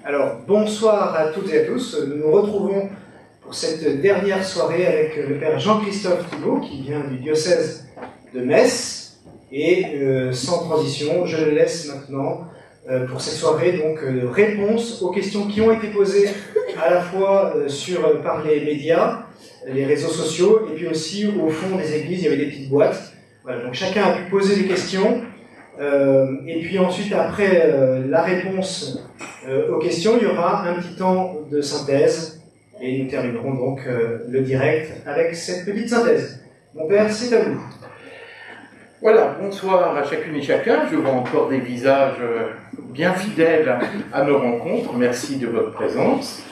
Alors, bonsoir à toutes et à tous. Nous nous retrouvons pour cette dernière soirée avec le père Jean-Christophe Thibault, qui vient du diocèse de Metz. Et sans transition, je le laisse maintenant pour cette soirée, donc réponse aux questions qui ont été posées à la fois par les médias, les réseaux sociaux, et puis aussi au fond des églises, il y avait des petites boîtes. Voilà, donc chacun a pu poser des questions. Et puis ensuite, après la réponse aux questions, il y aura un petit temps de synthèse et nous terminerons donc le direct avec cette petite synthèse. Mon père, c'est à vous. Voilà, bonsoir à chacune et chacun. Je vois encore des visages bien fidèles à nos rencontres. Merci de votre présence.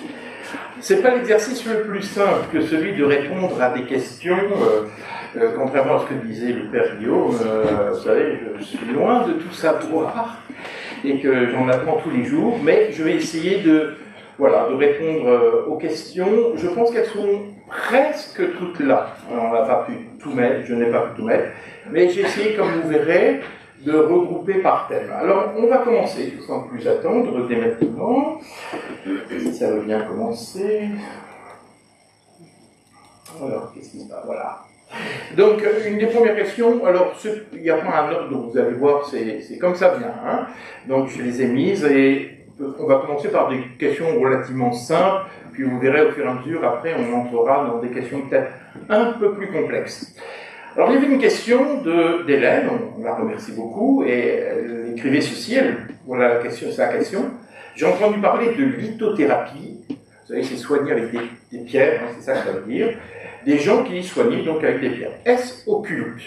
C'est pas l'exercice le plus simple que celui de répondre à des questions. Contrairement à ce que disait le père Guillaume, vous savez, je suis loin de tout savoir et que j'en apprends tous les jours, mais je vais essayer de répondre aux questions. Je pense qu'elles sont presque toutes là. Alors, on n'a pas pu tout mettre, je n'ai pas pu tout mettre, mais j'ai essayé, comme vous verrez, de regrouper par thème. Alors, on va commencer, sans plus attendre, dès maintenant. Si ça veut bien commencer. Alors, qu'est-ce qui se passe? Voilà. Donc, une des premières questions, alors, il n'y a pas un ordre, donc vous allez voir, c'est comme ça vient. Hein. Donc, je les ai mises et on va commencer par des questions relativement simples, puis vous verrez au fur et à mesure, après, on entrera dans des questions peut-être un peu plus complexes. Alors, il y avait une question d'Hélène, on la remercie beaucoup, et elle écrivait ceci, voilà sa question. J'ai entendu parler de lithothérapie, vous savez, c'est soigner avec des pierres, hein, c'est ça que ça veut dire. Des gens qui soignent donc avec des pierres. Est-ce occulte?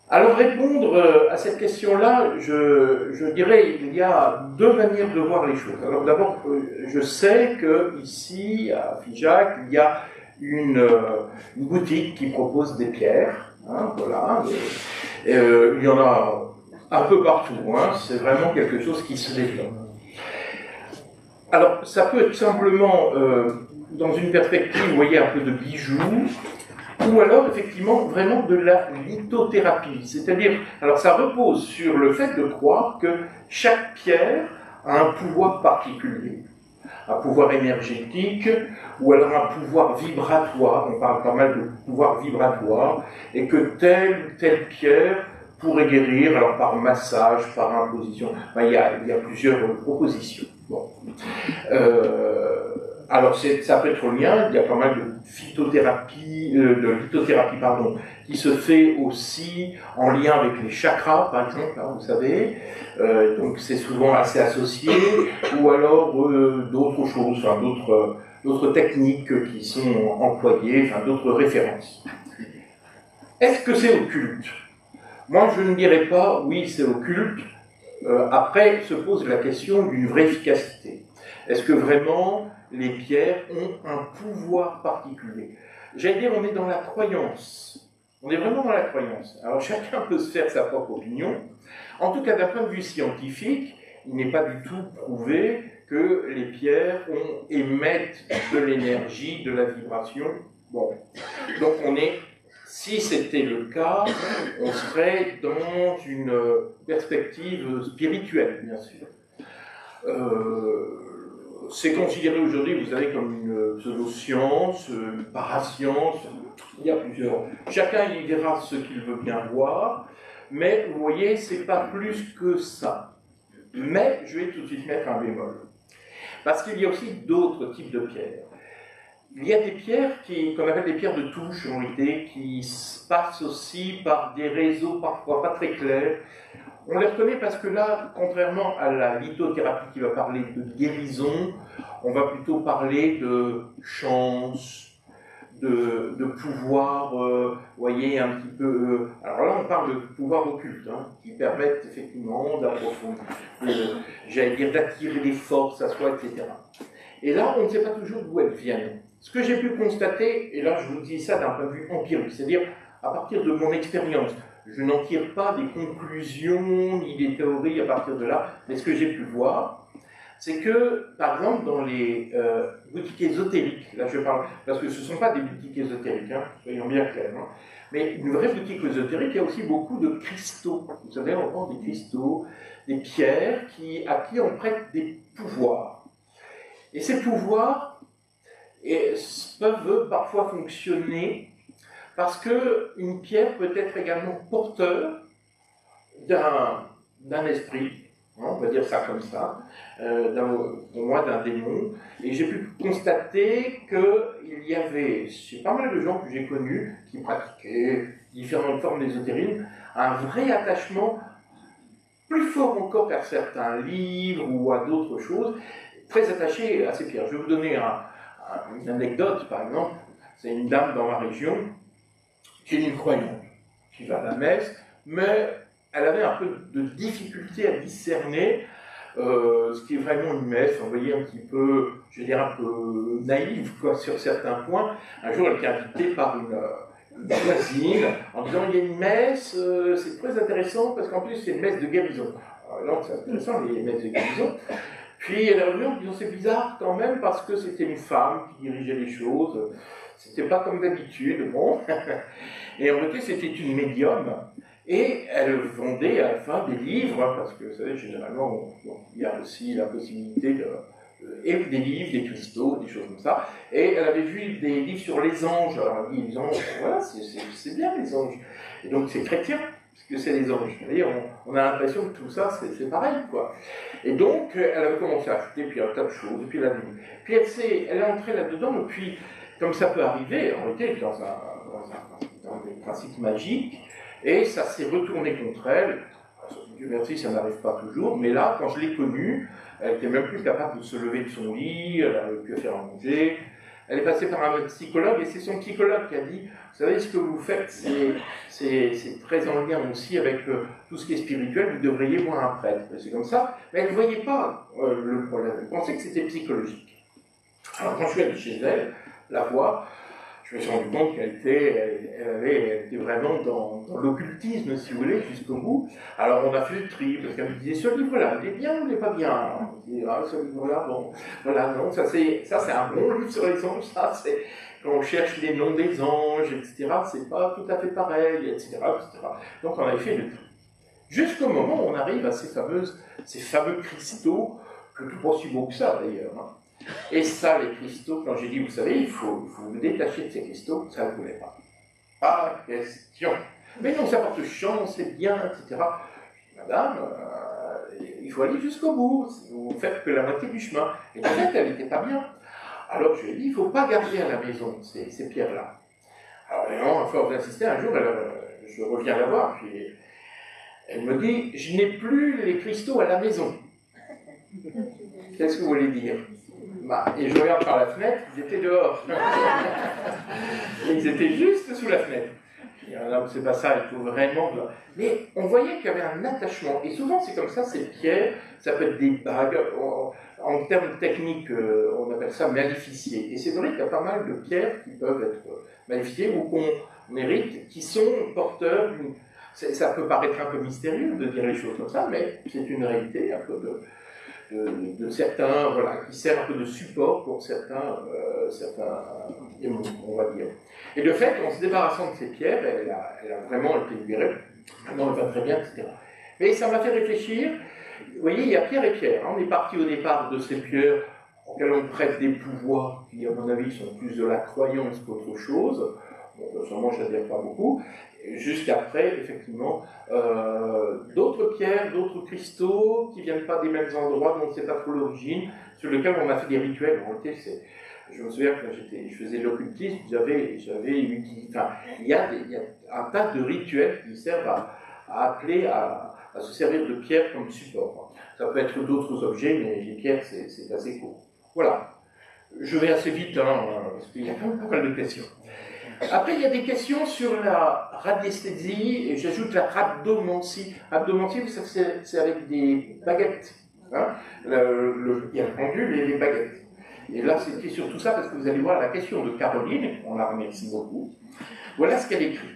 Alors répondre à cette question-là, je dirais il y a deux manières de voir les choses. Alors d'abord, je sais qu'ici, à Figeac, il y a une boutique qui propose des pierres. Hein, voilà. Il y en a un peu partout. Hein, c'est vraiment quelque chose qui se développe. Alors ça peut être simplement... dans une perspective, vous voyez, un peu de bijoux, ou alors, effectivement, vraiment de la lithothérapie. C'est-à-dire, alors ça repose sur le fait de croire que chaque pierre a un pouvoir particulier, un pouvoir énergétique, ou alors un pouvoir vibratoire, on parle pas mal de pouvoir vibratoire, et que telle ou telle pierre pourrait guérir, alors par massage, par imposition, enfin, il y a plusieurs propositions. Bon. Alors, ça peut être en lien, il y a pas mal de lithothérapie, qui se fait aussi en lien avec les chakras, par exemple, hein, vous savez. Donc, c'est souvent assez associé, ou alors d'autres choses, enfin, d'autres techniques qui sont employées, enfin, d'autres références. Est-ce que c'est occulte? Moi, je ne dirais pas, oui, c'est occulte. Après, se pose la question d'une vraie efficacité. Est-ce que vraiment les pierres ont un pouvoir particulier? J'allais dire, on est dans la croyance. On est vraiment dans la croyance. Alors chacun peut se faire sa propre opinion. En tout cas, d'un point de vue scientifique, il n'est pas du tout prouvé que les pierres émettent de l'énergie, de la vibration. Bon. Donc si c'était le cas, on serait dans une perspective spirituelle, bien sûr. C'est considéré aujourd'hui, vous savez, comme une pseudo-science, une parascience. Il y a plusieurs. Chacun y verra ce qu'il veut bien voir, mais vous voyez, c'est pas plus que ça. Mais je vais tout de suite mettre un bémol. Parce qu'il y a aussi d'autres types de pierres. Il y a des pierres qu'on appelle des pierres de touche, en réalité, qui passent aussi par des réseaux parfois pas très clairs. On les reconnaît parce que là, contrairement à la lithothérapie qui va parler de guérison, on va plutôt parler de chance, de pouvoir, vous voyez, un petit peu... alors là, on parle de pouvoir occulte, hein, qui permettent effectivement d'approfondir, j'allais dire d'attirer des forces à soi, etc. Et là, on ne sait pas toujours d'où elles viennent. Ce que j'ai pu constater, et là je vous dis ça d'un point de vue empirique, c'est-à-dire à partir de mon expérience, je n'en tire pas des conclusions ni des théories à partir de là, mais ce que j'ai pu voir, c'est que, par exemple, dans les boutiques ésotériques, là je parle, parce que ce ne sont pas des boutiques ésotériques, hein, soyons bien clairs, hein, mais une vraie boutique ésotérique, il y a aussi beaucoup de cristaux. Vous savez, on vend des cristaux, des pierres à qui on prête des pouvoirs. Et ces pouvoirs peuvent parfois fonctionner parce qu'une pierre peut être également porteur d'un esprit, on va dire ça comme ça, pour moi d'un démon, et j'ai pu constater qu'il y avait, chez pas mal de gens que j'ai connus, qui pratiquaient différentes formes d'ésotérisme, un vrai attachement, plus fort encore qu'à certains livres ou à d'autres choses, très attaché à ces pierres. Je vais vous donner une anecdote, par exemple, c'est une dame dans ma région, qui est une croyante, qui va à la messe, mais elle avait un peu de difficulté à discerner ce qui est vraiment une messe, vous voyez, un petit peu, je vais dire, un peu naïve, quoi, sur certains points. Un jour, elle était invitée par une voisine, en disant, il y a une messe, c'est très intéressant, parce qu'en plus, c'est une messe de guérison. Alors, c'est intéressant, les messes de guérison. Puis, elle est revenue en disant, c'est bizarre quand même, parce que c'était une femme qui dirigeait les choses, c'était pas comme d'habitude, bon. Et en réalité, c'était une médium. Et elle vendait à la fin des livres, hein, parce que vous savez, généralement, il y a aussi la possibilité et des livres, des cristaux, des choses comme ça. Et elle avait vu des livres sur les anges. Alors elle dit, les anges, voilà, c'est bien les anges. Et donc c'est chrétien, parce que c'est les anges. Vous voyez, on a l'impression que tout ça, c'est pareil, quoi. Et donc, elle avait commencé à acheter, puis un tas de choses, et puis elle a vu. Puis elle est entrée là-dedans, et puis, comme ça peut arriver, en réalité, dans des principes magiques, et ça s'est retourné contre elle. Dieu merci, ça n'arrive pas toujours, mais là, quand je l'ai connue, elle était même plus capable de se lever de son lit, elle n'avait plus à faire à manger. Elle est passée par un psychologue, et c'est son psychologue qui a dit, vous savez, ce que vous faites, c'est très en lien aussi avec tout ce qui est spirituel, vous devriez voir un prêtre. C'est comme ça, mais elle ne voyait pas le problème, elle pensait que c'était psychologique. Alors quand je suis allé chez elle, la voir, je me suis rendu compte qu'elle était vraiment dans l'occultisme, si vous voulez, jusqu'au bout. Alors on a fait le tri, parce qu'elle me disait, ce livre-là, il est bien ou il n'est pas bien? Je disais, ah, ce livre-là, bon, voilà, non, ça c'est un bon livre sur les anges, ça c'est, quand on cherche les noms des anges, etc., c'est pas tout à fait pareil, etc., etc. Donc on avait fait le tri. Jusqu'au moment où on arrive à ces fameux cristaux, que tout pas si beau que ça d'ailleurs, hein. Et ça, les cristaux, quand j'ai dit, vous savez, il faut vous détacher de ces cristaux, ça ne voulait pas. Pas question. Mais non, ça porte chance, c'est bien, etc. Madame, il faut aller jusqu'au bout, vous ne faites que la moitié du chemin. Et en fait, elle n'était pas bien. Alors je lui ai dit, il ne faut pas garder à la maison ces pierres-là. Alors vraiment, à force d'insister, un jour, je reviens la voir, puis elle me dit, je n'ai plus les cristaux à la maison. Qu'est-ce que vous voulez dire? Et je regarde par la fenêtre, ils étaient dehors. Ils étaient juste sous la fenêtre. Non, c'est pas ça, il faut vraiment... Mais on voyait qu'il y avait un attachement. Et souvent, c'est comme ça, ces pierres, ça peut être des bagues. En termes techniques, on appelle ça maléficiées. Et c'est vrai qu'il y a pas mal de pierres qui peuvent être maléficiées ou qu'on hérite, qui sont porteurs d'une... Ça peut paraître un peu mystérieux de dire les choses comme ça, mais c'est une réalité un peu de certains, voilà, qui sert un peu de support pour certains démons, on va dire. Et de fait, en se débarrassant de ces pierres, elle a vraiment été libérée. Maintenant, elle va très bien, etc. Mais ça m'a fait réfléchir. Vous voyez, il y a pierre et pierre. On est parti au départ de ces pierres auxquelles on prête des pouvoirs qui, à mon avis, sont plus de la croyance qu'autre chose. Bon, personnellement, je n'adhère pas beaucoup. Jusqu'après, effectivement, d'autres pierres, d'autres cristaux qui ne viennent pas des mêmes endroits, dont on ne sait pas trop l'origine, sur lesquels on a fait des rituels. En réalité, je me souviens que quand je faisais l'occultisme, il y a un tas de rituels qui servent à appeler à se servir de pierres comme support. Ça peut être d'autres objets, mais les pierres, c'est assez court. Voilà. Je vais assez vite, hein, parce qu'il y a pas mal de questions. Après, il y a des questions sur la radiesthésie, et j'ajoute la rhabdomancie. Rhabdomancie, c'est avec des baguettes. Hein. Il y a le pendule et les baguettes. Et là, c'était surtout ça, parce que vous allez voir la question de Caroline, on la remercie beaucoup. Voilà ce qu'elle écrit.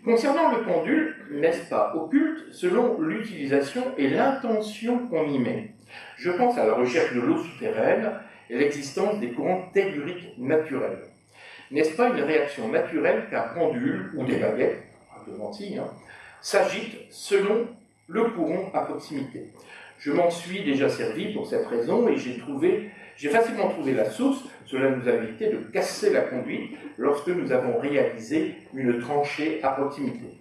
Concernant le pendule, n'est-ce pas occulte selon l'utilisation et l'intention qu'on y met. Je pense à la recherche de l'eau souterraine et l'existence des courants telluriques naturels. N'est-ce pas une réaction naturelle qu'un pendule ou des baguettes, s'agitent selon le courant à proximité? Je m'en suis déjà servi pour cette raison et j'ai facilement trouvé la source. Cela nous a évité de casser la conduite lorsque nous avons réalisé une tranchée à proximité.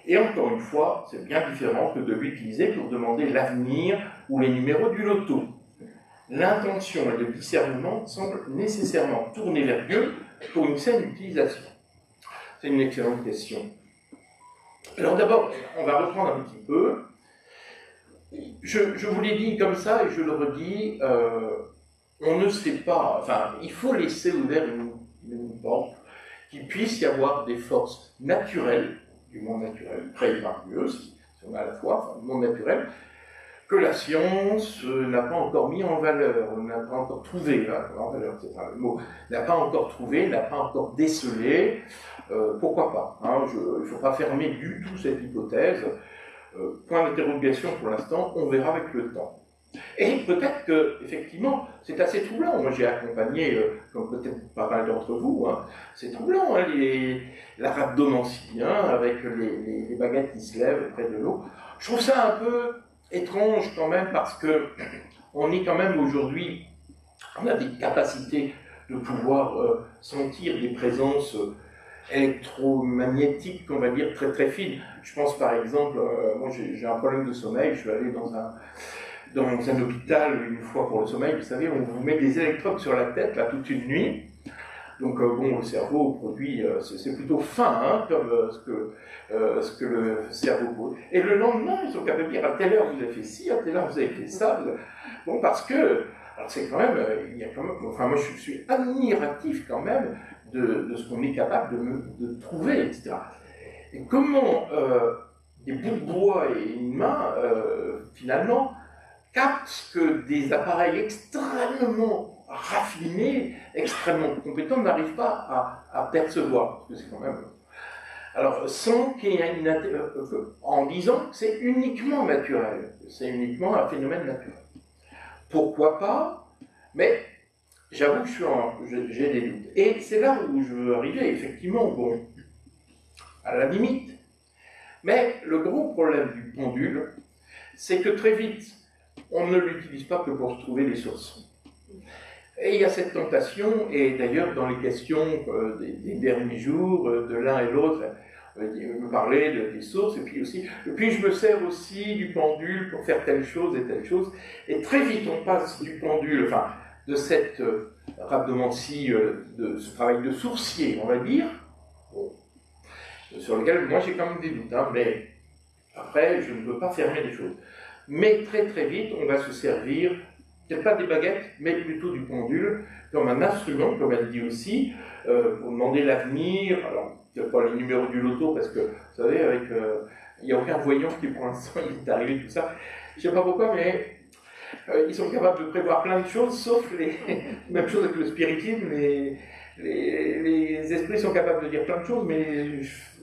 Et encore une fois, c'est bien différent que de l'utiliser pour demander l'avenir ou les numéros du loto. L'intention et le discernement semblent nécessairement tourner vers Dieu pour une saine utilisation. C'est une excellente question. Alors d'abord, on va reprendre un petit peu. Je vous l'ai dit comme ça et je le redis, on ne sait pas, enfin, il faut laisser ouvert une porte qu'il puisse y avoir des forces naturelles, du monde naturel, créées par Dieu, si on a à la fois, enfin, du monde naturel, que la science n'a pas encore mis en valeur, n'a pas encore trouvé, en valeur, c'est pas le mot, n'a pas encore trouvé, n'a pas encore décelé, pourquoi pas, hein, il ne faut pas fermer du tout cette hypothèse, point d'interrogation pour l'instant, on verra avec le temps. Et peut-être que, effectivement, c'est assez troublant. Moi, j'ai accompagné, comme peut-être pas mal d'entre vous, hein, c'est troublant, hein, la rhabdomancie, hein, avec les baguettes qui se lèvent près de l'eau. Je trouve ça un peu étrange quand même, parce que on est quand même aujourd'hui, on a des capacités de pouvoir sentir des présences électromagnétiques, on va dire, très très fines. Je pense par exemple, moi j'ai un problème de sommeil, je suis allé dans un hôpital une fois pour le sommeil, vous savez, on vous met des électrodes sur la tête, là, toute une nuit. Donc bon, le cerveau produit, c'est plutôt fin, hein, comme ce que le cerveau produit. Et le lendemain, ils sont capables de dire à telle heure vous avez fait ci, à telle heure vous avez fait ça. Bon, parce que, alors c'est quand même, il y a quand même, enfin moi je suis admiratif quand même de ce qu'on est capable de trouver, etc. Et comment des bouts de bois et une main, finalement, captent que des appareils extrêmement raffinés, extrêmement compétents, n'arrivent pas à percevoir. Parce que c'est quand même... Alors, sans qu'il y ait en disant que c'est uniquement naturel, c'est uniquement un phénomène naturel. Pourquoi pas? Mais j'avoue que j'ai des doutes. Et c'est là où je veux arriver, effectivement, bon, à la limite. Mais le gros problème du pendule, c'est que très vite, on ne l'utilise pas que pour trouver les sources. Et il y a cette tentation, et d'ailleurs dans les questions des derniers jours, de l'un et l'autre, me parler des sources, et puis je me sers aussi du pendule pour faire telle chose, et très vite on passe du pendule, enfin, de cette rhabdomancie, de ce travail de sourcier, on va dire, bon, sur lequel moi j'ai quand même des doutes, hein, mais après je ne veux pas fermer les choses. Mais très très vite, on va se servir, peut-être pas des baguettes, mais plutôt du pendule, comme un instrument, comme elle dit aussi, pour demander l'avenir. Alors, il n'y a pas les numéros du loto, parce que, vous savez, il n'y a aucun voyant qui, pour l'instant, il est arrivé, tout ça. Je ne sais pas pourquoi, mais ils sont capables de prévoir plein de choses, sauf même chose avec le spiritisme, les esprits sont capables de dire plein de choses, mais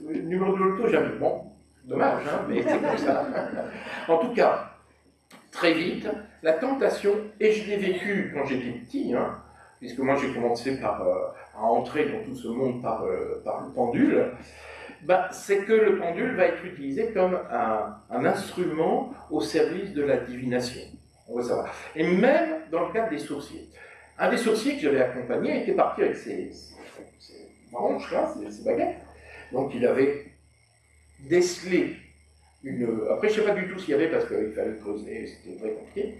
le numéro de loto, jamais. Bon, dommage, hein, mais c'est comme ça. En tout cas, très vite, la tentation, et je l'ai vécu quand j'étais petit, hein, puisque moi j'ai commencé à entrer dans tout ce monde par le pendule, c'est que le pendule va être utilisé comme un instrument au service de la divination. On va savoir. Et même dans le cadre des sourciers. Un des sourciers que j'avais accompagné était parti avec ses branches, là, ses baguettes. Donc il avait décelé après, je ne sais pas du tout ce qu'il y avait parce qu'il fallait creuser, c'était très compliqué.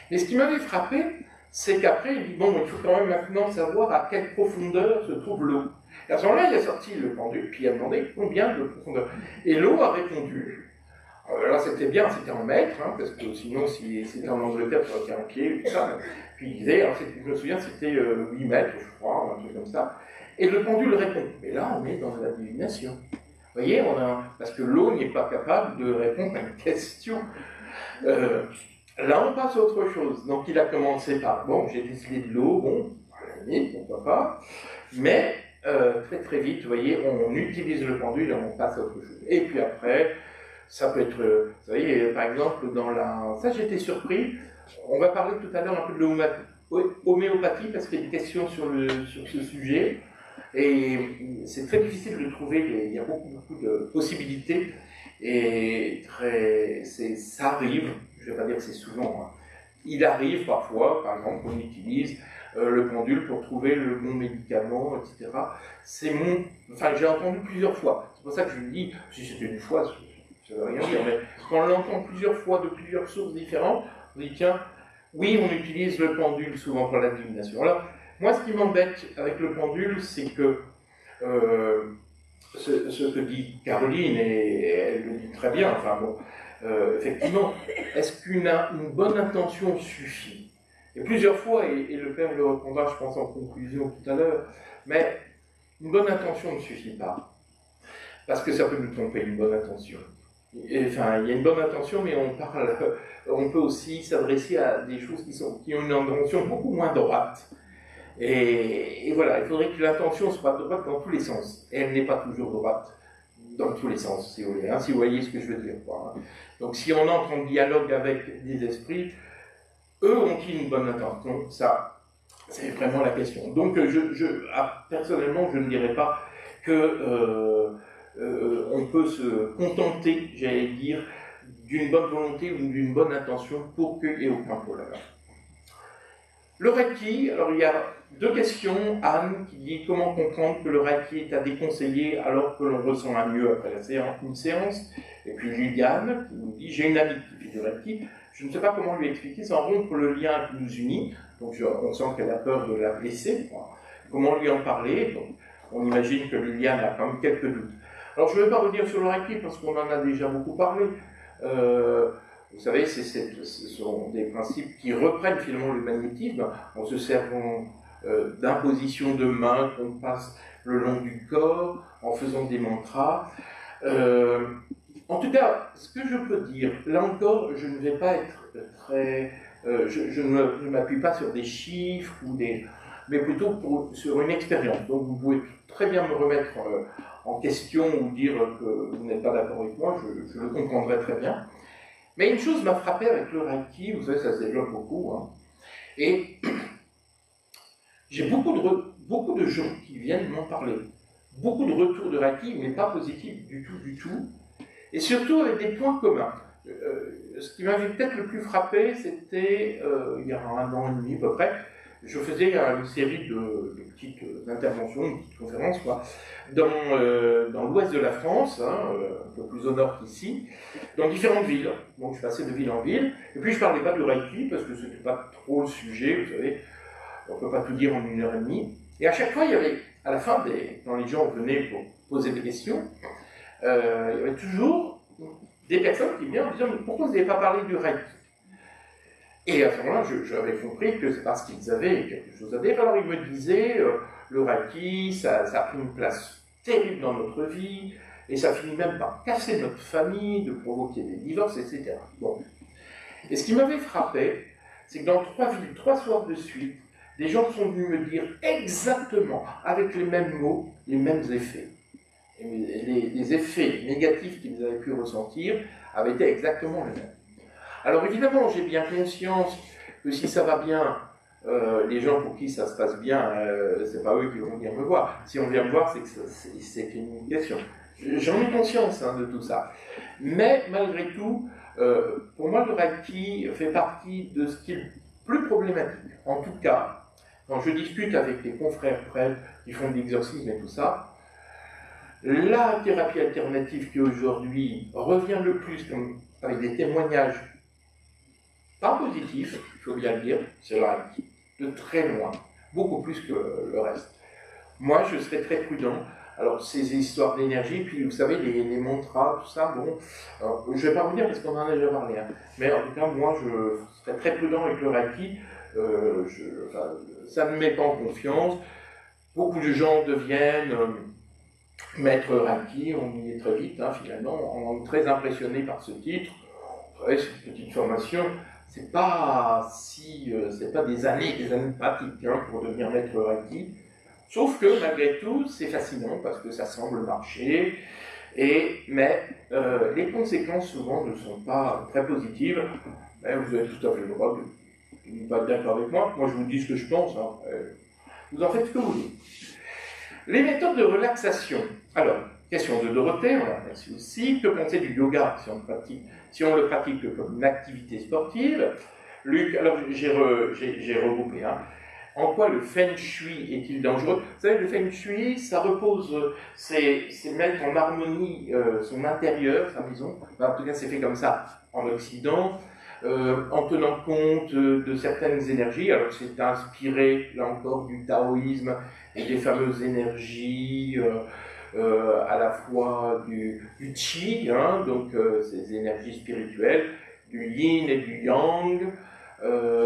Mais ce qui m'avait frappé, c'est qu'après, il dit bon, il faut quand même maintenant savoir à quelle profondeur se trouve l'eau. Et à ce moment-là, il a sorti le pendule, puis il a demandé combien de profondeur. Et l'eau a répondu. Là, c'était bien, c'était en mètres, hein, parce que sinon, si c'était en Angleterre, ça aurait été en pied, tout ça. Puis il disait, alors, je me souviens, c'était 8 mètres, je crois, un truc comme ça. Et le pendule répond. Mais là, on est dans la divination. Vous voyez, parce que l'eau n'est pas capable de répondre à une question. Là, on passe à autre chose. Donc, il a commencé par, bon, j'ai décidé de l'eau, bon, à la limite, pourquoi pas. Mais, très très vite, vous voyez, on utilise le pendule et on passe à autre chose. Et puis après, ça peut être, vous voyez, par exemple, ça j'étais surpris, On va parler tout à l'heure un peu de l'homéopathie parce qu'il y a des questions sur ce sujet. Et c'est très difficile de trouver, il y a beaucoup de possibilités. Et ça arrive, je ne vais pas dire que c'est souvent, hein. Il arrive parfois, par exemple, qu'on utilise le pendule pour trouver le bon médicament, etc. J'ai entendu plusieurs fois. C'est pour ça que je me dis, si c'était une fois, ça ne veut rien dire, mais quand on l'entend plusieurs fois de plusieurs sources différentes, on dit tiens, oui, on utilise le pendule souvent pour la divination. Alors, moi, ce qui m'embête avec le pendule, c'est que ce que dit Caroline, et elle le dit très bien, enfin bon, effectivement, est-ce qu'une bonne intention suffit? Et plusieurs fois, et le père le répondra, je pense, en conclusion tout à l'heure, mais une bonne intention ne suffit pas. Parce que ça peut nous tromper, une bonne intention. Enfin, il y a une bonne intention, mais on peut aussi s'adresser à des choses qui ont une intention beaucoup moins droite. Et voilà, il faudrait que l'intention soit droite dans tous les sens. Et elle n'est pas toujours droite dans tous les sens, si vous voulez, hein, si vous voyez ce que je veux dire. Quoi, hein. Donc si on entre en dialogue avec des esprits, eux ont-ils une bonne intention? Ça, c'est vraiment la question. Donc personnellement, je ne dirais pas que on peut se contenter, j'allais dire, d'une bonne volonté ou d'une bonne intention pour qu'il n'y ait aucun problème. Le Reiki, alors il y a deux questions. Anne qui dit comment comprendre que le Reiki est à déconseiller alors que l'on ressent un mieux après une séance. Et puis Liliane qui nous dit j'ai une amie qui fait du Reiki, je ne sais pas comment lui expliquer sans rompre le lien qui nous unit. Donc on sent qu'elle a peur de la blesser. Comment lui en parler? Donc, on imagine que Liliane a quand même quelques doutes. Alors je ne vais pas revenir sur le Reiki parce qu'on en a déjà beaucoup parlé. Vous savez, ce sont des principes qui reprennent finalement le magnétisme en se servant d'imposition de mains qu'on passe le long du corps, en faisant des mantras. En tout cas, ce que je peux dire, là encore, je ne vais pas être très... je ne m'appuie pas sur des chiffres, mais plutôt sur une expérience. Donc vous pouvez très bien me remettre en question ou dire que vous n'êtes pas d'accord avec moi, je le comprendrai très bien. Mais une chose m'a frappé avec le Reiki, vous savez, ça se développe beaucoup, hein, et j'ai beaucoup de gens qui viennent m'en parler. Beaucoup de retours de Reiki, mais pas positifs du tout, et surtout avec des points communs. Ce qui m'avait peut-être le plus frappé, c'était, il y a 1 an et demi à peu près, je faisais une série de petites interventions, une petite conférence, quoi, dans l'ouest de la France, hein, un peu plus au nord qu'ici, dans différentes villes. Donc je passais de ville en ville, et puis je parlais pas du Reiki, parce que c'était pas trop le sujet, vous savez, on peut pas tout dire en 1h30. Et à chaque fois, il y avait, à la fin, quand les gens venaient pour poser des questions, il y avait toujours des personnes qui venaient en disant « Pourquoi vous n'avez pas parlé du Reiki ?» Et à ce moment-là, j'avais compris que c'est parce qu'ils avaient quelque chose à dire. Alors ils me disaient, le Reiki, ça a pris une place terrible dans notre vie, et ça finit même par casser notre famille, de provoquer des divorces, etc. Bon. Et ce qui m'avait frappé, c'est que dans 3 villes, 3 soirs de suite, des gens sont venus me dire exactement, avec les mêmes mots, les mêmes effets. Et les effets négatifs qu'ils avaient pu ressentir avaient été exactement les mêmes. Alors évidemment, j'ai bien conscience que si ça va bien, les gens pour qui ça se passe bien, c'est pas eux qui vont venir me voir. Si on vient me voir, c'est que c'est une question. J'en ai conscience de tout ça. Mais malgré tout, pour moi, le Reiki fait partie de ce qui est le plus problématique. En tout cas, quand je discute avec les confrères prêtres qui font de l'exorcisme et tout ça, la thérapie alternative qui aujourd'hui revient le plus avec des témoignages pas positif, il faut bien le dire, c'est le Reiki, de très loin, beaucoup plus que le reste. Moi, je serais très prudent. Alors, ces histoires d'énergie, puis vous savez, les mantras, tout ça, bon, alors, je ne vais pas vous dire parce qu'on en a déjà parlé, hein, mais en tout cas, moi, je serais très prudent avec le Reiki. Ça ne me met pas en confiance. Beaucoup de gens deviennent maîtres Reiki, on y est très vite, hein, finalement, on est très impressionné par ce titre. Ouais, c'est une petite formation. C'est pas des années de pratique pour devenir maître Reiki. Sauf que malgré tout, c'est fascinant parce que ça semble marcher. Mais les conséquences souvent ne sont pas très positives. Mais vous avez tout à fait le droit n'êtes pas d'accord avec moi, moi je vous dis ce que je pense, hein. Vous en faites ce que vous voulez. Les méthodes de relaxation. Alors, question de Dorothée, on la remercie aussi. Que penser du yoga si on le pratique comme une activité sportive? Luc, alors j'ai regroupé, hein. En quoi le feng shui est-il dangereux? Vous savez, le feng shui, ça repose, c'est mettre en harmonie son intérieur, sa maison. En tout cas, c'est fait comme ça en Occident, en tenant compte de certaines énergies. Alors, c'est inspiré, là encore, du taoïsme et des fameuses énergies, à la fois du qi, hein, donc ces énergies spirituelles, du yin et du yang.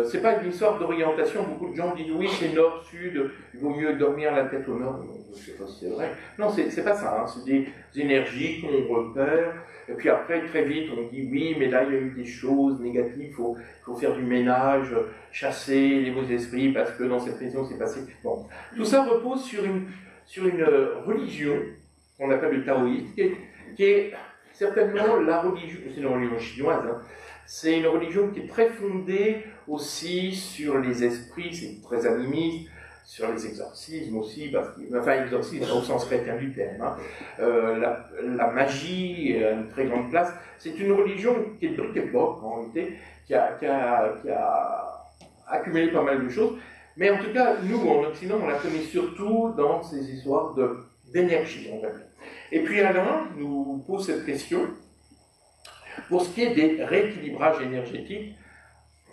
C'est pas une histoire d'orientation. Beaucoup de gens disent oui, c'est nord-sud, il vaut mieux dormir la tête au nord. Je sais pas si c'est vrai. Non, c'est pas ça. Hein. C'est des énergies qu'on repère. Et puis après, très vite, on dit oui, mais là, il y a eu des choses négatives. Il faut faire du ménage, chasser les mauvais esprits parce que dans cette maison, c'est passé. Bon, tout ça repose sur une religion qu'on appelle le taoïsme, qui est certainement la religion. C'est une religion chinoise. Hein. C'est une religion qui est très fondée aussi sur les esprits, c'est très animiste, sur les exorcismes aussi, enfin exorcisme au sens chrétien du terme. Hein. La magie a une très grande place. C'est une religion qui est de brique époque en réalité, qui a accumulé pas mal de choses. Mais en tout cas, nous en Occident, on la connaît surtout dans ces histoires d'énergie, on va dire. Et puis Alain nous pose cette question. Pour ce qui est des rééquilibrages énergétiques,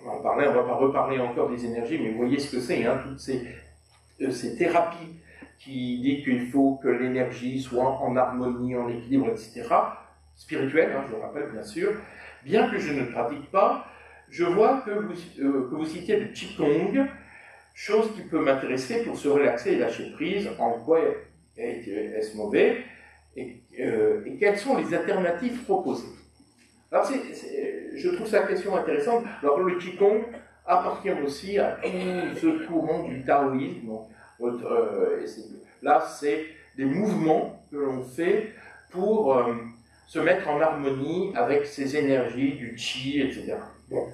on va pas reparler encore des énergies, mais vous voyez ce que c'est, hein, toutes ces thérapies qui disent qu'il faut que l'énergie soit en harmonie, en équilibre, etc. Spirituelle, hein, je le rappelle bien sûr. Bien que je ne pratique pas, je vois que vous citez le Qigong, chose qui peut m'intéresser pour se relaxer et lâcher prise. En quoi est-ce mauvais et quelles sont les alternatives proposées? Alors, je trouve cette question intéressante. Alors, le Qigong appartient aussi à tout ce courant du taoïsme. Là, c'est des mouvements que l'on fait pour se mettre en harmonie avec ces énergies du qi, etc. Bon.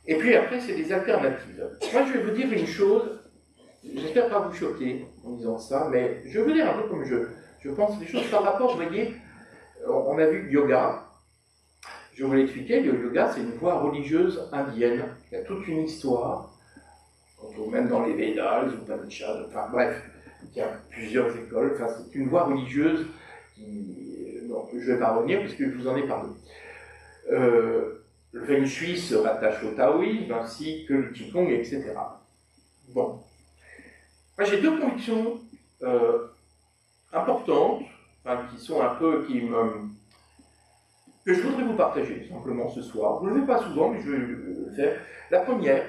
Et puis après, c'est des alternatives. Moi, je vais vous dire une chose. J'espère pas vous choquer en disant ça, mais je vais vous dire un peu comme je pense des choses par rapport, vous voyez. On a vu le yoga. Je vous l'ai expliqué, le yoga, c'est une voie religieuse indienne. Il y a toute une histoire. Même dans les Védas, les Upanishads, enfin bref, il y a plusieurs écoles. Enfin, c'est une voie religieuse qui... Non, je ne vais pas revenir parce que je vous en ai parlé. Le Feng Shui se rattache au taoïsme, ainsi que le Qigong, etc. Bon. Moi, j'ai deux convictions importantes, enfin, qui sont un peu, que je voudrais vous partager simplement ce soir. Je ne le fais pas souvent, mais je vais le faire. La première,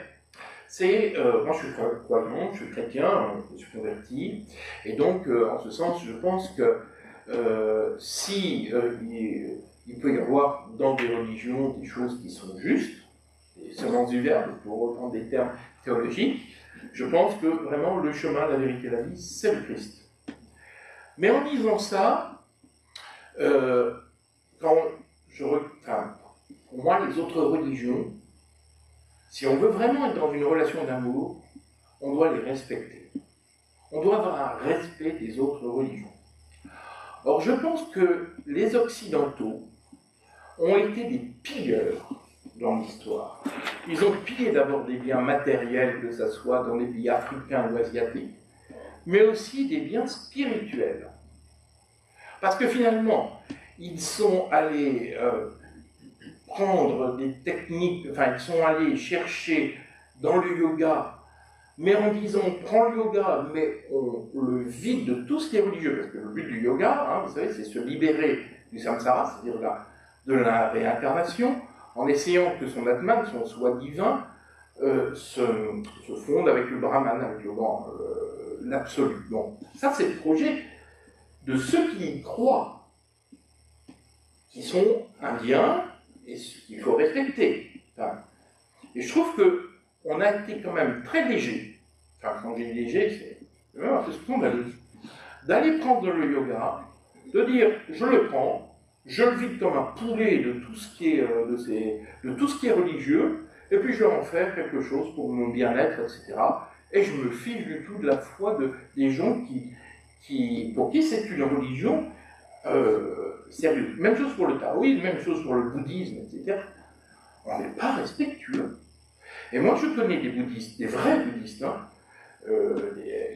c'est, moi je suis croyant, je suis chrétien, je suis converti, et donc en ce sens, je pense que si il peut y avoir dans des religions des choses qui sont justes, des semences du verbe, pour reprendre des termes théologiques, je pense que vraiment le chemin, la vérité et la vie, c'est le Christ. Mais en disant ça, pour moi, les autres religions, si on veut vraiment être dans une relation d'amour, on doit les respecter. On doit avoir un respect des autres religions. Or, je pense que les Occidentaux ont été des pilleurs dans l'histoire. Ils ont pillé d'abord des biens matériels, que ce soit dans les pays africains ou asiatiques, mais aussi des biens spirituels. Parce que finalement, ils sont allés prendre des techniques, enfin ils sont allés chercher dans le yoga, mais en disant on prend le yoga, mais on le vide de tout ce qui est religieux, parce que le but du yoga, hein, vous savez, c'est se libérer du samsara, c'est-à-dire de la réincarnation, en essayant que son atman, son soi divin, se fonde avec le brahman, avec l'absolu. Bon, ça c'est le projet de ceux qui y croient, qui sont indiens, et qu'il faut respecter. Enfin, et je trouve qu'on a été quand même très léger. Enfin, quand j'ai dit léger, c'est même un peu scandaleux. D'aller prendre le yoga, de dire je le prends, je le vide comme un poulet de tout ce qui est, de tout ce qui est religieux, et puis je vais en faire quelque chose pour mon bien-être, etc. Et je me fiche du tout de la foi des gens pour qui c'est une religion sérieuse. Même chose pour le taoïsme, même chose pour le bouddhisme, etc. On n'est pas respectueux. Et moi, je connais des bouddhistes, des vrais bouddhistes, hein,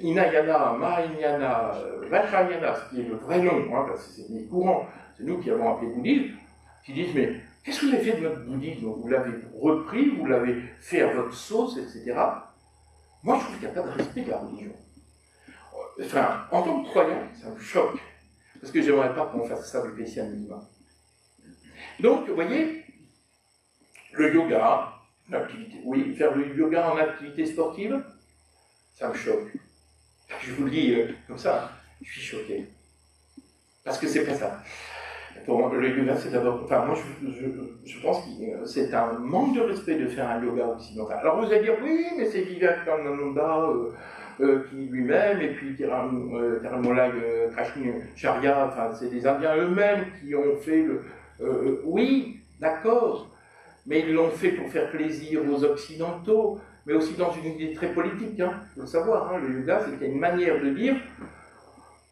Hinayana, Mahayana, Vajrayana, ce qui est le vrai nom, hein, parce que c'est des courants, c'est nous qui avons appelé bouddhisme, qui disent, mais qu'est-ce que vous avez fait de notre bouddhisme? Vous l'avez repris, vous l'avez fait à votre sauce, etc. Moi, je trouve qu'il n'y a pas de respect de la religion. Enfin, en tant que croyant, ça me choque, parce que j'aimerais pas qu'on fasse ça du christianisme. Donc, vous voyez, le yoga, l'activité, oui, faire le yoga en activité sportive, ça me choque. Je vous le dis comme ça, je suis choqué. Parce que c'est pas ça. Pour le yoga, c'est d'abord. Enfin, moi, je pense que c'est un manque de respect de faire un yoga occidental. Alors, vous allez dire, oui, mais c'est Vivekananda qui lui-même, et puis Tirumalai Krishna, enfin, c'est des Indiens eux-mêmes qui ont fait le. Oui, d'accord. Mais ils l'ont fait pour faire plaisir aux Occidentaux, mais aussi dans une idée très politique, hein. Il faut le savoir, hein, le yoga, c'était une manière de dire,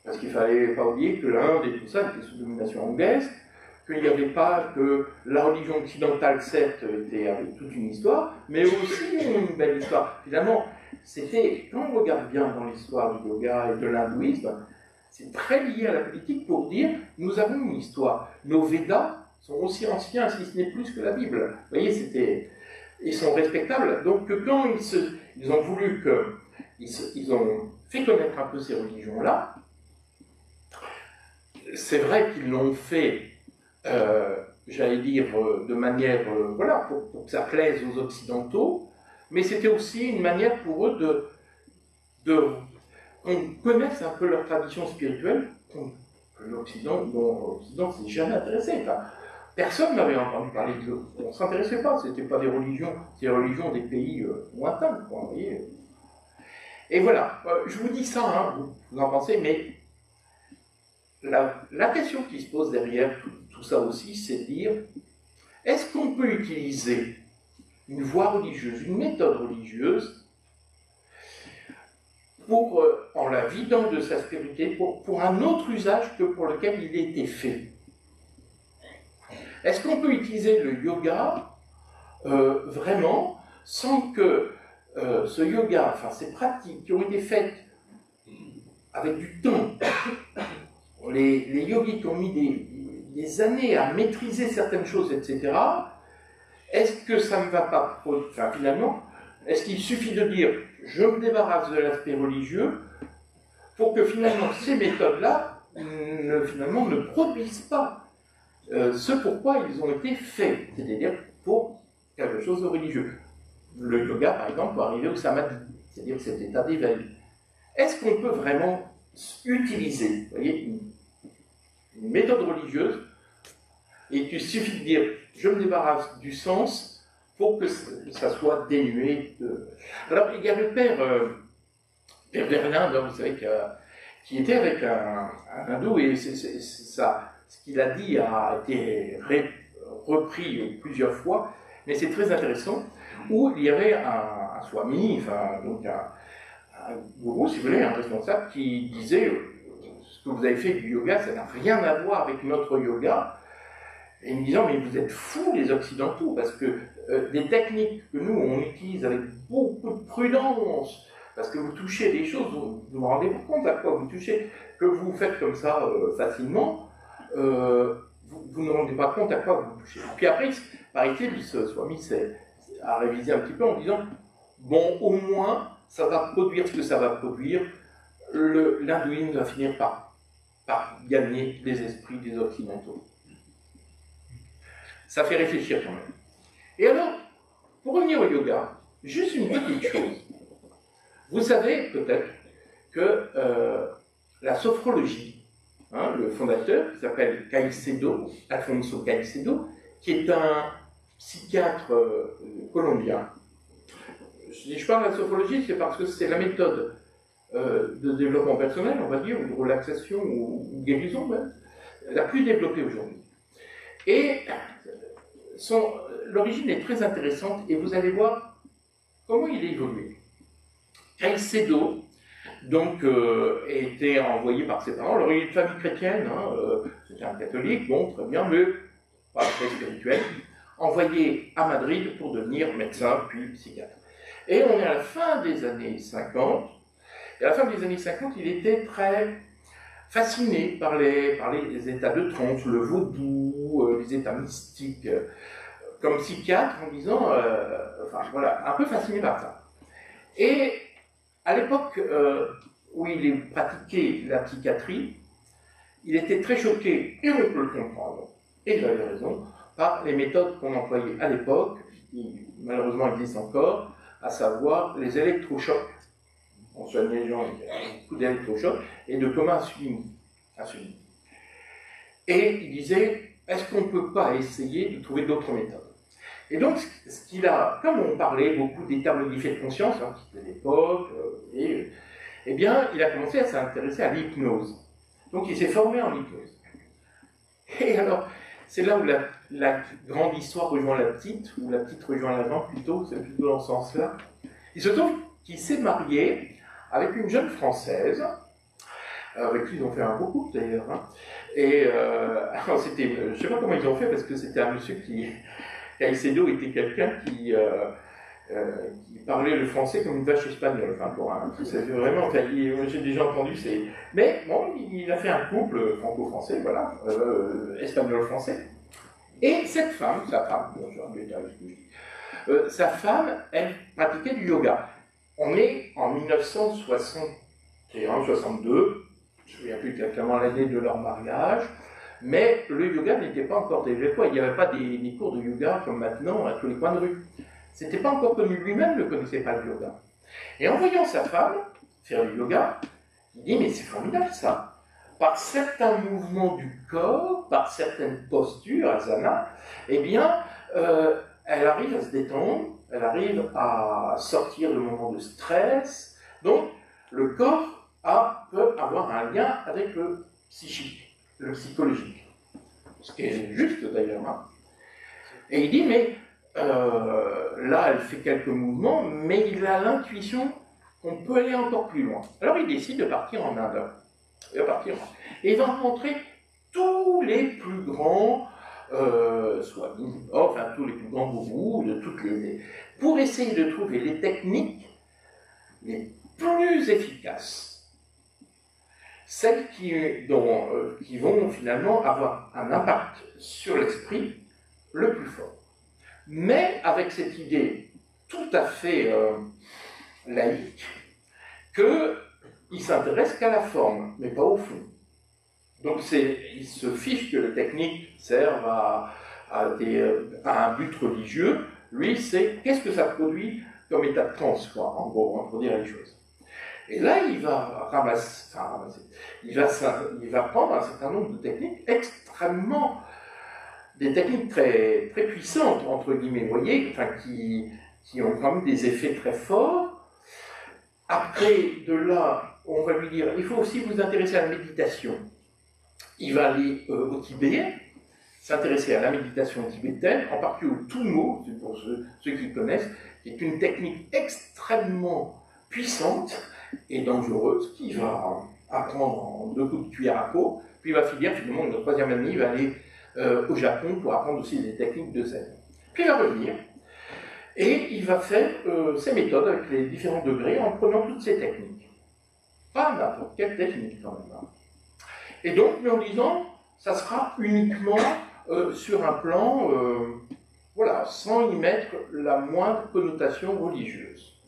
parce qu'il ne fallait pas oublier que l'Inde et tout ça était sous domination anglaise, qu'il n'y avait pas que la religion occidentale, certes, avait toute une histoire, mais aussi une belle histoire. Finalement, c'était, quand on regarde bien dans l'histoire du yoga et de l'hindouisme, c'est très lié à la politique pour dire, nous avons une histoire. Nos Védas sont aussi anciens, si ce n'est plus que la Bible. Vous voyez, ils sont respectables. Donc, quand ils ont voulu ils ont fait connaître un peu ces religions-là, c'est vrai qu'ils l'ont fait, j'allais dire, de manière, voilà, pour que ça plaise aux Occidentaux, mais c'était aussi une manière pour eux qu'on connaisse un peu leur tradition spirituelle, dont l'Occident ne s'est jamais intéressé. Enfin, personne n'avait entendu parler de l'eau. On ne s'intéressait pas, ce n'étaient pas des religions, c'est les religions des pays lointains, quoi, vous voyez. Et voilà, je vous dis ça, hein, vous en pensez, mais la question qui se pose derrière tout ça aussi, c'est de dire, est-ce qu'on peut utiliser une voie religieuse, une méthode religieuse, en la vidant de sa spiritualité, pour un autre usage que pour lequel il a été fait? Est-ce qu'on peut utiliser le yoga vraiment sans que ce yoga, enfin ces pratiques qui ont été faites avec du temps, les yogis qui ont mis des années à maîtriser certaines choses, etc., est-ce que ça ne va pas, enfin finalement, est-ce qu'il suffit de dire je me débarrasse de l'aspect religieux pour que finalement ces méthodes-là finalement ne produisent pas ce pourquoi ils ont été faits, c'est-à-dire pour quelque chose de religieux. Le yoga, par exemple, peut arriver au samadhi, c'est-à-dire cet état d'éveil. Est-ce qu'on peut vraiment utiliser, vous voyez, une méthode religieuse, et il suffit de dire je me débarrasse du sens pour que ça soit dénué de... Alors, il y a le père Verlaine, vous savez, qui était avec un hindou, et ce qu'il a dit a été repris plusieurs fois, mais c'est très intéressant, où il y avait un swami, enfin, donc un gourou, si vous voulez, un responsable, qui disait ce que vous avez fait du yoga, ça n'a rien à voir avec notre yoga, et me disant, mais vous êtes fous les Occidentaux, parce que des techniques que nous, on utilise avec beaucoup de prudence, parce que vous touchez des choses, vous ne vous rendez pas compte à quoi vous touchez, que vous faites comme ça facilement, vous ne vous rendez pas compte à quoi vous touchez. Puis après, paraît-il, ce swami a révisé un petit peu en disant, bon, au moins, ça va produire ce que ça va produire, l'hindouisme va finir par gagner les esprits des Occidentaux. Ça fait réfléchir quand même. Et alors, pour revenir au yoga, juste une petite chose. Vous savez peut-être que la sophrologie, hein, le fondateur, qui s'appelle Caicedo, Alfonso Caicedo, qui est un psychiatre colombien. Si je parle de la sophrologie, c'est parce que c'est la méthode de développement personnel, on va dire, ou de relaxation, ou guérison même, la plus développée aujourd'hui. Et l'origine est très intéressante et vous allez voir comment il a évolué. Caicedo, donc, était envoyé par ses parents. Alors, il est de famille chrétienne, hein, c'était un catholique, bon, très bien, mais pas très spirituel, envoyé à Madrid pour devenir médecin, puis psychiatre. Et on est à la fin des années 50, et à la fin des années 50, il était très fasciné par les états de transe, le vaudou, les états mystiques, comme psychiatre, en disant, enfin voilà, un peu fasciné par ça. Et à l'époque où il pratiquait la psychiatrie, il était très choqué, et on peut le comprendre, et il avait raison, par les méthodes qu'on employait à l'époque, qui malheureusement existent encore, à savoir les électrochocs. On soignait les gens avec beaucoup d'électrochocs, et de Thomas Assumi. Et il disait, est-ce qu'on ne peut pas essayer de trouver d'autres méthodes? Et donc, ce qu'il a, comme on parlait beaucoup des termes modifiés de conscience, hein, c'était l'époque, eh bien, il a commencé à s'intéresser à l'hypnose. Donc, il s'est formé en hypnose. Et alors, c'est là où la grande histoire rejoint la petite, ou la petite rejoint la grande plutôt, c'est plutôt dans ce sens-là. Il se trouve qu'il s'est marié avec une jeune Française, avec qui ils ont fait un beau couple d'ailleurs. Hein. Et alors c'était, je ne sais pas comment ils ont fait, parce que c'était un monsieur Caicedo était quelqu'un qui parlait le français comme une vache espagnole. Enfin, c'est vraiment, enfin, j'ai déjà entendu, mais bon, il a fait un couple franco-français, voilà, espagnol-français. Et cette femme, sa femme, bon, sa femme, elle pratiquait du yoga. On est en 1961-62, je ne me souviens plus exactement l'année de leur mariage, mais le yoga n'était pas encore développé. Il n'y avait pas des cours de yoga comme maintenant à tous les coins de rue. C'était pas encore connu, lui-même ne connaissait pas le yoga. Et en voyant sa femme faire du yoga, il dit, mais c'est formidable ça. Par certains mouvements du corps, par certaines postures, asana, eh bien, elle arrive à se détendre, elle arrive à sortir de moments de stress. Donc, le corps peut avoir un lien avec le psychique, le psychologique. Ce qui est juste d'ailleurs. Hein. Et il dit, mais là, elle fait quelques mouvements, mais il a l'intuition qu'on peut aller encore plus loin. Alors il décide de partir en Inde. Et il va rencontrer tous les plus grands, enfin tous les plus grands gourous, pour essayer de trouver les techniques les plus efficaces. Celles qui vont finalement avoir un impact sur l'esprit le plus fort. Mais avec cette idée tout à fait laïque, qu'il s'intéresse qu'à la forme, mais pas au fond. Donc il se fiche que les techniques servent à un but religieux. Lui, c'est qu'est-ce que ça produit comme état de transe, quoi, en gros, pour dire les choses. Et là, il va il va prendre un certain nombre de techniques des techniques très, très puissantes, entre guillemets, vous voyez, enfin, qui ont quand même des effets très forts. Après, de là, on va lui dire, il faut aussi vous intéresser à la méditation. Il va aller au Tibet, s'intéresser à la méditation tibétaine, en particulier au Tummo, c'est pour ceux qui connaissent, qui est une technique extrêmement puissante et dangereuse, qui va apprendre en 2 coups de cuillère à peau, puis il va finir, finalement, une 3e année, il va aller au Japon pour apprendre aussi des techniques de zen. Puis il va revenir, et il va faire ses méthodes avec les différents degrés en prenant toutes ces techniques. Pas n'importe quelle technique, quand même. Et donc, mais en disant, ça sera uniquement sur un plan, voilà, sans y mettre la moindre connotation religieuse.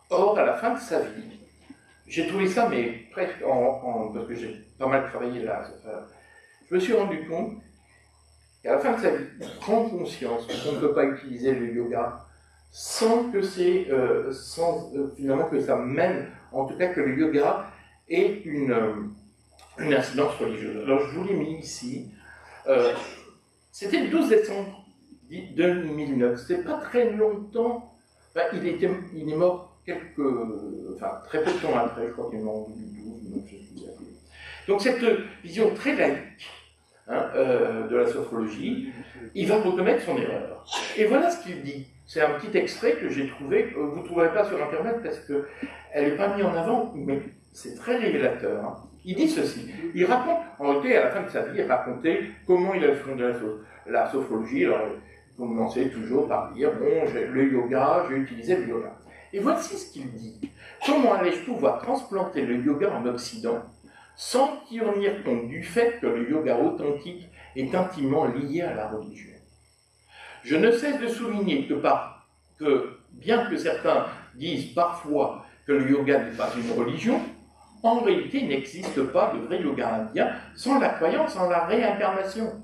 Or, à la fin de sa vie, j'ai trouvé ça, mais presque parce que j'ai pas mal travaillé là, je me suis rendu compte qu'à la fin de sa vie, il prend conscience qu'on ne peut pas utiliser le yoga sans que finalement que ça mène, en tout cas que le yoga ait une incidence religieuse. Alors je vous l'ai mis ici. C'était le 12 décembre 2009. C'était pas très longtemps. Enfin, il est mort très peu de temps après. Je crois qu'il est mort en 2012. Donc cette vision très laïque de la sophrologie, il va reconnaître son erreur. Et voilà ce qu'il dit. C'est un petit extrait que j'ai trouvé, que vous ne trouverez pas sur Internet parce qu'elle n'est pas mise en avant, mais c'est très révélateur. Hein. Il dit ceci. Il raconte, en réalité, à la fin de sa vie, il racontait comment il a fondé la sophrologie. Alors, il commençait toujours par dire, bon, le yoga, j'ai utilisé le yoga. Et voici ce qu'il dit. Comment allais-je pouvoir transplanter le yoga en Occident sans tenir compte du fait que le yoga authentique est intimement lié à la religion? Je ne cesse de souligner que bien que certains disent parfois que le yoga n'est pas une religion, en réalité il n'existe pas de vrai yoga indien sans la croyance en la réincarnation.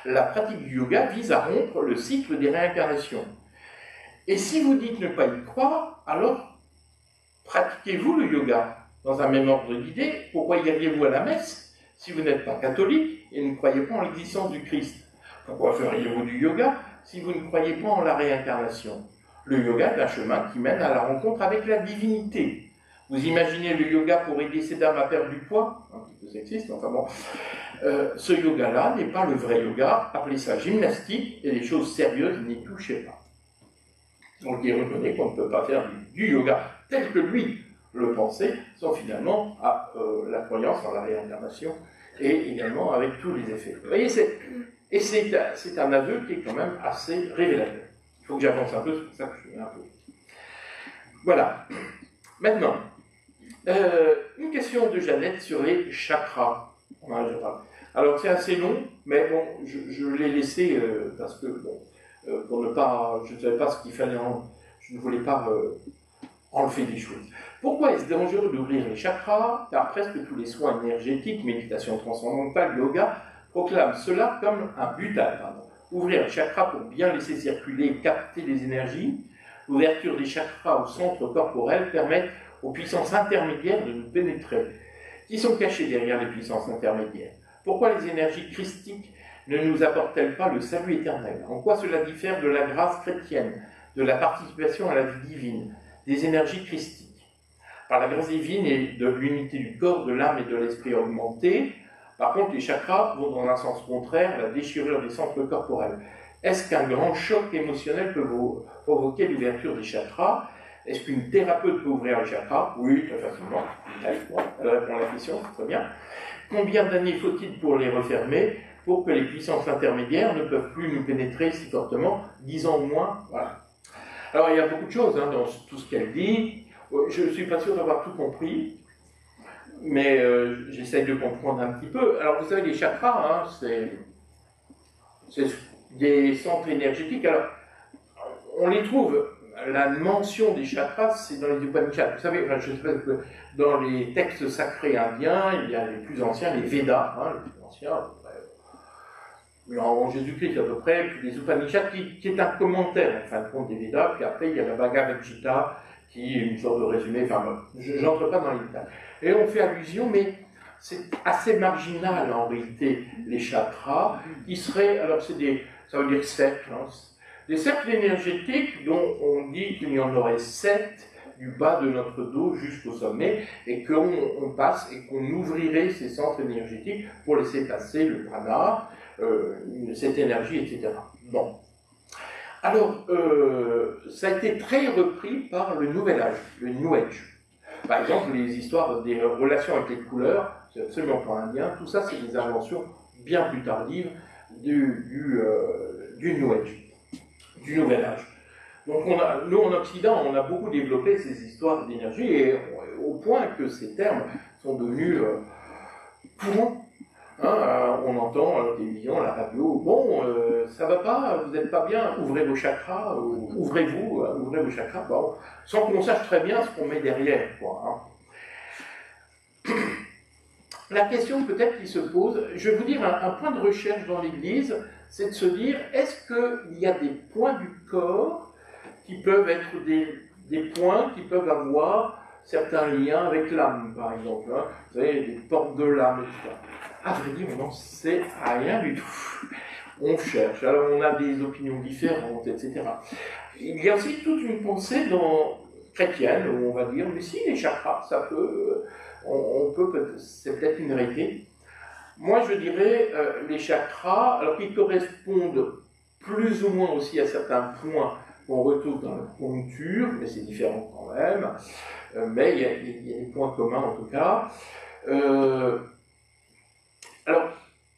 La pratique du yoga vise à rompre le cycle des réincarnations. Et si vous dites ne pas y croire, alors pratiquez-vous le yoga. Dans un même ordre d'idées, pourquoi iriez-vous à la messe si vous n'êtes pas catholique et ne croyez pas en l'existence du Christ? Pourquoi feriez-vous du yoga si vous ne croyez pas en la réincarnation? Le yoga est un chemin qui mène à la rencontre avec la divinité. Vous imaginez le yoga pour aider ces dames à perdre du poids? Un petit peu sexiste, enfin bon. Ce yoga-là n'est pas le vrai yoga, appelez ça gymnastique, et les choses sérieuses n'y touchez pas. Donc il reconnaît qu'on ne peut pas faire du yoga tel que lui le pensait, sans finalement la croyance en la réincarnation, et également avec tous les effets. Vous voyez, c'est un aveu qui est quand même assez révélateur. Il faut que j'avance un peu, c'est pour ça que je suis un peu. Voilà. Maintenant, une question de Jeannette sur les chakras. Alors c'est assez long, mais bon, je l'ai laissé parce que, bon, pour ne pas, je ne savais pas ce qu'il fallait, je ne voulais pas enlever des choses. Pourquoi est-ce dangereux d'ouvrir les chakras? Car presque tous les soins énergétiques, méditation transcendantale, yoga, proclament cela comme un but à atteindre. Ouvrir les chakras pour bien laisser circuler et capter les énergies. L'ouverture des chakras au centre corporel permet aux puissances intermédiaires de nous pénétrer. Qui sont cachées derrière les puissances intermédiaires? Pourquoi les énergies christiques ne nous apportent-elles pas le salut éternel? En quoi cela diffère de la grâce chrétienne, de la participation à la vie divine, des énergies christiques? Par la grâce divine et de l'unité du corps, de l'âme et de l'esprit augmenté. Par contre, les chakras vont dans un sens contraire, la déchirure des centres corporels. Est-ce qu'un grand choc émotionnel peut provoquer l'ouverture des chakras? Est-ce qu'une thérapeute peut ouvrir les chakras? Oui, très facilement. Elle répond à la question, très bien. Combien d'années faut-il pour les refermer, pour que les puissances intermédiaires ne peuvent plus nous pénétrer si fortement? 10 ans au moins, voilà. Alors, il y a beaucoup de choses dans tout ce qu'elle dit. Je ne suis pas sûr d'avoir tout compris, mais j'essaie de comprendre un petit peu. Alors, vous savez, les chakras, c'est des centres énergétiques. Alors, on les trouve, la mention des chakras, c'est dans les Upanishads. Vous savez, je sais pas, dans les textes sacrés indiens, il y a les plus anciens, les Védas, les plus anciens, en Jésus-Christ à peu près, puis les Upanishads, qui est un commentaire, en fin de compte, des Védas, puis après, il y a la Bhagavad Gita, qui est une sorte de résumé, enfin, je n'entre pas dans les détails. Et on fait allusion, mais c'est assez marginal, en réalité, les chakras, qui seraient, alors ça veut dire cercles, des cercles énergétiques dont on dit qu'il y en aurait 7 du bas de notre dos jusqu'au sommet, et qu'on passe, et qu'on ouvrirait ces centres énergétiques pour laisser passer le prana, cette énergie, etc. Bon. Alors, ça a été très repris par le Nouvel Âge, le New Age. Par exemple, les histoires des relations avec les couleurs, c'est absolument pas indien, tout ça c'est des inventions bien plus tardives du New Age, du Nouvel Âge. Donc nous en Occident, on a beaucoup développé ces histoires d'énergie, et au point que ces termes sont devenus courants. On entend à la télévision, à la radio, bon, ça va pas, vous n'êtes pas bien, ouvrez vos chakras, ouvrez-vous, ouvrez vos chakras, bon, sans qu'on sache très bien ce qu'on met derrière, quoi. La question peut-être qui se pose, je vais vous dire un point de recherche dans l'Église, c'est de se dire, est-ce qu'il y a des points du corps qui peuvent être des points qui peuvent avoir certains liens avec l'âme, par exemple, vous savez, des portes de l'âme, etc. À vrai dire, on n'en sait rien du tout. On cherche, alors on a des opinions différentes, etc. Il y a aussi toute une pensée chrétienne, où on va dire, mais si, les chakras, ça peut, c'est peut-être une vérité. Moi, je dirais les chakras, alors qu'ils correspondent plus ou moins aussi à certains points qu'on retrouve dans la conjoncture, mais c'est différent quand même. Mais il y a des points communs en tout cas. Alors,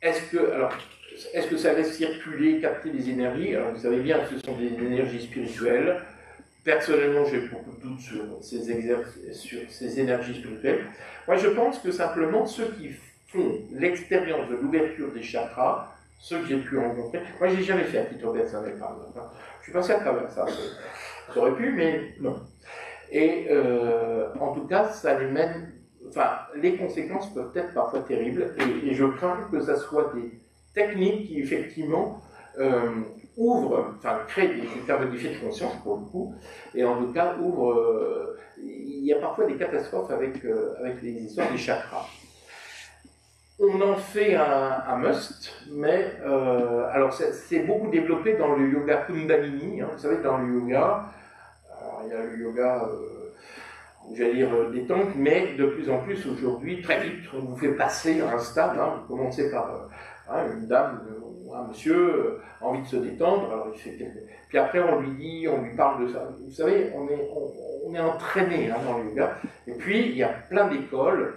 est-ce que ça laisse circuler, capter des énergies? Alors, vous savez bien que ce sont des énergies spirituelles. Personnellement, j'ai beaucoup de doutes sur ces énergies spirituelles. Moi, je pense que simplement ceux qui font l'expérience de l'ouverture des chakras, ceux que j'ai pu rencontrer, moi, je n'ai jamais fait à titre personnel, par exemple. Je suis passé à travers ça. Ça aurait pu, mais non. Et en tout cas, ça les mène. Enfin, les conséquences peuvent être parfois terribles, et je crains que ça soit des techniques qui, effectivement, créent des états modifiés de conscience, pour le coup, et en tout cas, il y a parfois des catastrophes avec les histoires des chakras. On en fait un must, mais alors c'est beaucoup développé dans le yoga Kundalini, hein. Vous savez, dans le yoga, il y a le yoga... j'allais dire détente, mais de plus en plus aujourd'hui, très vite, on vous fait passer à un stade, hein, vous commencez par une dame ou un monsieur a envie de se détendre, alors il fait puis après on lui parle de ça. Vous savez, on est entraîné hein, dans le yoga, et puis il y a plein d'écoles,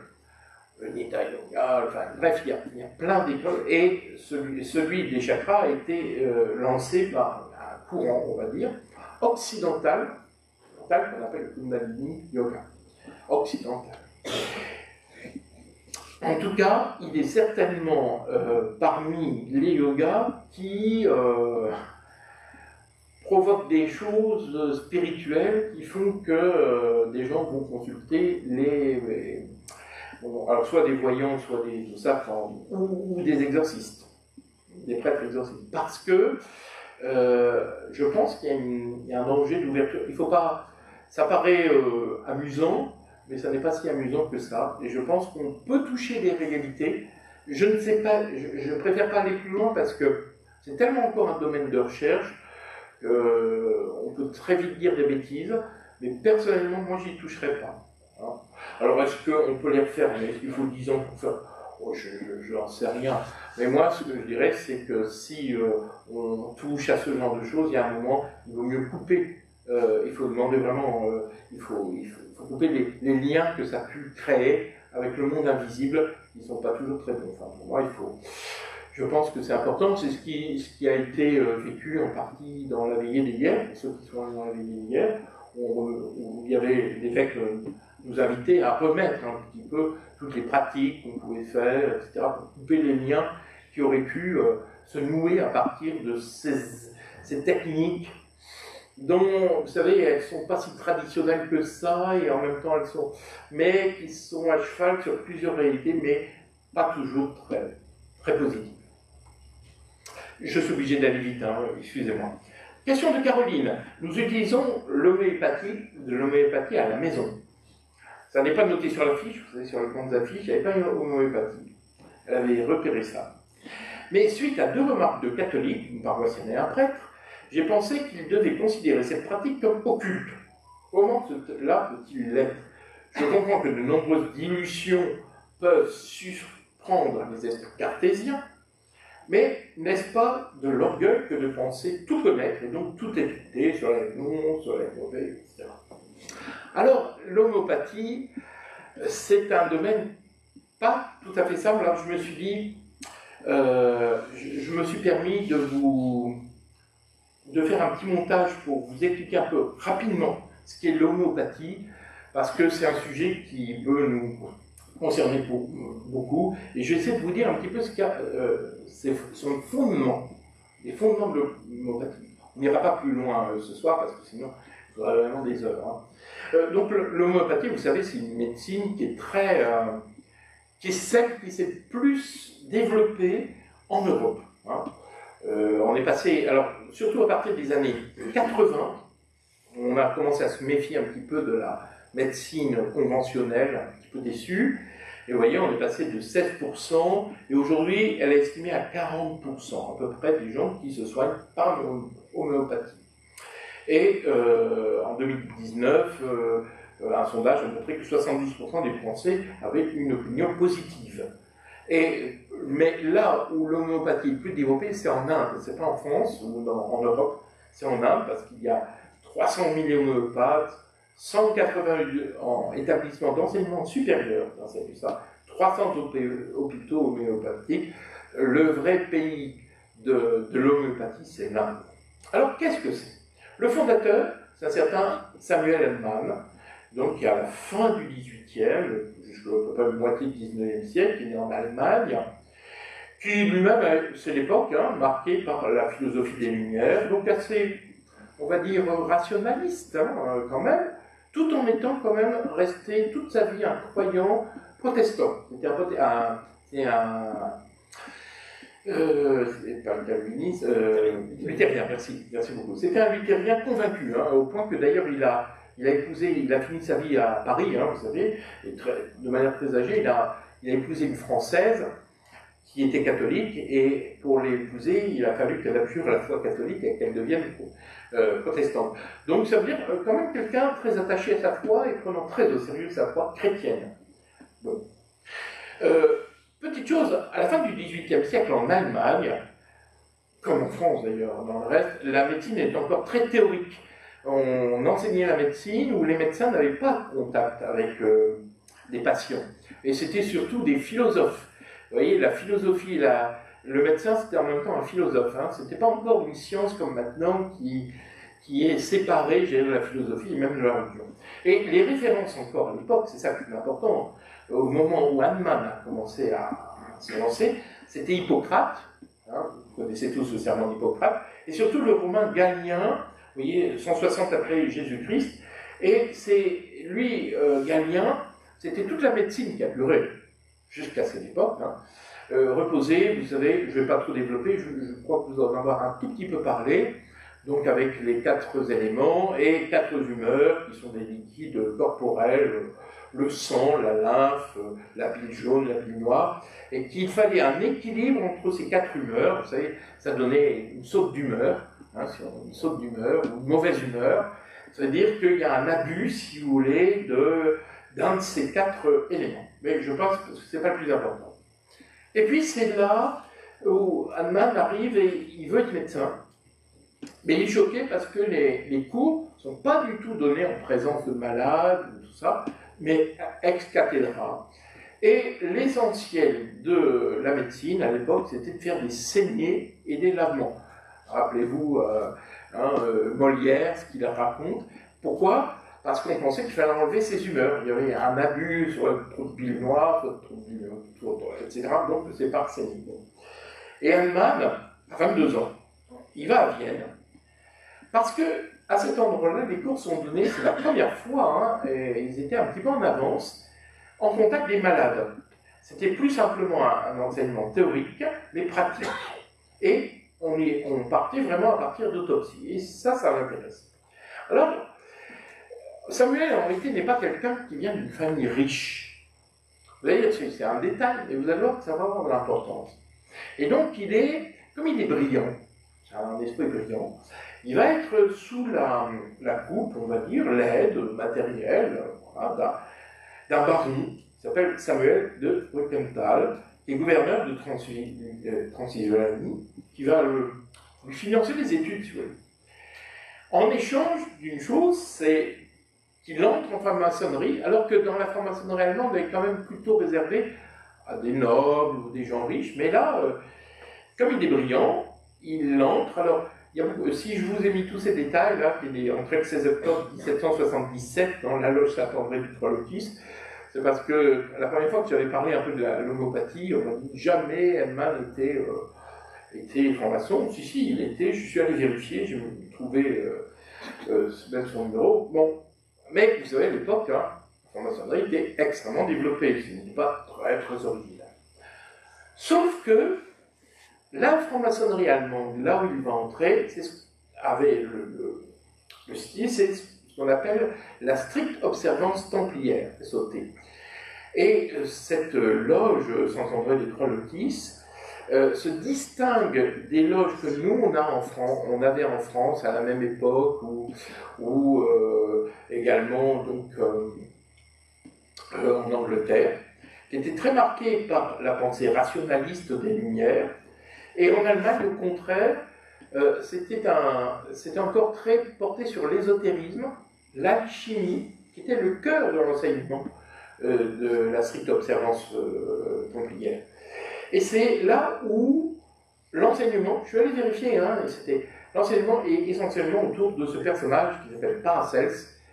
Nidra Yoga, enfin bref, il y a plein d'écoles, et celui des chakras a été lancé par un courant, on va dire, occidental, qu'on appelle le Kundalini Yoga, occidental. En tout cas, il est certainement parmi les yogas qui provoquent des choses spirituelles qui font que des gens vont consulter alors soit des voyants, soit tout ça, ou des exorcistes, des prêtres exorcistes, parce que je pense qu'il y a un danger d'ouverture. Il faut pas. Ça paraît amusant, mais ça n'est pas si amusant que ça. Et je pense qu'on peut toucher des réalités. Je ne sais pas, je préfère pas aller plus loin parce que c'est tellement encore un domaine de recherche qu'on peut très vite dire des bêtises. Mais personnellement, moi, j'y toucherai pas. Hein. Alors, est-ce qu'on peut les refaire? Mais est-ce qu'il faut 10 ans pour faire? Oh, je n'en sais rien. Mais moi, ce que je dirais, c'est que si on touche à ce genre de choses, il y a un moment, il vaut mieux couper. Il faut demander vraiment, il faut couper les liens que ça a pu créer avec le monde invisible, qui ne sont pas toujours très bons. Enfin, pour moi, je pense que c'est important. C'est ce qui a été vécu en partie dans la veillée d'hier, pour ceux qui sont allés dans la veillée d'hier, où il y avait l'évêque nous invitait à remettre un petit peu toutes les pratiques qu'on pouvait faire, etc., pour couper les liens qui auraient pu se nouer à partir de ces techniques dont, vous savez, elles ne sont pas si traditionnelles que ça, et en même temps mais qui sont à cheval sur plusieurs réalités, mais pas toujours très, très positives. Je suis obligé d'aller vite, hein, excusez-moi. Question de Caroline. Nous utilisons l'homéopathie à la maison. Ça n'est pas noté sur la fiche, vous savez, sur les grandes affiches, il n'y avait pas une homéopathie. Elle avait repéré ça. Mais suite à 2 remarques de catholiques, une paroissienne et un prêtre, j'ai pensé qu'ils devaient considérer cette pratique comme occulte. Comment cela peut-il l'être? Je comprends que de nombreuses dilutions peuvent surprendre les esprits cartésiens, mais n'est-ce pas de l'orgueil que de penser tout connaître et donc tout écouter sur les bons, sur les mauvais, etc. Alors, l'homéopathie, c'est un domaine pas tout à fait simple. Alors, je me suis dit, je me suis permis de faire un petit montage pour vous expliquer un peu rapidement ce qu'est l'homéopathie, parce que c'est un sujet qui peut nous concerner beaucoup, et je vais essayer de vous dire un petit peu son fondement, les fondements de l'homéopathie. On n'ira pas plus loin ce soir, parce que sinon, il faudra vraiment des heures. Hein. Donc l'homéopathie, vous savez, c'est une médecine qui est qui est celle qui s'est plus développée en Europe. Hein. On est passé, alors surtout à partir des années 80, on a commencé à se méfier un petit peu de la médecine conventionnelle, un petit peu déçu. Et vous voyez, on est passé de 16%, et aujourd'hui, elle est estimée à 40%, à peu près, des gens qui se soignent par l'homéopathie. Et en 2019, un sondage a montré que 72% des Français avaient une opinion positive. Mais là où l'homéopathie est plus développée, c'est en Inde, c'est pas en France ou en Europe, c'est en Inde parce qu'il y a 300 000 homéopathes, 180 établissements d'enseignement supérieur, c'est ça, 300 hôpitaux homéopathiques. Le vrai pays de l'homéopathie, c'est l'Inde. Alors, qu'est-ce que c'est? Le fondateur, c'est un certain Samuel Hahnemann, donc qui à la fin du XVIIIe, jusqu'à peu près la moitié du XIXe siècle, qui est né en Allemagne, qui lui-même, c'est l'époque, marquée par la philosophie des Lumières, donc assez, on va dire, rationaliste, quand même, tout en étant quand même resté toute sa vie un croyant protestant. C'était pas un calviniste, luthérien, merci beaucoup. C'était un luthérien convaincu, au point que d'ailleurs il a fini sa vie à Paris, vous savez, et de manière très âgée, il a épousé une Française qui était catholique, et pour l'épouser, il a fallu qu'elle abjure la foi catholique et qu'elle devienne protestante. Donc ça veut dire quand même quelqu'un très attaché à sa foi et prenant très au sérieux sa foi chrétienne. Bon. Petite chose, à la fin du XVIIIe siècle en Allemagne, comme en France d'ailleurs, dans le reste, la médecine est encore très théorique. On enseignait la médecine où les médecins n'avaient pas de contact avec des patients. Et c'était surtout des philosophes. Vous voyez, la philosophie, le médecin c'était en même temps un philosophe. C'était pas encore une science comme maintenant qui est séparée, j'ai de la philosophie et même de la religion. Et les références encore à l'époque, c'est ça le plus important, au moment où Hahnemann a commencé à se lancer, c'était Hippocrate, vous connaissez tous le serment d'Hippocrate, et surtout le romain Galien, vous voyez, 160 après Jésus-Christ, et c'est lui, Galien, c'était toute la médecine qui a duré jusqu'à cette époque, reposée, vous savez, je ne vais pas trop développer, je crois que vous en avez un tout petit peu parlé, donc avec les 4 éléments et 4 humeurs qui sont des liquides corporels, le sang, la lymphe, la bile jaune, la bile noire, et qu'il fallait un équilibre entre ces 4 humeurs. Vous savez, ça donnait une saute d'humeur, une saute d'humeur ou une mauvaise humeur. Ça veut dire qu'il y a un abus, si vous voulez, d'un de ces 4 éléments. Mais je pense que ce n'est pas le plus important. Et puis c'est là où Hahnemann arrive et il veut être médecin. Mais il est choqué parce que les cours ne sont pas du tout donnés en présence de malades, tout ça, mais ex cathedra. Et l'essentiel de la médecine, à l'époque, c'était de faire des saignées et des lavements. Rappelez-vous Molière, ce qu'il raconte. Pourquoi? Parce qu'on pensait qu'il fallait enlever ses humeurs. Il y avait un abus sur le trou de bile noire, sur le trou de bile, etc. Donc c'est par saignées. Et Hahnemann, à 22 ans, il va à Vienne, parce que à cet endroit-là, les cours sont donnés, c'est la première fois, et ils étaient un petit peu en avance, en contact des malades. C'était plus simplement un enseignement théorique, mais pratique. Et on partait vraiment à partir d'autopsie. Et ça m'intéresse. Alors, Samuel, en réalité, n'est pas quelqu'un qui vient d'une famille riche. Vous allez dire, c'est un détail, mais vous allez voir que ça va avoir de l'importance. Et donc, comme il est brillant, c'est un esprit brillant, il va être sous la coupe, on va dire, l'aide matérielle d'un baron qui s'appelle Samuel de Weckenthal, qui est gouverneur de Transylvanie, qui va lui financer les études, si vous voulez. En échange d'une chose, c'est qu'il entre en franc-maçonnerie, alors que dans la franc-maçonnerie allemande, elle est quand même plutôt réservée à des nobles ou des gens riches, mais là, comme il est brillant, il entre. Alors, si je vous ai mis tous ces détails, là, il est entré le 16 octobre 1777 dans la loge Saint-André du Trois-Lotis, c'est parce que la première fois que j'avais parlé un peu de l'homéopathie, on m'a dit jamais Hahnemann était franc-maçon. Si, il était, je suis allé vérifier, j'ai trouvé même son numéro. Bon, mais vous savez, à l'époque, la franc-maçonnerie était extrêmement développée, ce n'était pas très original. Sauf que la franc-maçonnerie allemande, là où il va entrer, avait le style, c'est ce qu'on appelle la stricte observance templière, SOT. Et cette loge Saint-André des Trois-Lotis se distingue des loges que nous on avait en France à la même époque, ou également donc en Angleterre. qui était très marquée par la pensée rationaliste des Lumières. Et en Allemagne, au contraire, c'était encore très porté sur l'ésotérisme, l'alchimie, qui était le cœur de l'enseignement de la stricte observance templière. Et c'est là où l'enseignement, je suis allé vérifier, hein, l'enseignement est essentiellement autour de ce personnage qui s'appelle Paracels,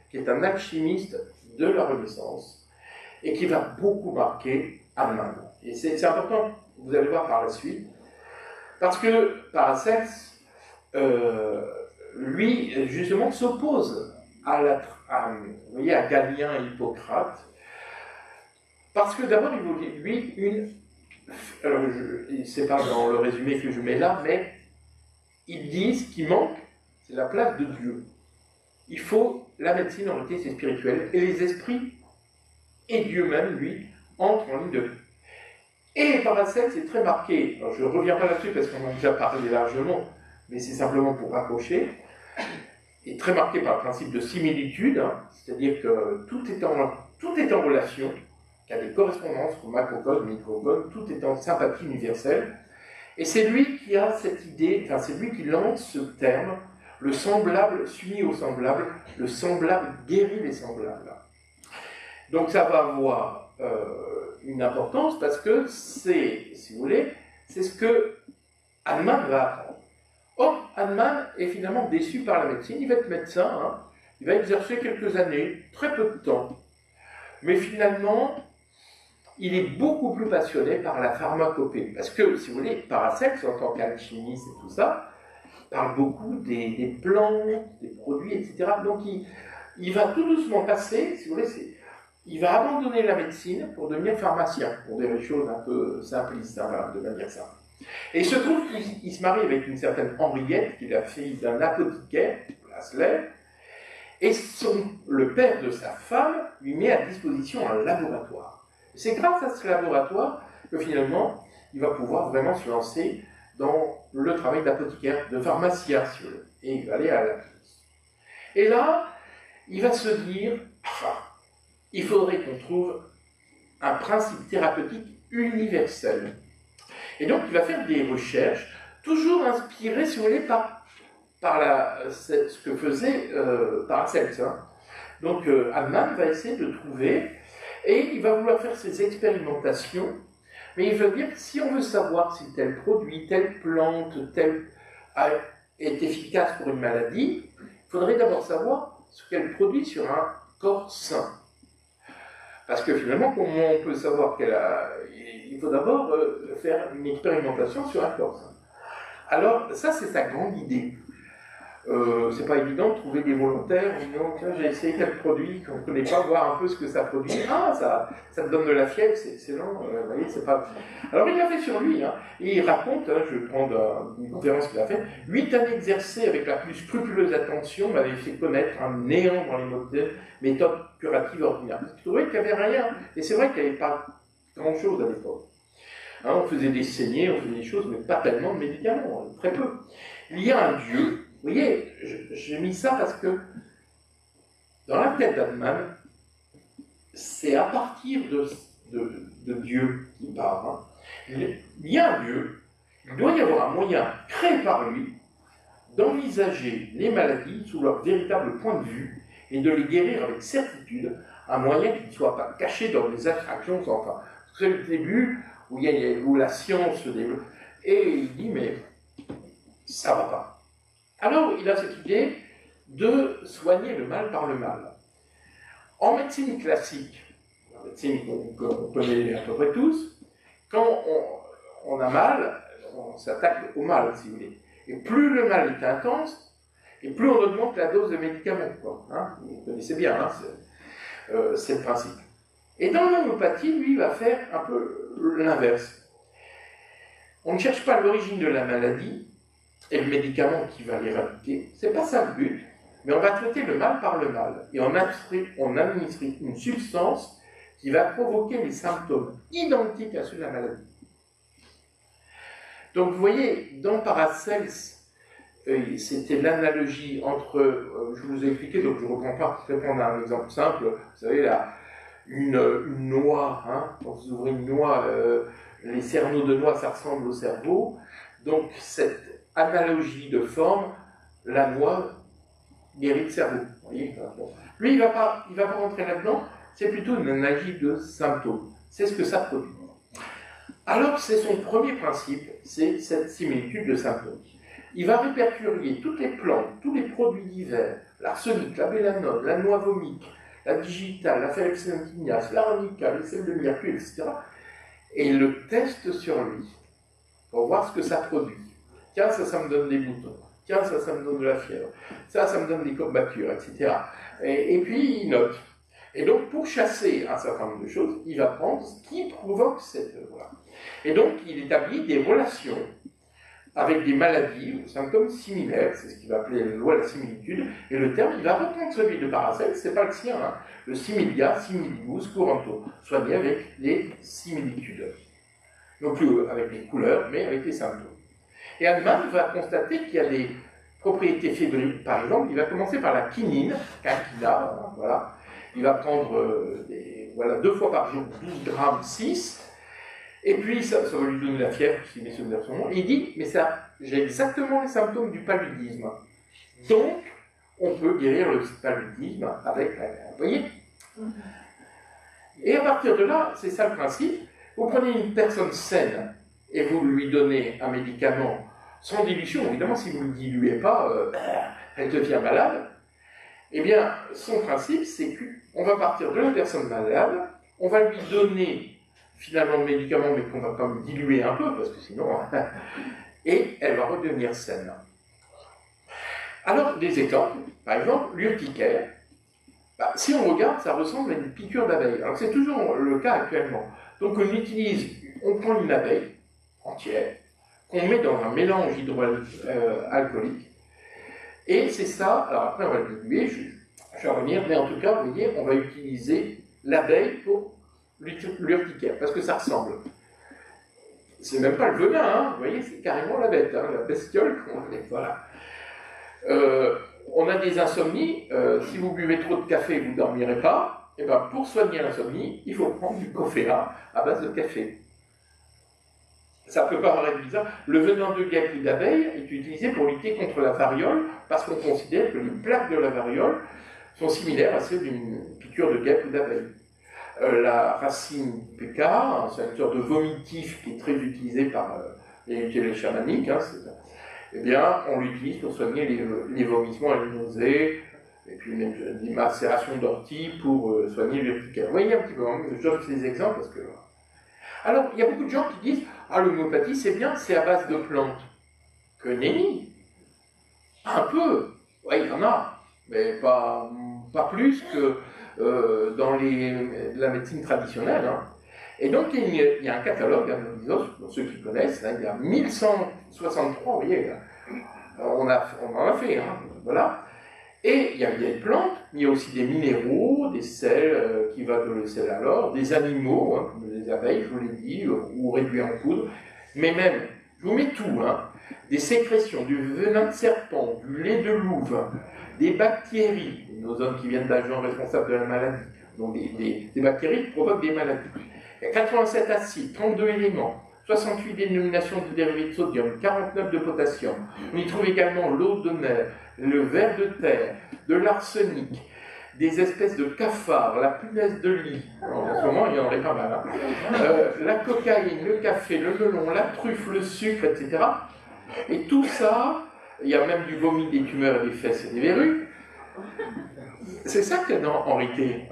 qui est un alchimiste de la Renaissance, et qui va beaucoup marquer Hahnemann. Et c'est important, vous allez voir par la suite, parce que Paracels, lui, justement, s'oppose à Galien et Hippocrate, parce que d'abord, il voulait, lui, alors, c'est pas dans le résumé que je mets là, mais il dit ce qui manque, c'est la place de Dieu. Il faut la médecine, en réalité, c'est spirituel, et les esprits, et Dieu même, lui, entrent en ligne de vie. Et Paracels, c'est très marqué, alors je ne reviens pas là-dessus parce qu'on en a déjà parlé largement, mais c'est simplement pour raccrocher, est très marqué par le principe de similitude, hein, c'est-à-dire que tout est en relation, qu'il y a des correspondances, macrocosme, microcosme, tout est en sympathie universelle, et c'est lui qui a cette idée, enfin c'est lui qui lance ce terme, le semblable s'unit au semblable, le semblable guérit les semblables. Donc ça va avoir une importance parce que c'est, si vous voulez, c'est ce que Hahnemann va apprendre. Or, Hahnemann est finalement déçu par la médecine, il va être médecin, hein, il va exercer quelques années, très peu de temps, mais finalement, il est beaucoup plus passionné par la pharmacopée, parce que, si vous voulez, Paracels, en tant qu'alchimiste et tout ça, parle beaucoup des plantes, des produits, etc. Donc il va tout doucement passer, si vous voulez, il va abandonner la médecine pour devenir pharmacien, pour dire les choses un peu simplistes, hein, de manière simple. Et il se trouve qu'il se marie avec une certaine Henriette, qui est la fille d'un apothicaire, Lasler, et le père de sa femme lui met à disposition un laboratoire. C'est grâce à ce laboratoire que finalement, il va pouvoir vraiment se lancer dans le travail d'apothicaire, de pharmacien, si vous voulez, et il va aller à la clinique. Et là, il va se dire, il faudrait qu'on trouve un principe thérapeutique universel. Et donc, il va faire des recherches, toujours inspirées, si vous voulez, par ce que faisait Paracels. Hein. Donc, Hahnemann va essayer de trouver, et il va vouloir faire ses expérimentations, mais il veut dire que si on veut savoir si tel produit, telle plante, est efficace pour une maladie, il faudrait d'abord savoir ce qu'elle produit sur un corps sain. Parce que finalement, comment on peut savoir il faut d'abord faire une expérimentation sur un corps sain. Alors, ça, c'est sa grande idée. C'est pas évident de trouver des volontaires, donc j'ai essayé tel produit qu'on ne connaît pas, voir un peu ce que ça produit. Ah, ça te donne de la fièvre, c'est excellent. Vous voyez, c'est pas. Alors il l'a fait sur lui, hein, et il raconte, hein, je vais prendre une conférence qu'il a faite, 8 années exercées avec la plus scrupuleuse attention m'avaient fait connaître un néant dans les méthodes curatives ordinaires. Parce qu'il trouvait qu'il n'y avait rien, et c'est vrai qu'il n'y avait pas grand-chose à l'époque. Hein, on faisait des saignées, on faisait des choses, mais pas tellement de médicaments, très peu. Il y a un Dieu. Vous voyez, j'ai mis ça parce que dans la tête d'Hahnemann, c'est à partir de Dieu qui part. Hein. Il y a un Dieu, il doit y avoir un moyen créé par lui d'envisager les maladies sous leur véritable point de vue et de les guérir avec certitude, un moyen qui ne soit pas caché dans des abstractions sans fin. C'est le début où la science se développe. Et il dit, mais ça ne va pas. Alors, il a cette idée de soigner le mal par le mal. En médecine classique, la médecine qu'on connaît à peu près tous, quand on a mal, on s'attaque au mal, si vous voulez. Et plus le mal est intense, et plus on augmente la dose de médicaments. Quoi, hein. Vous connaissez bien, hein, c'est le principe. Et dans l'homéopathie, lui, il va faire un peu l'inverse. On ne cherche pas l'origine de la maladie, et le médicament qui va l'éradiquer, c'est pas ça le but, mais on va traiter le mal par le mal, et on administre une substance qui va provoquer les symptômes identiques à ceux de la maladie. Donc vous voyez, dans Paracels, c'était l'analogie entre, je vous ai expliqué, donc je ne reprends pas, je vais prendre un exemple simple, vous savez, une noix, hein, quand vous ouvrez une noix, les cerneaux de noix, ça ressemble au cerveau. Donc, cette analogie de forme, la noix guérit le cerveau. Vous voyez, bon. Lui, il va pas rentrer là-dedans, c'est plutôt une analogie de symptômes. C'est ce que ça produit. Alors, c'est son premier principe, c'est cette similitude de symptômes. Il va répertorier toutes les plantes, tous les produits divers, l'arsenic, la bélanone, la noix vomique, la digitale, la ferrexentignase, l'arnica, les sels de mercure, etc. Et il le teste sur lui, pour voir ce que ça produit. Tiens, ça me donne des boutons. Tiens, ça me donne de la fièvre. Ça me donne des courbatures, etc. Et puis, il note. Et donc, pour chasser un certain nombre de choses, il va prendre ce qui provoque cette... Voilà. Et donc, il établit des relations avec des maladies, des symptômes similaires, c'est ce qu'il va appeler la loi de la similitude, et le terme, il va reprendre celui de Paracelse, c'est pas le sien, hein, le similia, similibus, couranto, soigné avec les similitudes. Non plus avec les couleurs, mais avec les symptômes. Et Hahnemann va constater qu'il y a des propriétés fébriles, par exemple, il va commencer par la quinine, quinquina, voilà, il va prendre 2 fois par jour, 12 grammes 6, et puis, ça va lui donner la fièvre, s'il est souvenir de son nom. Et il dit, mais ça, j'ai exactement les symptômes du paludisme. Donc, on peut guérir le paludisme avec la... Vous voyez? Et à partir de là, c'est ça le principe. Vous prenez une personne saine et vous lui donnez un médicament sans dilution. Évidemment, si vous ne le diluez pas, elle devient malade. Eh bien, son principe, c'est qu'on va partir de la personne malade, on va lui donner finalement le médicament, mais qu'on va quand même diluer un peu, parce que sinon... et elle va redevenir saine. Alors, des exemples. Par exemple, l'urticaire. Si on regarde, ça ressemble à une piqûre d'abeille. Alors, c'est toujours le cas actuellement. Donc, on prend une abeille entière, qu'on met dans un mélange hydroalcoolique, et c'est ça... Alors, après, on va le diluer, je vais revenir, mais en tout cas, vous voyez, on va utiliser l'abeille pour l'urticaire, parce que ça ressemble. C'est même pas le venin, hein, vous voyez, c'est carrément la bête, hein, la bestiole. Voilà. On a des insomnies, si vous buvez trop de café, vous ne dormirez pas. Et ben, pour soigner l'insomnie, il faut prendre du coffea à base de café. Ça peut paraître bizarre. Le venin de guêpe ou d'abeille est utilisé pour lutter contre la variole, parce qu'on considère que les plaques de la variole sont similaires à celles d'une piqûre de guêpe ou d'abeille. La racine PK, hein, c'est une sorte de vomitif qui est très utilisé par les chamaniques, hein, eh bien, on l'utilise pour soigner les vomissements et les nausées, et puis des macérations d'ortie pour soigner l'urticaire. Vous voyez un petit peu, hein, je donne ces exemples parce que... Alors, il y a beaucoup de gens qui disent « Ah, l'homéopathie, c'est bien, c'est à base de plantes. » Que nenni. Un peu. Oui, il y en a, mais pas plus que... dans la médecine traditionnelle. Hein. Et donc, il y a un catalogue, hein, pour ceux qui connaissent, hein, il y a 1163, vous voyez, on en a fait, hein, voilà. Et il y a des plantes, mais il y a aussi des minéraux, des sels qui va de le sel à l'or, des animaux, hein, comme les abeilles, je vous l'ai dit, ou réduits en poudre, mais même, je vous mets tout, hein, des sécrétions, du venin de serpent, du lait de louve, des bactéries, nos hommes qui viennent d'agents responsables de la maladie, donc des bactéries qui provoquent des maladies. Il y a 87 acides, 32 éléments, 68 dénominations de dérivés de sodium, 49 de potassium. On y trouve également l'eau de mer, le ver de terre, de l'arsenic, des espèces de cafards, la punaise de lit, en ce moment il y en aurait pas mal, hein. La cocaïne, le café, le melon, la truffe, le sucre, etc. Et tout ça, il y a même du vomi, des tumeurs, des fesses et des verrues. C'est ça qu'il y a dans Henriquet.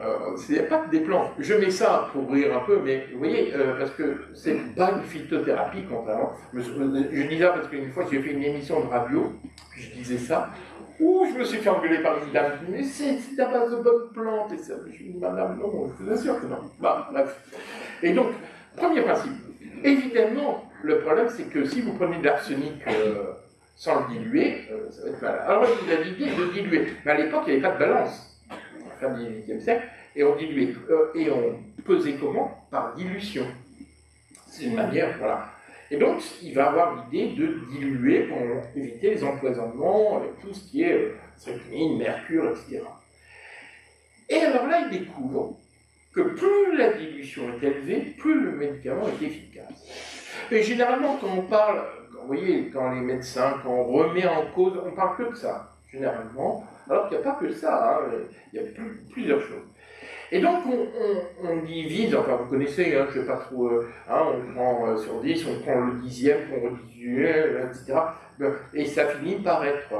Il n'y a pas que des plantes. Je mets ça pour rire un peu, mais vous voyez, parce que c'est pas une phytothérapie, contrairement. Je dis ça parce qu'une fois j'ai fait une émission de radio, puis je disais ça, où je me suis fait engueuler par une dame qui me dit mais c'est à base de bonnes plantes. Et ça, je lui dis madame, non, je vous assure que non. Bah, bref. Et donc, premier principe. Évidemment, le problème c'est que si vous prenez de l'arsenic sans le diluer, ça va être mal. Alors il a l'idée de diluer. Mais à l'époque, il n'y avait pas de balance. À la fin du XVIIIe siècle, et on diluait. Et on pesait comment? Par dilution. C'est une manière, voilà. Et donc, il va avoir l'idée de diluer pour éviter les empoisonnements, avec tout ce qui est strychnine, mercure, etc. Et alors là, il découvre que plus la dilution est élevée, plus le médicament est efficace. Et généralement, quand on parle, vous voyez, quand les médecins, quand on remet en cause, on parle que de ça, généralement, alors qu'il n'y a pas que ça, hein, il y a plusieurs choses. Et donc, on divise, enfin, vous connaissez, hein, je ne sais pas trop, hein, on prend sur 10, on prend le 10e, on redilue, etc. Et ça finit par être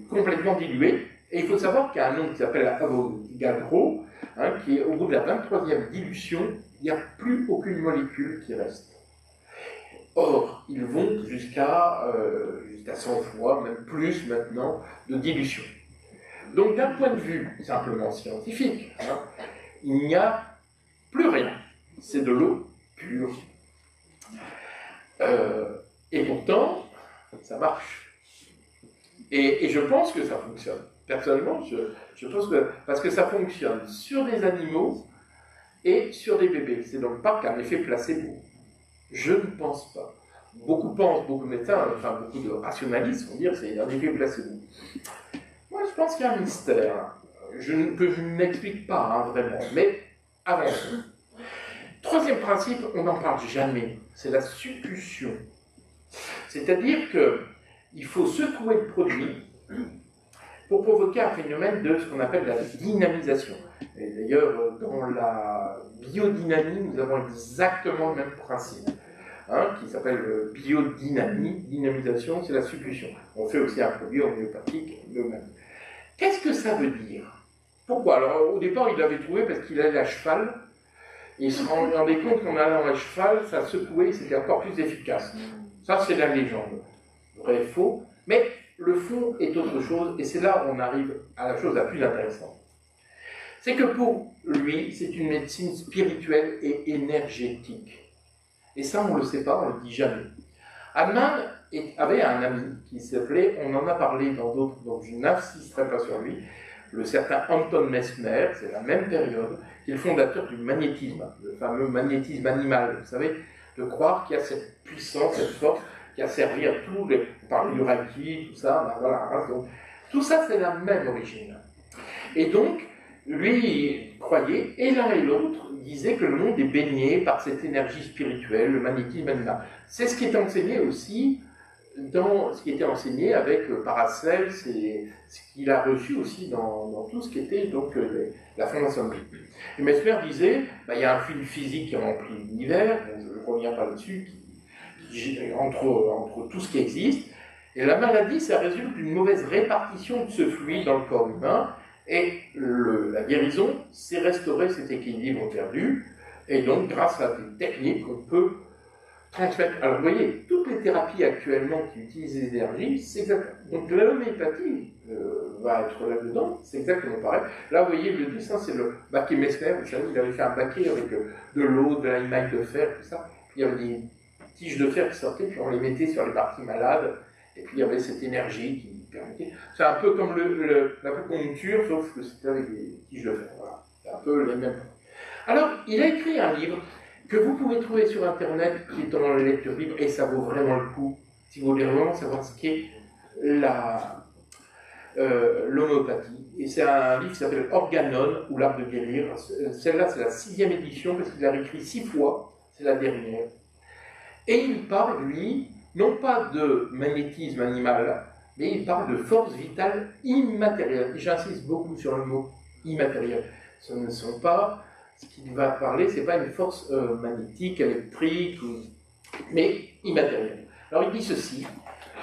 complètement dilué. Et il faut savoir qu'il y a un nom qui s'appelle Avogadro, hein, qui est au bout de la 23e dilution, il n'y a plus aucune molécule qui reste. Or, ils vont jusqu'à 100 fois, même plus maintenant, de dilution. Donc, d'un point de vue simplement scientifique, hein, il n'y a plus rien. C'est de l'eau pure. Et pourtant, ça marche. Et je pense que ça fonctionne. Personnellement, je pense que... Parce que ça fonctionne sur des animaux et sur des bébés. C'est donc pas qu'un effet placebo. Je ne pense pas. Beaucoup pensent, beaucoup de médecins, enfin beaucoup de rationalistes vont dire que c'est un effet placebo. Moi, je pense qu'il y a un mystère que je n'explique pas hein, vraiment, mais avançons. Troisième principe, on n'en parle jamais, c'est la suppulsion. C'est-à-dire qu'il faut secouer le produit pour provoquer un phénomène de ce qu'on appelle la dynamisation. Et d'ailleurs, dans la biodynamie, nous avons exactement le même principe. Hein, qui s'appelle biodynamie, dynamisation, c'est la suppulsion. On fait aussi un produit homéopathique nous-mêmes. Qu'est-ce que ça veut dire? Pourquoi? Alors au départ il l'avait trouvé parce qu'il allait à cheval, et il se rendait compte qu'en allant à cheval, ça secouait et c'était encore plus efficace. Ça c'est la légende. Vrai, faux, mais le fond est autre chose, et c'est là où on arrive à la chose la plus intéressante. C'est que pour lui, c'est une médecine spirituelle et énergétique. Et ça, on ne le sait pas, on ne le dit jamais. Hahnemann avait un ami qui s'appelait, on en a parlé dans d'autres, donc je n'insisterai pas sur lui, le certain Anton Mesmer, c'est la même période, qui est le fondateur du magnétisme, le fameux magnétisme animal, vous savez, de croire qu'il y a cette puissance, cette force, qui a servi à tous les, par du Reiki, tout ça, ben voilà, donc, tout ça c'est la même origine. Et donc, lui croyait, et l'un et l'autre disaient que le monde est baigné par cette énergie spirituelle, le magnétisme animal. C'est ce qui est enseigné aussi dans ce qui était enseigné avec Paracels et ce qu'il a reçu aussi dans tout ce qui était donc la franc-maçonnerie. Et Mesmer disait, il y a un fil physique qui remplit l'univers, je ne reviens pas là-dessus, entre tout ce qui existe, et la maladie, ça résulte d'une mauvaise répartition de ce fluide dans le corps humain. Et la guérison, c'est restaurer cet équilibre perdu, et donc grâce à des techniques, on peut transmettre. Alors vous voyez, toutes les thérapies actuellement qui utilisent les énergies, c'est exactement. Donc l'homéopathie va être là-dedans, c'est exactement pareil. Là, vous voyez, le dessin, c'est le baquet Mesmer, il avait fait un baquet avec de l'eau, de l'émail de fer, tout ça. Puis il y avait des tiges de fer qui sortaient, puis on les mettait sur les parties malades, et puis il y avait cette énergie qui c'est un peu comme l'acupuncture, sauf que c'était avec des tiges de fer. Voilà. C'est un peu les mêmes. Alors, il a écrit un livre que vous pouvez trouver sur Internet, qui est dans la lecture libre, et ça vaut vraiment le coup, si vous voulez vraiment savoir ce qu'est l'homéopathie. Et c'est un livre qui s'appelle Organon, ou l'art de guérir. Celle-là, c'est la 6e édition, parce qu'il l'a écrit 6 fois, c'est la dernière. Et il parle, lui, non pas de magnétisme animal, mais il parle de force vitale immatérielle. Et j'insiste beaucoup sur le mot immatériel. Ce ne sont pas, ce qu'il va parler, ce n'est pas une force magnétique, électrique, mais immatérielle. Alors il dit ceci,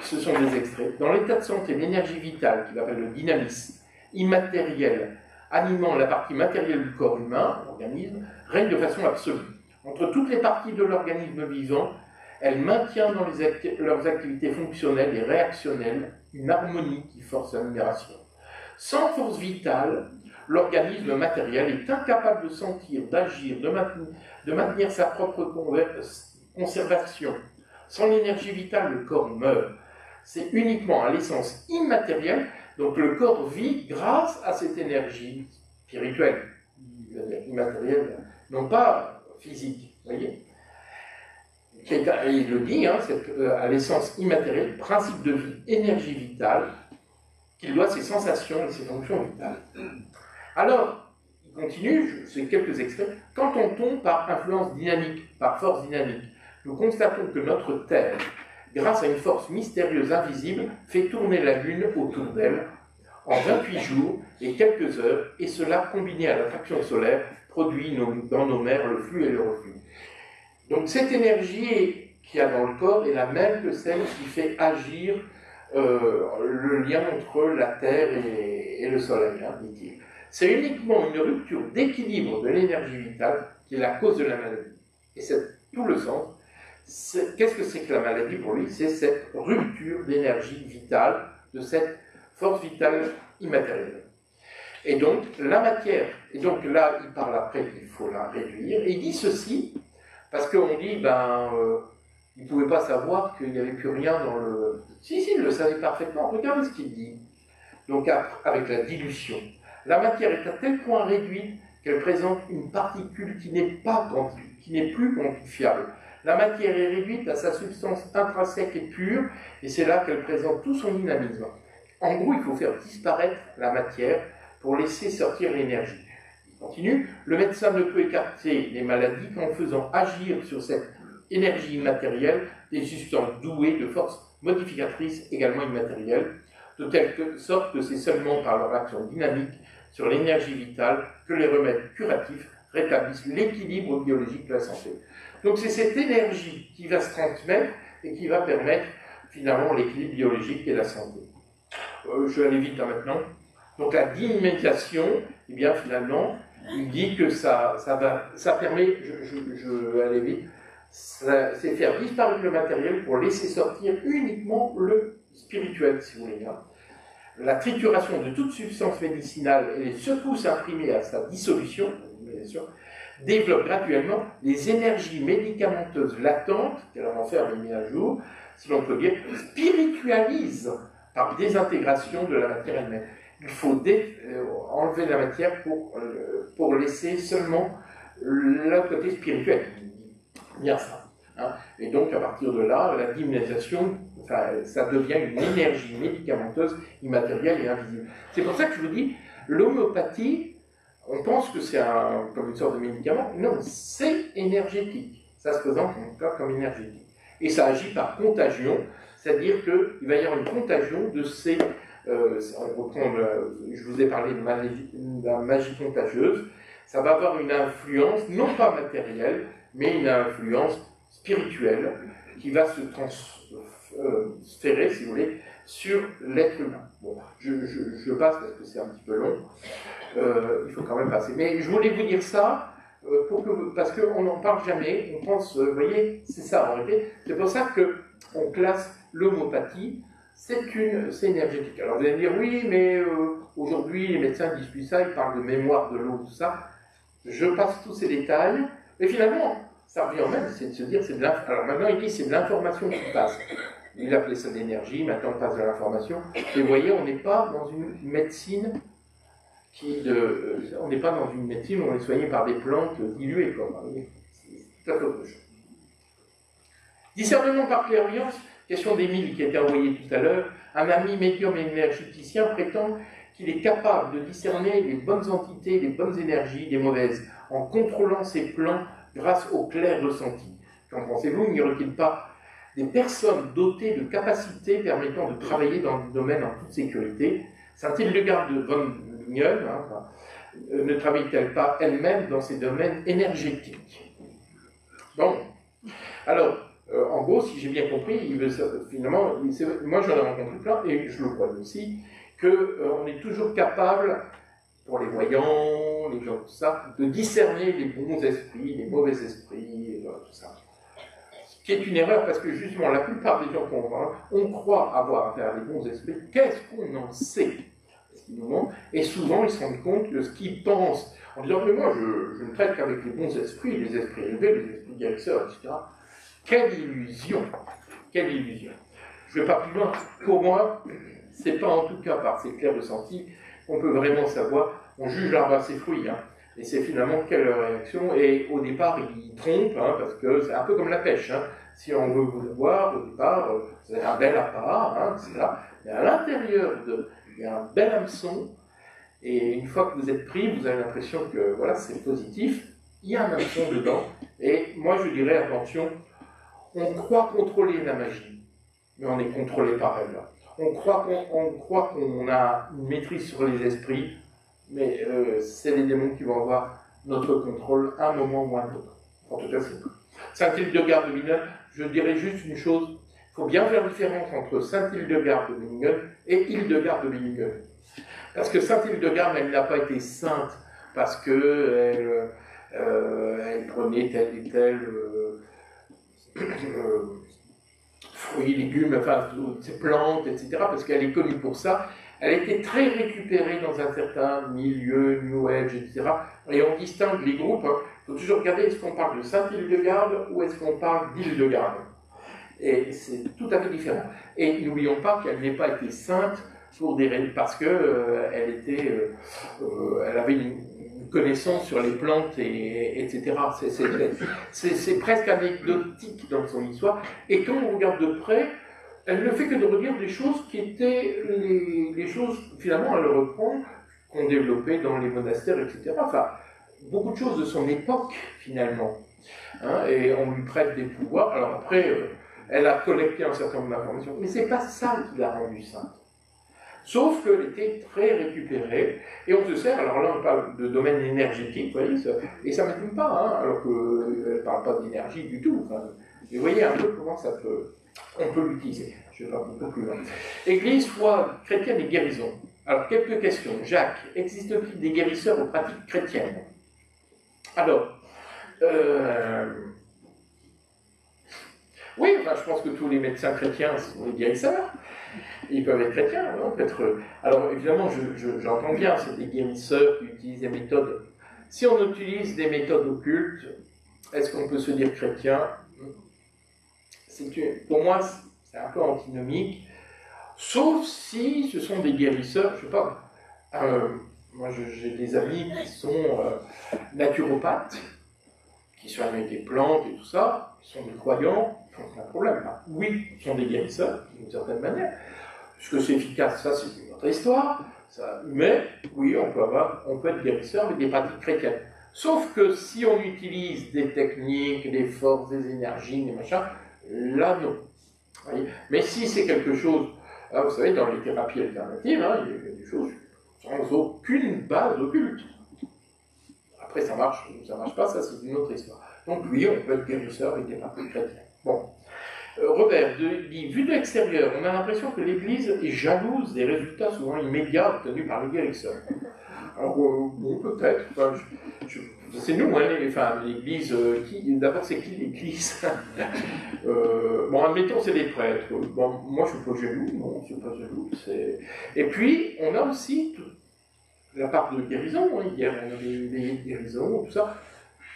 ce sont des extraits. Dans l'état de santé, l'énergie vitale, qu'il appelle le dynamisme, immatériel, animant la partie matérielle du corps humain, l'organisme, règne de façon absolue. Entre toutes les parties de l'organisme vivant, elle maintient dans leurs activités fonctionnelles et réactionnelles une harmonie qui force la libération. Sans force vitale, l'organisme matériel est incapable de sentir, d'agir, de maintenir sa propre conservation. Sans l'énergie vitale, le corps meurt. C'est uniquement à l'essence immatérielle, donc le corps vit grâce à cette énergie spirituelle, immatérielle, non pas physique, voyez. Il le dit, hein, à l'essence immatérielle, principe de vie, énergie vitale, qu'il doit ses sensations et ses fonctions vitales. Alors, continue, c'est quelques extraits. Quand on tombe par influence dynamique, par force dynamique, nous constatons que notre Terre, grâce à une force mystérieuse invisible, fait tourner la Lune autour d'elle en 28 jours et quelques heures, et cela, combiné à l'attraction solaire, produit dans nos mers le flux et le reflux. Donc cette énergie qu'il y a dans le corps est la même que celle qui fait agir le lien entre la Terre et le Soleil, hein, dit-il. C'est uniquement une rupture d'équilibre de l'énergie vitale qui est la cause de la maladie. Et c'est tout le sens. Qu'est-ce que c'est que la maladie pour lui? C'est cette rupture d'énergie vitale, de cette force vitale immatérielle. Et donc, la matière, et donc là, il parle après qu'il faut la réduire, et il dit ceci, parce qu'on dit, il ne pouvait pas savoir qu'il n'y avait plus rien dans le... Si, il le savait parfaitement, regardez ce qu'il dit. Donc, avec la dilution, la matière est à tel point réduite qu'elle présente une particule qui n'est plus quantifiable. La matière est réduite à sa substance intrinsèque et pure, et c'est là qu'elle présente tout son dynamisme. En gros, il faut faire disparaître la matière pour laisser sortir l'énergie. Il continue, le médecin ne peut écarter les maladies qu'en faisant agir sur cette énergie immatérielle des substances douées de forces modificatrices également immatérielles, de telle sorte que c'est seulement par leur action dynamique sur l'énergie vitale que les remèdes curatifs rétablissent l'équilibre biologique de la santé. Donc c'est cette énergie qui va se transmettre et qui va permettre finalement l'équilibre biologique et la santé. Je vais aller vite maintenant. Donc la dynamisation, eh bien finalement, il dit que ça permet, je vais aller vite, c'est faire disparaître le matériel pour laisser sortir uniquement le spirituel, si vous voulez. Hein. La trituration de toute substance médicinale et les secousses imprimées à sa dissolution, développe graduellement les énergies médicamenteuses latentes, qu'elle en enferme et mis à jour, si l'on peut dire, spiritualise par désintégration de la matière elle-même. Il faut enlever la matière pour laisser seulement le côté spirituel. Bien ça. Hein. Et donc, à partir de là, la dynamisation, ça devient une énergie médicamenteuse, immatérielle et invisible. C'est pour ça que je vous dis, l'homéopathie, on pense que c'est comme une sorte de médicament. Non, c'est énergétique. Ça se présente en tout cas comme énergétique. Et ça agit par contagion, c'est-à-dire qu'il va y avoir une contagion de ces... on reprend je vous ai parlé de la magie contagieuse. Ça va avoir une influence, non pas matérielle, mais une influence spirituelle qui va se transférer, si vous voulez, sur l'être humain. Bon, je passe parce que c'est un petit peu long. Il faut quand même passer. Mais je voulais vous dire ça parce qu'on n'en parle jamais. On pense, vous voyez, c'est ça en réalité. C'est pour ça qu'on classe l'homéopathie. C'est énergétique. Alors vous allez me dire, oui, mais aujourd'hui les médecins disent plus ça, ils parlent de mémoire de l'eau, tout ça. Je passe tous ces détails, mais finalement, ça revient au même, c'est de se dire, c'est de l'information. Alors maintenant, il dit, c'est de l'information qui passe. Il appelait ça de l'énergie, maintenant on passe de l'information. Et vous voyez, on n'est pas dans une médecine on n'est pas dans une médecine où on est soigné par des plantes diluées, quoi. C'est tout à fait autre chose. Discernement par clairvoyance, question d'Émile qui a été envoyée tout à l'heure. Un ami médium et énergéticien prétend qu'il est capable de discerner les bonnes entités, les bonnes énergies, des mauvaises, en contrôlant ses plans grâce au clair ressenti. Qu'en pensez-vous? N'y aurait-il pas des personnes dotées de capacités permettant de travailler dans le domaine en toute sécurité? Saint-Hildegarde de von Bingen ne travaille-t-elle pas elle-même dans ces domaines énergétiques? Bon, alors, en gros, si j'ai bien compris, il veut finalement, moi j'en ai rencontré plein, et je le crois aussi, qu'on est toujours capable, pour les voyants, les gens, tout ça, de discerner les bons esprits, les mauvais esprits, tout ça. Ce qui est une erreur, parce que justement, la plupart des gens qu'on voit, on croit avoir affaire à des bons esprits. Qu'est-ce qu'on en sait? Et souvent, ils se rendent compte que ce qu'ils pensent, en disant, mais moi, je ne traite qu'avec les bons esprits, les esprits élevés, les esprits directeurs, etc. Quelle illusion! Quelle illusion! Je ne vais pas plus loin. Pour moi, c'est pas en tout cas par ces clairs ressentis qu'on peut vraiment savoir. On juge l'arbre à ses fruits, hein, et c'est finalement quelle réaction. Et au départ, il trompe, hein, parce que c'est un peu comme la pêche. Hein. Si on veut vous voir, au départ, vous avez un bel appât, hein, etc. Mais à l'intérieur, il y a un bel hameçon, Et une fois que vous êtes pris, vous avez l'impression que voilà, c'est positif. Il y a un hameçon dedans. Et moi, je dirais, attention, on croit contrôler la magie, mais on est contrôlé par elle. On croit qu'on a une maîtrise sur les esprits, mais c'est les démons qui vont avoir notre contrôle à un moment ou à un autre. En tout cas, c'est tout. Saint-Hildegarde de Bingen, je dirais juste une chose, il faut bien faire la différence entre Saint-Hildegarde de Bingen et Hildegarde de Bingen. Parce que Saint-Hildegarde, elle n'a pas été sainte parce que elle prenait tel et tel fruits, légumes, enfin, ces plantes, etc., parce qu'elle est connue pour ça. Elle était très récupérée dans un certain milieu, New Age, etc. Et on distingue les groupes. Il faut toujours regarder, est-ce qu'on parle de Saint-Hildegarde ou est-ce qu'on parle d'Hildegarde. Et c'est tout à fait différent. Et n'oublions pas qu'elle n'ait pas été sainte pour des raisons, parce que elle avait une connaissance sur les plantes, etc. C'est presque anecdotique dans son histoire. Et quand on regarde de près, elle ne fait que de redire des choses qui étaient les choses, finalement, elle reprend, qu'on développait dans les monastères, etc. Enfin, beaucoup de choses de son époque, finalement. Hein, et on lui prête des pouvoirs. Alors après, elle a collecté un certain nombre d'informations, mais c'est pas ça qui l'a rendue sainte. Sauf qu'elle était très récupérée, et on se sert, alors là on parle de domaine énergétique, vous voyez, et ça ne m'étonne pas, hein, alors qu'elle ne parle pas d'énergie du tout. Enfin, mais vous voyez un peu comment on peut l'utiliser. Je vais pas beaucoup plus loin. Église, foi chrétienne et guérison. Alors, quelques questions. Jacques, existe-t-il des guérisseurs aux pratiques chrétiennes? Alors, oui, enfin, je pense que tous les médecins chrétiens sont des guérisseurs. Ils peuvent être chrétiens, hein, alors évidemment, j'entends bien, c'est des guérisseurs qui utilisent des méthodes. Si on utilise des méthodes occultes, est-ce qu'on peut se dire chrétien? Pour moi, c'est un peu antinomique, sauf si ce sont des guérisseurs, je sais pas. Moi, j'ai des amis qui sont naturopathes, qui soignent avec des plantes et tout ça, qui sont des croyants, qui ont un problème. Là. Oui, ils sont des guérisseurs, d'une certaine manière. Est-ce que c'est efficace? Ça, c'est une autre histoire. Ça, mais, oui, on peut être guérisseur avec des pratiques chrétiennes. Sauf que si on utilise des techniques, des forces, des énergies, des machins, là, non. Voyez, mais si c'est quelque chose, là, vous savez, dans les thérapies alternatives, hein, il y a des choses sans aucune base occulte. Après, ça marche pas, ça c'est une autre histoire. Donc oui, on peut être guérisseur avec des pratiques chrétiennes. Bon. Robert dit, vu de l'extérieur, on a l'impression que l'Église est jalouse des résultats souvent immédiats obtenus par les guérisseurs. Alors, bon, peut-être. Enfin, c'est nous, hein, l'Église. D'abord, c'est qui l'Église? Bon, admettons, c'est des prêtres. Bon, moi, je ne suis pas jaloux. Non, je ne suis pas jaloux. Et puis, on a aussi la part de guérison. Hein, hier, on a des guérisons, tout ça.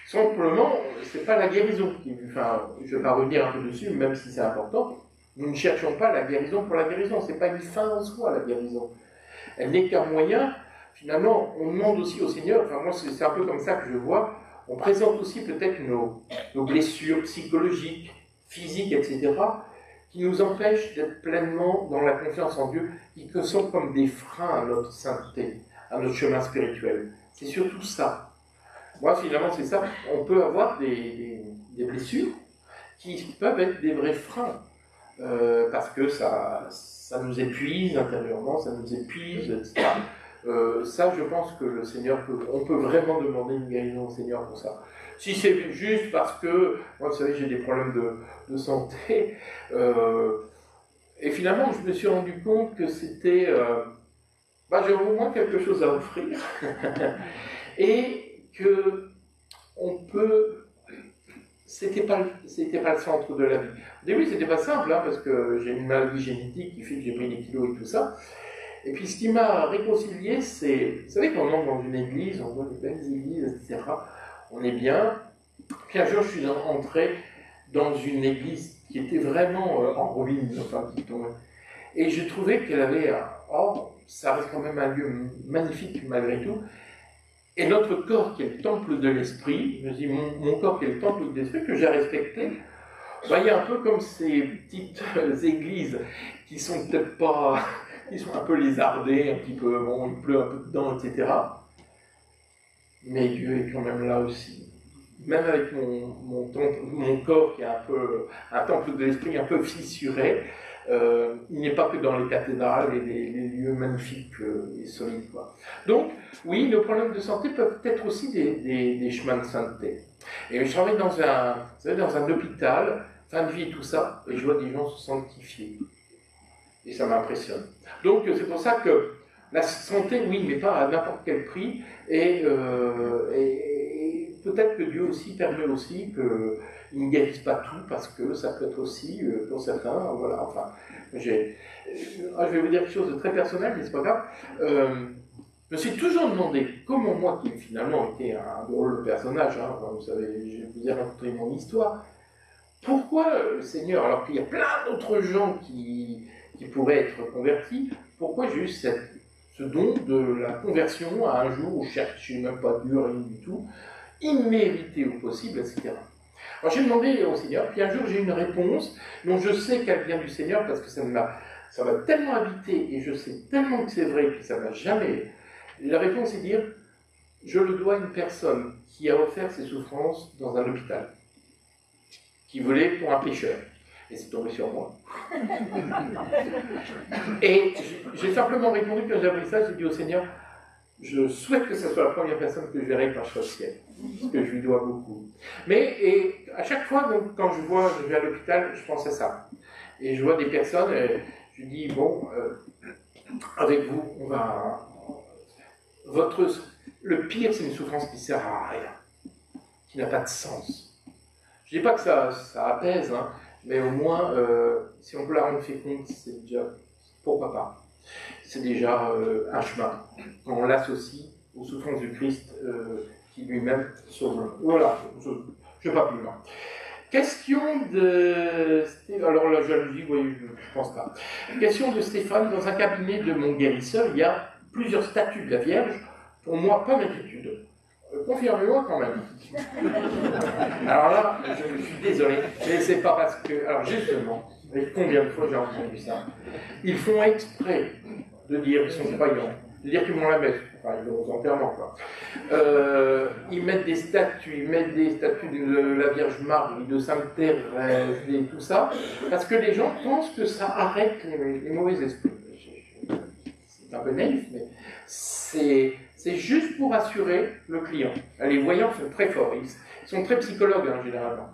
Simplement, c'est pas la guérison enfin, je ne vais pas revenir un peu dessus, même si c'est important. Nous ne cherchons pas la guérison pour la guérison. C'est pas une fin en soi, la guérison. Elle n'est qu'un moyen. Finalement, on demande aussi au Seigneur, enfin moi c'est un peu comme ça que je vois, on présente aussi peut-être nos blessures psychologiques, physiques, etc., qui nous empêchent d'être pleinement dans la confiance en Dieu, qui sont comme des freins à notre sainteté, à notre chemin spirituel. C'est surtout ça. Moi, finalement, c'est ça. On peut avoir des blessures qui peuvent être des vrais freins, parce que ça nous épuise intérieurement, ça nous épuise, etc. Ça, je pense que le Seigneur on peut vraiment demander une guérison au Seigneur pour ça. Si c'est juste parce que, moi, vous savez, j'ai des problèmes de santé, et finalement, je me suis rendu compte que c'était, j'ai au moins quelque chose à offrir, et que on peut, c'était pas le centre de la vie. Au début, c'était pas simple, hein, parce que j'ai une maladie génétique qui fait que j'ai pris des kilos et tout ça. Et puis ce qui m'a réconcilié, c'est, vous savez, quand on entre dans une église, on voit des belles églises, etc., on est bien. Puis un jour, je suis entré dans une église qui était vraiment en ruine, enfin, qui tombait. Et je trouvais qu'elle avait, ça reste quand même un lieu magnifique malgré tout. Et notre corps qui est le temple de l'esprit, je me dis, mon corps qui est le temple de l'esprit, que j'ai respecté, il y a un peu comme ces petites églises qui sont peut-être pas ils sont un peu lézardés, un petit peu, bon, il pleut un peu dedans, etc. Mais Dieu est quand même là aussi. Même avec mon corps qui est un temple de l'esprit un peu fissuré, il n'est pas que dans les cathédrales et les lieux magnifiques et solides, quoi. Donc, oui, nos problèmes de santé peuvent être aussi des chemins de sainteté. Et je travaille dans un hôpital, fin de vie et tout ça, et je vois des gens se sanctifier. Et ça m'impressionne. Donc, c'est pour ça que la santé, oui, mais pas à n'importe quel prix, et peut-être que Dieu aussi permet aussi qu'il ne guérisse pas tout, parce que ça peut être aussi, pour certains, voilà, enfin, je vais vous dire quelque chose de très personnel, mais c'est pas grave. Je me suis toujours demandé comment moi, qui finalement était un drôle de personnage, hein, vous savez, je vous ai raconté mon histoire, pourquoi le Seigneur, alors qu'il y a plein d'autres gens qui pourraient être convertis, pourquoi j'ai eu ce don de la conversion à un jour où je cherchais même pas Dieu, rien du tout, immérité au possible, etc. Alors j'ai demandé au Seigneur, puis un jour j'ai une réponse dont je sais qu'elle vient du Seigneur parce que ça m'a tellement habité et je sais tellement que c'est vrai que ça m'a jamais... La réponse est de dire, je le dois à une personne qui a offert ses souffrances dans un hôpital, qui voulait pour un pécheur. Et c'est tombé sur moi. Et j'ai simplement répondu quand j'ai appris ça, j'ai dit au Seigneur, je souhaite que ce soit la première personne que je verrai quand je serai au ciel, parce que je lui dois beaucoup. Et à chaque fois, donc, quand je vais à l'hôpital, je pense à ça. Et je vois des personnes, je dis, bon, avec vous, on va... Le pire, c'est une souffrance qui ne sert à rien, qui n'a pas de sens. Je ne dis pas que ça apaise, hein, mais au moins, si on peut la rendre féconde, c'est déjà, pourquoi pas. C'est déjà un chemin. Quand on l'associe aux souffrances du Christ qui lui-même sauve. Voilà, je ne vais pas plus loin. Question de... Alors la jalousie, oui, je ne pense pas. Question de Stéphane. Dans un cabinet de mon guérisseur, il y a plusieurs statues de la Vierge. Pour moi, pas d'inquiétude. Confirmez-moi quand même. Alors là, je suis désolé, mais c'est pas parce que... Alors justement, et combien de fois j'ai entendu ça, ils font exprès de dire qu'ils sont croyants, de dire qu'ils vont la messe, enfin ils vont aux enterrements, quoi. Ils mettent des statues, de la Vierge Marie, de Sainte Thérèse, et tout ça, parce que les gens pensent que ça arrête les mauvais esprits. C'est un peu naïf, mais c'est juste pour assurer le client. Les voyants sont très forts, ils sont très psychologues, hein, généralement.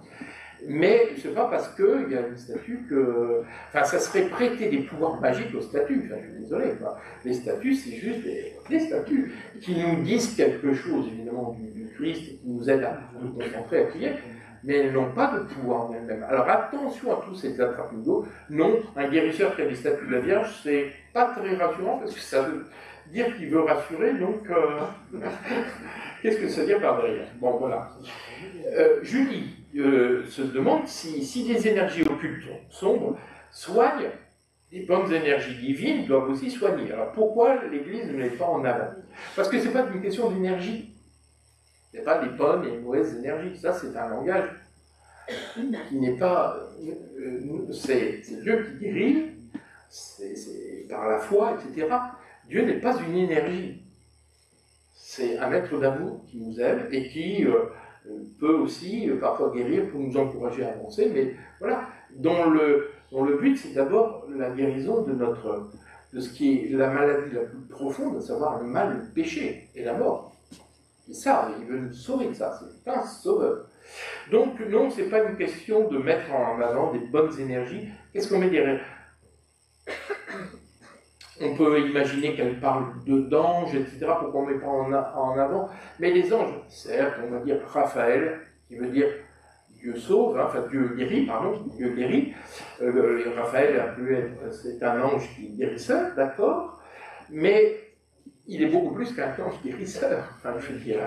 Mais c'est pas parce qu'il y a une statue que... Enfin, ça serait prêter des pouvoirs magiques aux statues. Enfin, je suis désolé, quoi. Les statues, c'est juste des statues qui nous disent quelque chose, évidemment, du Christ, et qui nous aident à nous concentrer, à prier, mais elles n'ont pas de pouvoir en elles-mêmes. Alors attention à tous ces attrape-niveaux. Non, un guérisseur qui a des statues de la Vierge, c'est pas très rassurant, parce que ça veut dire qu'il veut rassurer, donc... Qu'est-ce que ça veut dire par derrière? Bon, voilà. Julie se demande si des énergies occultes sombres soignent, les bonnes énergies divines doivent aussi soigner. Alors pourquoi l'Église ne met pas en avant? Parce que ce n'est pas une question d'énergie. Ce n'est pas les bonnes et les mauvaises énergies. Ça, c'est un langage qui n'est pas... c'est Dieu qui guérit, c'est par la foi, etc. Dieu n'est pas une énergie. C'est un être d'amour qui nous aime et qui peut aussi parfois guérir pour nous encourager à avancer, mais voilà, dont le but c'est d'abord la guérison de ce qui est la maladie la plus profonde, à savoir le mal, le péché et la mort. Et ça, il veut nous sauver de ça, c'est un sauveur. Donc non, c'est pas une question de mettre en avant des bonnes énergies. Qu'est-ce qu'on met derrière? On peut imaginer qu'elle parle d'anges, etc., pourquoi on ne met pas en avant. Mais les anges, certes, on va dire Raphaël, qui veut dire Dieu sauve, hein, enfin Dieu guérit, pardon, Dieu guérit. Raphaël c'est un ange qui est guérisseur, d'accord, mais il est beaucoup plus qu'un ange guérisseur. Enfin, je veux dire,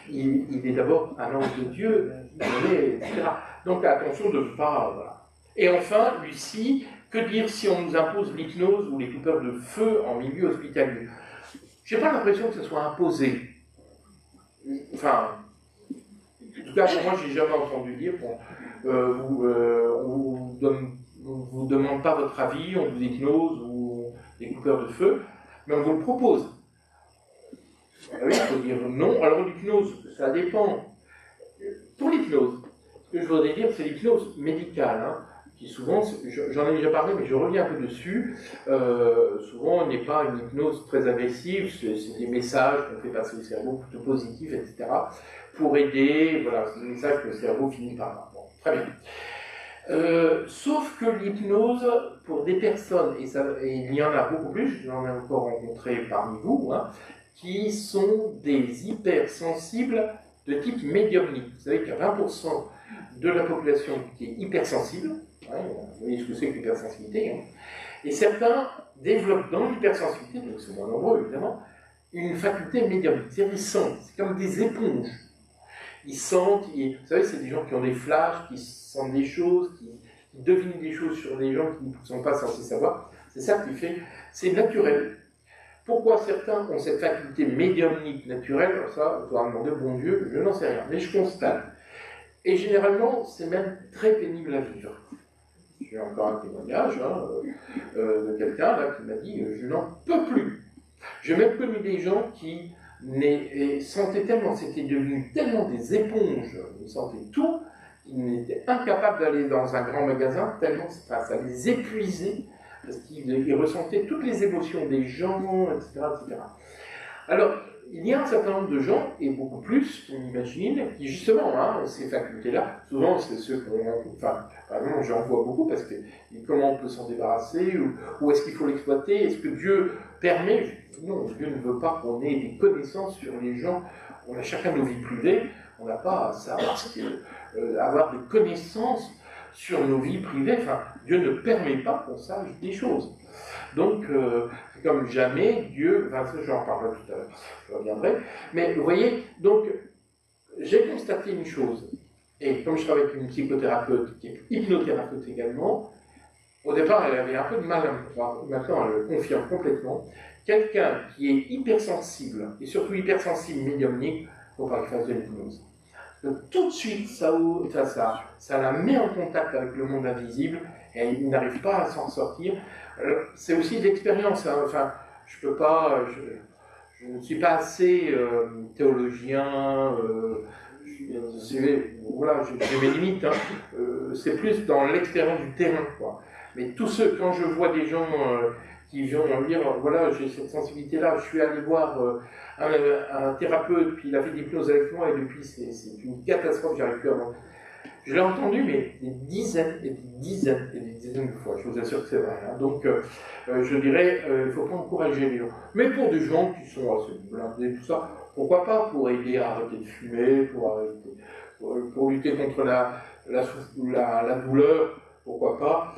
il est d'abord un ange de Dieu, etc. Donc attention de ne pas... Voilà. Et enfin, Lucie, que dire si on nous impose l'hypnose ou les coupeurs de feu en milieu hospitalier? Je n'ai pas l'impression que ce soit imposé. Enfin, en tout cas, pour moi, je n'ai jamais entendu dire on ne vous demande pas votre avis, on vous hypnose, ou des coupeurs de feu, mais on vous le propose. Ah oui, il faut dire non. Alors l'hypnose, ça dépend. Pour l'hypnose, ce que je voudrais dire, c'est l'hypnose médicale, hein, qui souvent, j'en ai déjà parlé, mais je reviens un peu dessus, souvent n'est pas une hypnose très agressive, c'est des messages qu'on fait passer au cerveau, plutôt positifs, etc., pour aider, voilà, c'est des messages que le cerveau finit par avoir. Bon, très bien. Sauf que l'hypnose, pour des personnes, et il y en a beaucoup plus, j'en ai encore rencontré parmi vous, hein, qui sont des hypersensibles de type médiumnique. Vous savez qu'il y a 20% de la population qui est hypersensible, hein, vous voyez ce que c'est que l'hypersensibilité, hein, et certains développent dans l'hypersensibilité, donc c'est moins nombreux évidemment, une faculté médiumnique, c'est-à-dire ils sentent, c'est comme des éponges. Ils sentent, vous savez, c'est des gens qui ont des flashs, qui sentent des choses, qui devinent des choses sur des gens qui ne sont pas censés savoir. C'est ça qui fait, c'est naturel. Pourquoi certains ont cette faculté médiumnique naturelle, ça, il faudra demander au bon Dieu, je n'en sais rien, mais je constate. Et généralement, c'est même très pénible à vivre. J'ai encore un témoignage de quelqu'un là qui m'a dit « je n'en peux plus ». J'ai même connu des gens qui sentaient tellement, c'était devenu tellement des éponges, ils sentaient tout, ils étaient incapables d'aller dans un grand magasin, tellement ça les épuisait, parce qu'ils ressentaient toutes les émotions des gens, etc., etc. Alors, il y a un certain nombre de gens, et beaucoup plus, on imagine, qui justement ont ces facultés-là. Souvent, c'est ceux qu'on rencontre, enfin, vraiment, j'en vois beaucoup, parce que comment on peut s'en débarrasser, ou est-ce qu'il faut l'exploiter, est-ce que Dieu permet? Non, Dieu ne veut pas qu'on ait des connaissances sur les gens. On a chacun nos vies privées, on n'a pas à savoir avoir des connaissances sur nos vies privées. Enfin, Dieu ne permet pas qu'on sache des choses. Donc, comme jamais, Dieu, enfin, ça j'en parlerai tout à l'heure, je reviendrai, mais vous voyez, donc, j'ai constaté une chose, et comme je travaille avec une psychothérapeute qui est hypnothérapeute également, au départ elle avait un peu de mal à me croire, maintenant elle le confirme complètement, quelqu'un qui est hypersensible, et surtout hypersensible médiumnique, il ne faut pas qu'il fasse de l'hypnose. Donc, tout de suite, ça la met en contact avec le monde invisible, et il n'arrive pas à s'en sortir. C'est aussi de l'expérience, hein. Enfin, je peux pas, je ne suis pas assez théologien, voilà, j'ai mes limites, hein. C'est plus dans l'expérience du terrain, quoi. Mais tous ceux, quand je vois des gens qui viennent me dire, voilà, j'ai cette sensibilité-là, je suis allé voir un thérapeute, puis il a fait de l'hypnose avec moi, et depuis, c'est une catastrophe, j'arrive plus à voir. Je l'ai entendu, mais des dizaines et des dizaines et des dizaines de fois. Je vous assure que c'est vrai. Hein. Donc, je dirais, il ne faut pas encourager les gens. Mais pour des gens qui sont assez blindés, tout ça, pourquoi pas? Pour aider à arrêter de fumer, pour lutter contre la douleur, pourquoi pas?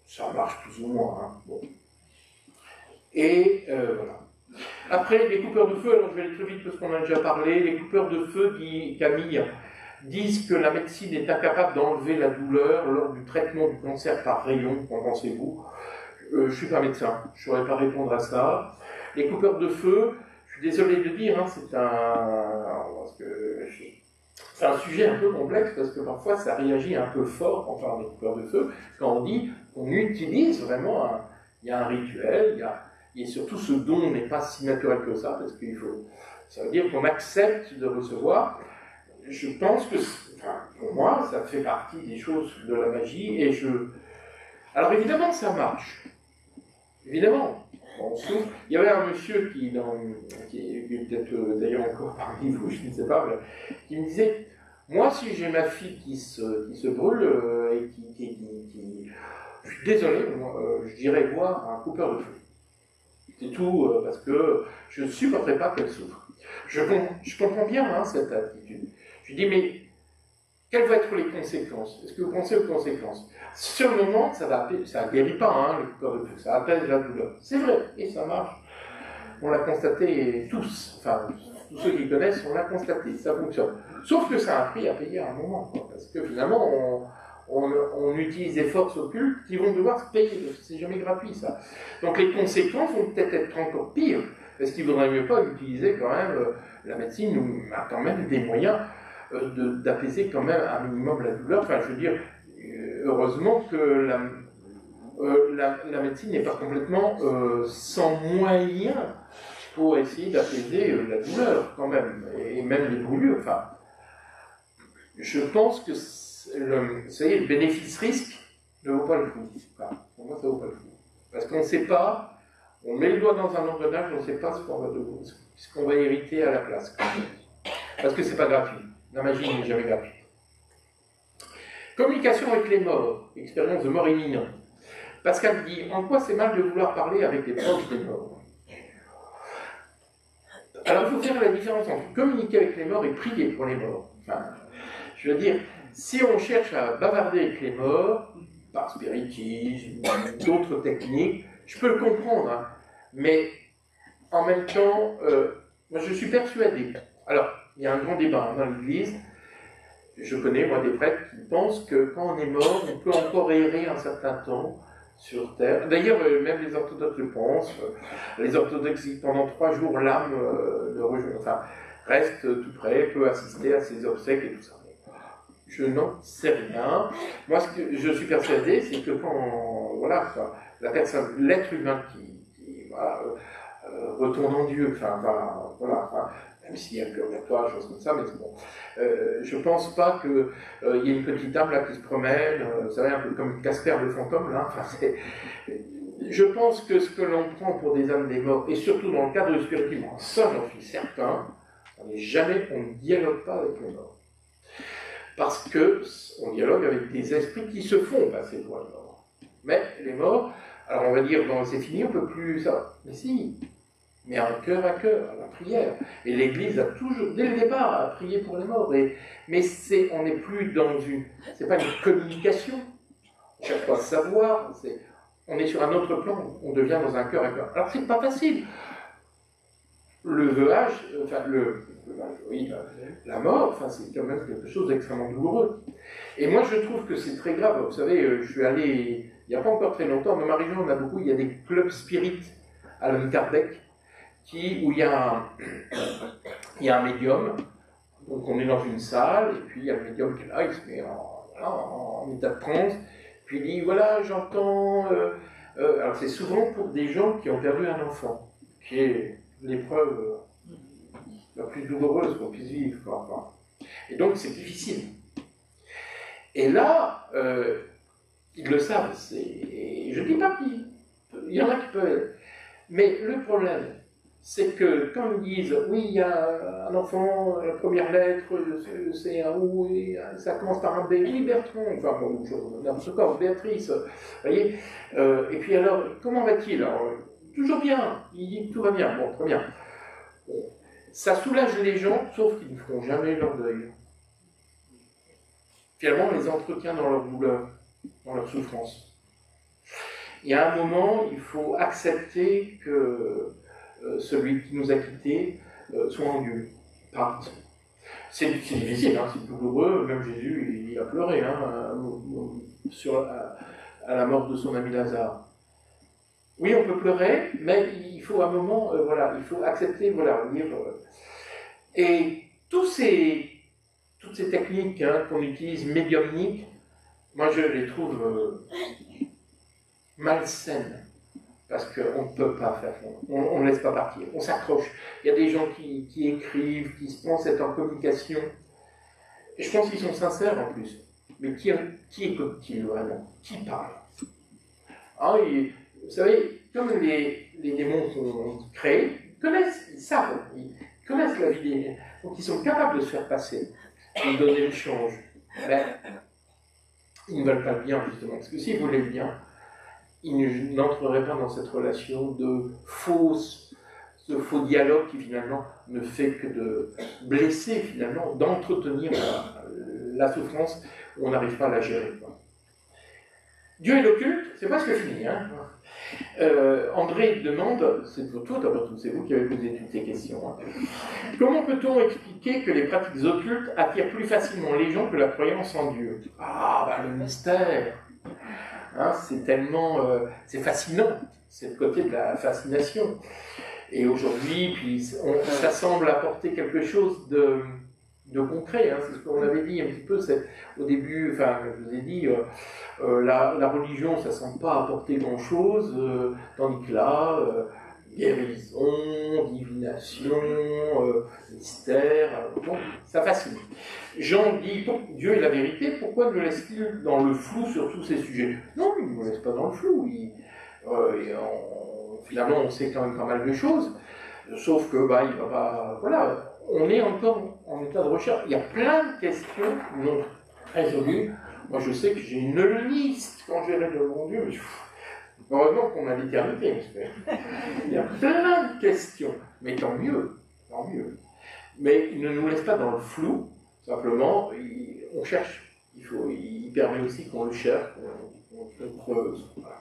Ça marche plus ou moins. Hein. Bon. Et voilà. Après, les coupeurs de feu, alors je vais aller très vite parce qu'on en a déjà parlé. Les coupeurs de feu, dit Camille, disent que la médecine est incapable d'enlever la douleur lors du traitement du cancer par rayon. Qu'en pensez-vous? Je ne suis pas médecin, je ne saurais pas répondre à ça. Les coupeurs de feu, je suis désolé de dire, hein, c'est un sujet un peu complexe parce que parfois ça réagit un peu fort quand on parle des coupeurs de feu, quand on dit qu'on utilise vraiment il y a un rituel, et surtout ce don n'est pas si naturel que ça, parce ça veut dire qu'on accepte de recevoir. Je pense que, pour moi, ça fait partie des choses de la magie, alors évidemment ça marche. Évidemment. Il y avait un monsieur qui est peut-être d'ailleurs encore parmi vous, je ne sais pas, mais, qui me disait, moi si j'ai ma fille qui se brûle et je suis désolé, je dirais voir un coupeur de feu. C'est tout, parce que je ne supporterais pas qu'elle souffre. Je comprends bien hein, cette attitude. Je dis, mais quelles vont être les conséquences? Est-ce que vous pensez aux conséquences? Sur le moment, ça ne guérit pas, hein, le coupeur de feu, ça apaise la douleur. C'est vrai, et ça marche. On l'a constaté tous, enfin, tous ceux qui connaissent, on l'a constaté, ça fonctionne. Sauf que ça a un prix à payer à un moment, quoi, parce que finalement, on utilise des forces occultes qui vont devoir se payer, parce que c'est jamais gratuit, ça. Donc les conséquences vont peut-être être encore pires, parce qu'il vaudrait mieux pas utiliser quand même, la médecine a quand même des moyens d'apaiser quand même un minimum la douleur. Enfin, je veux dire, heureusement que la médecine n'est pas complètement sans moyens pour essayer d'apaiser la douleur, quand même, et même les brûlures. Enfin, je pense que le bénéfice-risque ne vaut pas le coup. Enfin, pour moi, ça ne vaut pas le coup. Parce qu'on ne sait pas, on met le doigt dans un engrenage, on ne sait pas ce qu'on va hériter à la place. Parce que ce n'est pas gratuit. La magie n'est jamais gratuite. Communication avec les morts, expérience de mort imminente. Pascal dit, en quoi c'est mal de vouloir parler avec les proches des morts? Alors il faut faire la différence entre communiquer avec les morts et prier pour les morts. Enfin, je veux dire, si on cherche à bavarder avec les morts, par spiritisme, d'autres techniques, je peux le comprendre, hein, mais en même temps, moi je suis persuadé. Alors, il y a un grand débat dans l'Église. Je connais, moi, des prêtres qui pensent que quand on est mort, on peut encore errer un certain temps sur Terre. D'ailleurs, même les orthodoxes le pensent. Les orthodoxes disent pendant 3 jours, l'âme reste tout près, peut assister à ses obsèques et tout ça. Je n'en sais rien. Moi, ce que je suis persuadé, c'est que quand, voilà, la personne, l'être humain qui retourne en Dieu, même s'il y a le purgatoire, choses comme ça, mais bon, je pense pas qu'il y ait une petite âme là qui se promène, vous savez, un peu comme Casper le fantôme, là, je pense que ce que l'on prend pour des âmes des morts, et surtout dans le cadre du spiritisme, ça j'en suis certain, on ne dialogue pas avec les morts. Parce qu'on dialogue avec des esprits qui se font passer pour les morts. Mais les morts, alors on va dire, bon, c'est fini, on ne peut plus ça. Mais si, mais un cœur à cœur, la prière. Et l'Église a toujours, dès le départ, a prié pour les morts. Mais on n'est plus dans c'est pas une communication. On ne cherche pas à savoir. On est sur un autre plan. On devient dans un cœur à cœur. Alors c'est pas facile. Le veage, la mort, c'est quand même quelque chose d'extrêmement douloureux. Et moi, je trouve que c'est très grave. Vous savez, je suis allé, il n'y a pas encore très longtemps, dans ma région, on a beaucoup, il y a des clubs spirites à Allan Kardec, où il y a un médium, donc on est dans une salle, et puis il y a le médium qui est là, il se met en état de transe, puis il dit, voilà, j'entends... alors c'est souvent pour des gens qui ont perdu un enfant, qui est l'épreuve la plus douloureuse qu'on puisse vivre. Quoi. Et donc c'est difficile. Et là, ils le savent. Je ne dis pas qu'il y en a qui peuvent... Mais le problème, c'est que quand ils disent, oui, il y a un enfant, la première lettre, c'est un ou, ça commence par un B, oui, Bertrand, enfin, bon, n'importe quoi, Béatrice, vous voyez, et puis alors, comment va-t-il? Alors, toujours bien, il dit que tout va bien, bon, très bien. Ça soulage les gens, sauf qu'ils ne feront jamais leur deuil. Finalement, on les entretient dans leur douleur, dans leur souffrance. Il y a un moment, il faut accepter que celui qui nous a quittés soit en Dieu, parte. C'est difficile, hein, c'est douloureux, même Jésus, il a pleuré à la mort de son ami Lazare. Oui, on peut pleurer, mais il faut un moment, il faut accepter, dire. Et toutes ces techniques qu'on utilise médiumniques, moi je les trouve malsaines, parce qu'on ne peut pas faire ça, on ne laisse pas partir, on s'accroche. Il y a des gens qui écrivent, qui se pensent être en communication, et je pense qu'ils sont sincères en plus. Mais qui écoute-t-il vraiment? Qui parle? Vous savez, comme les démons qu'on crée, ils savent, ils connaissent la vie des... Donc ils sont capables de se faire passer, de donner le change. Mais ils ne veulent pas le bien, justement. Parce que s'ils voulaient le bien, ils n'entreraient pas dans cette relation de faux dialogue qui finalement ne fait que de blesser, finalement, d'entretenir la souffrance où on n'arrive pas à la gérer. Dieu et l'occulte, c'est presque fini. André demande, c'est pour toi d'abord, c'est vous qui avez posé toutes ces questions. Comment peut-on expliquer que les pratiques occultes attirent plus facilement les gens que la croyance en Dieu? Le mystère. C'est tellement, c'est fascinant, c'est le côté de la fascination. Et aujourd'hui, ça semble apporter quelque chose de concret, hein, c'est ce qu'on avait dit un petit peu au début, enfin je vous ai dit, la religion ça ne semble pas apporter grand chose, tandis que là, guérison, divination, mystère, bon, ça fascine. Jean dit, Dieu est la vérité, pourquoi nous laisse-t-il dans le flou sur tous ces sujets? Non, il ne nous laisse pas dans le flou, finalement on sait quand même pas mal de choses, sauf que bah, il va pas, voilà, on est encore en état de recherche. Il y a plein de questions non résolues. Moi, je sais que j'ai une liste quand j'irai de mon Dieu. Heureusement qu'on a l'éternité, parce il y a plein de questions. Mais tant mieux, tant mieux. Mais il ne nous laisse pas dans le flou. Simplement, on cherche. Il permet aussi qu'on le cherche, qu'on creuse. Voilà.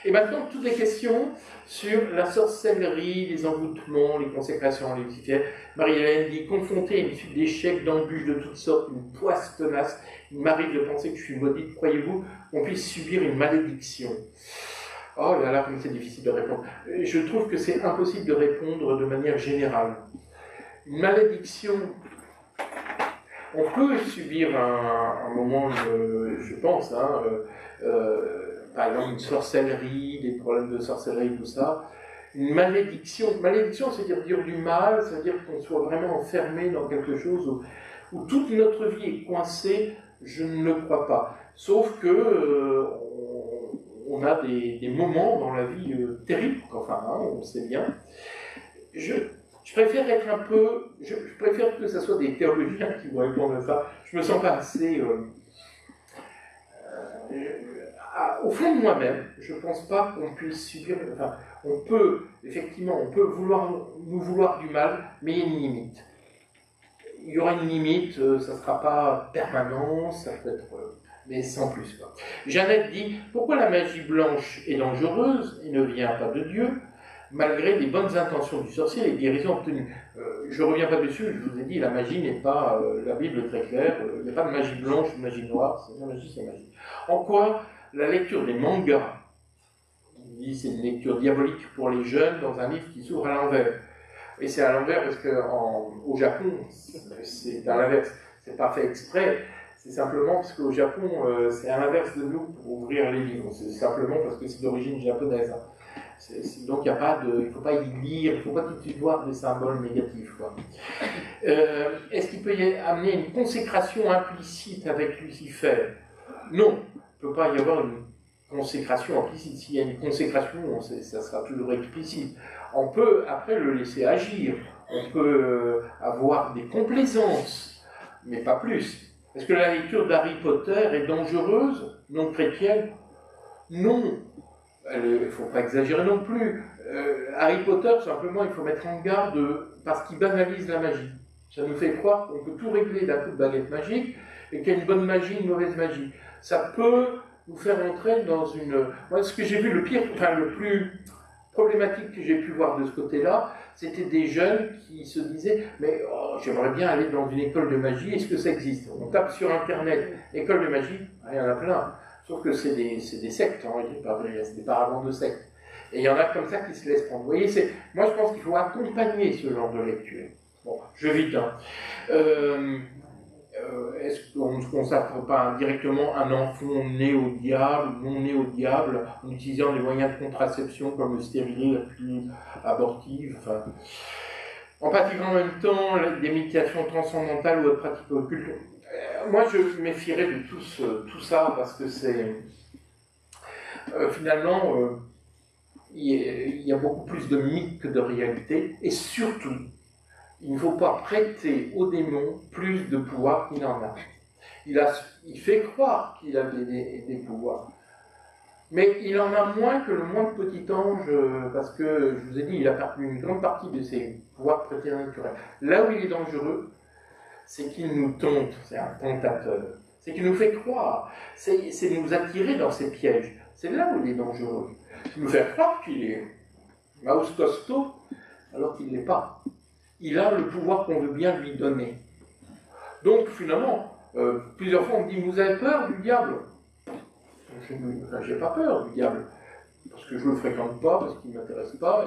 Et maintenant, toutes les questions sur la sorcellerie, les envoûtements, les consécrations, les Lucifer. Marie-Hélène dit, confrontée à une suite d'échecs, d'embûches de toutes sortes, une poisse tenace, il m'arrive de penser que je suis maudite. Croyez-vous qu'on puisse subir une malédiction? Oh là là, comme c'est difficile de répondre. Je trouve que c'est impossible de répondre de manière générale. Une malédiction, on peut subir un moment, je pense, hein, par exemple une sorcellerie, des problèmes de sorcellerie, tout ça. Une malédiction, c'est-à-dire du mal, c'est-à-dire qu'on soit vraiment enfermé dans quelque chose où toute notre vie est coincée, je ne le crois pas. Sauf que on a des moments dans la vie terribles, enfin, hein, on sait bien. Je préfère être un peu, je préfère que ce soit des théologiens qui vont répondre à ça. Je me sens pas assez... au fond de moi-même, je ne pense pas qu'on puisse subir... Enfin, on peut nous vouloir du mal, mais il y a une limite. Il y aura une limite, ça ne sera pas permanent, ça peut être... mais sans plus. Quoi. Jeannette dit, pourquoi la magie blanche est dangereuse et ne vient pas de Dieu, malgré les bonnes intentions du sorcier et les guérisons obtenues? Je ne reviens pas dessus, je vous ai dit, la magie n'est pas... la Bible est très claire, il n'y a pas de magie blanche ou de magie noire, c'est la magie, c'est la magie. En quoi la lecture des mangas, on dit c'est une lecture diabolique pour les jeunes dans un livre qui s'ouvre à l'envers. Et c'est à l'envers parce qu'au Japon, c'est à l'inverse. C'est pas fait exprès, c'est simplement parce qu'au Japon, c'est à l'inverse de nous pour ouvrir les livres. C'est simplement parce que c'est d'origine japonaise. Hein. Donc il ne faut pas y lire, il ne faut pas tout de suite voir des symboles négatifs. Est-ce qu'il peut y amener une consécration implicite avec Lucifer? Non, il ne peut pas y avoir une consécration implicite. S'il y a une consécration, ça sera toujours explicite. On peut après le laisser agir, on peut avoir des complaisances, mais pas plus. Est-ce que la lecture d'Harry Potter est dangereuse, non chrétienne? Non. Il ne faut pas exagérer non plus. Harry Potter, simplement, il faut mettre en garde parce qu'il banalise la magie. Ça nous fait croire qu'on peut tout régler d'un coup de baguette magique et qu'il y a une bonne magie, une mauvaise magie. Ça peut nous faire entrer dans une... Moi, ce que j'ai vu, le plus problématique que j'ai pu voir de ce côté-là, c'était des jeunes qui se disaient « Mais j'aimerais bien aller dans une école de magie, est-ce que ça existe ?» On tape sur Internet « École de magie », il y en a plein. Sauf que c'est des sectes, hein, c'est des paravents de sectes. Et il y en a comme ça qui se laissent prendre. Vous voyez, moi je pense qu'il faut accompagner ce genre de lecture. Bon, je vite. Hein. Est-ce qu'on ne consacre pas directement un enfant né au diable, non né au diable, en utilisant des moyens de contraception comme le stérilet, la pilule abortive, enfin, en pratiquant en même temps des méditations transcendantales ou autres pratiques occultes? Moi, je méfierais de tout ça parce que c'est finalement il y a beaucoup plus de mythes que de réalité, et surtout il ne faut pas prêter au démon plus de pouvoir qu'il n'en a. Il fait croire qu'il a des pouvoirs, mais il en a moins que le moindre petit ange, parce que je vous ai dit, il a perdu une grande partie de ses pouvoirs préternaturels. Là où il est dangereux, c'est qu'il nous tente, c'est un tentateur, c'est qu'il nous fait croire, c'est nous attirer dans ses pièges. C'est là où il est dangereux. Il nous fait croire qu'il est mouse costaud, alors qu'il ne l'est pas. Il a le pouvoir qu'on veut bien lui donner. Donc finalement, plusieurs fois on me dit, vous avez peur du diable? J'ai pas peur du diable, parce que je ne le fréquente pas, parce qu'il ne m'intéresse pas,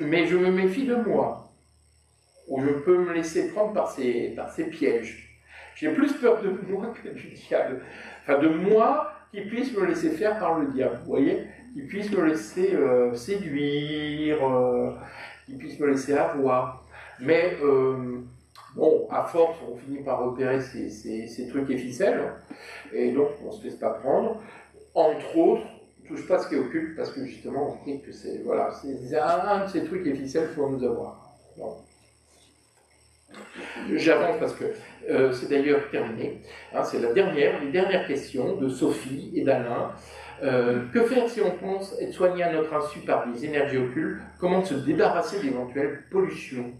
mais je me méfie de moi. où je peux me laisser prendre par ces pièges. J'ai plus peur de moi que du diable. Enfin, de moi qui puisse me laisser faire par le diable, vous voyez, qui puisse me laisser séduire, qui puisse me laisser avoir. Mais, bon, à force, on finit par repérer ces trucs et ficelles, et donc on ne se laisse pas prendre. Entre autres, touche pas ce qui est occulte, parce que justement, on dit que c'est voilà, un de ces trucs et ficelles pour nous avoir. Bon. J'avance parce que c'est d'ailleurs terminé. Hein, c'est les dernières questions de Sophie et d'Alain. Que faire si on pense être soigné à notre insu par des énergies occultes? Comment se débarrasser d'éventuelles pollutions?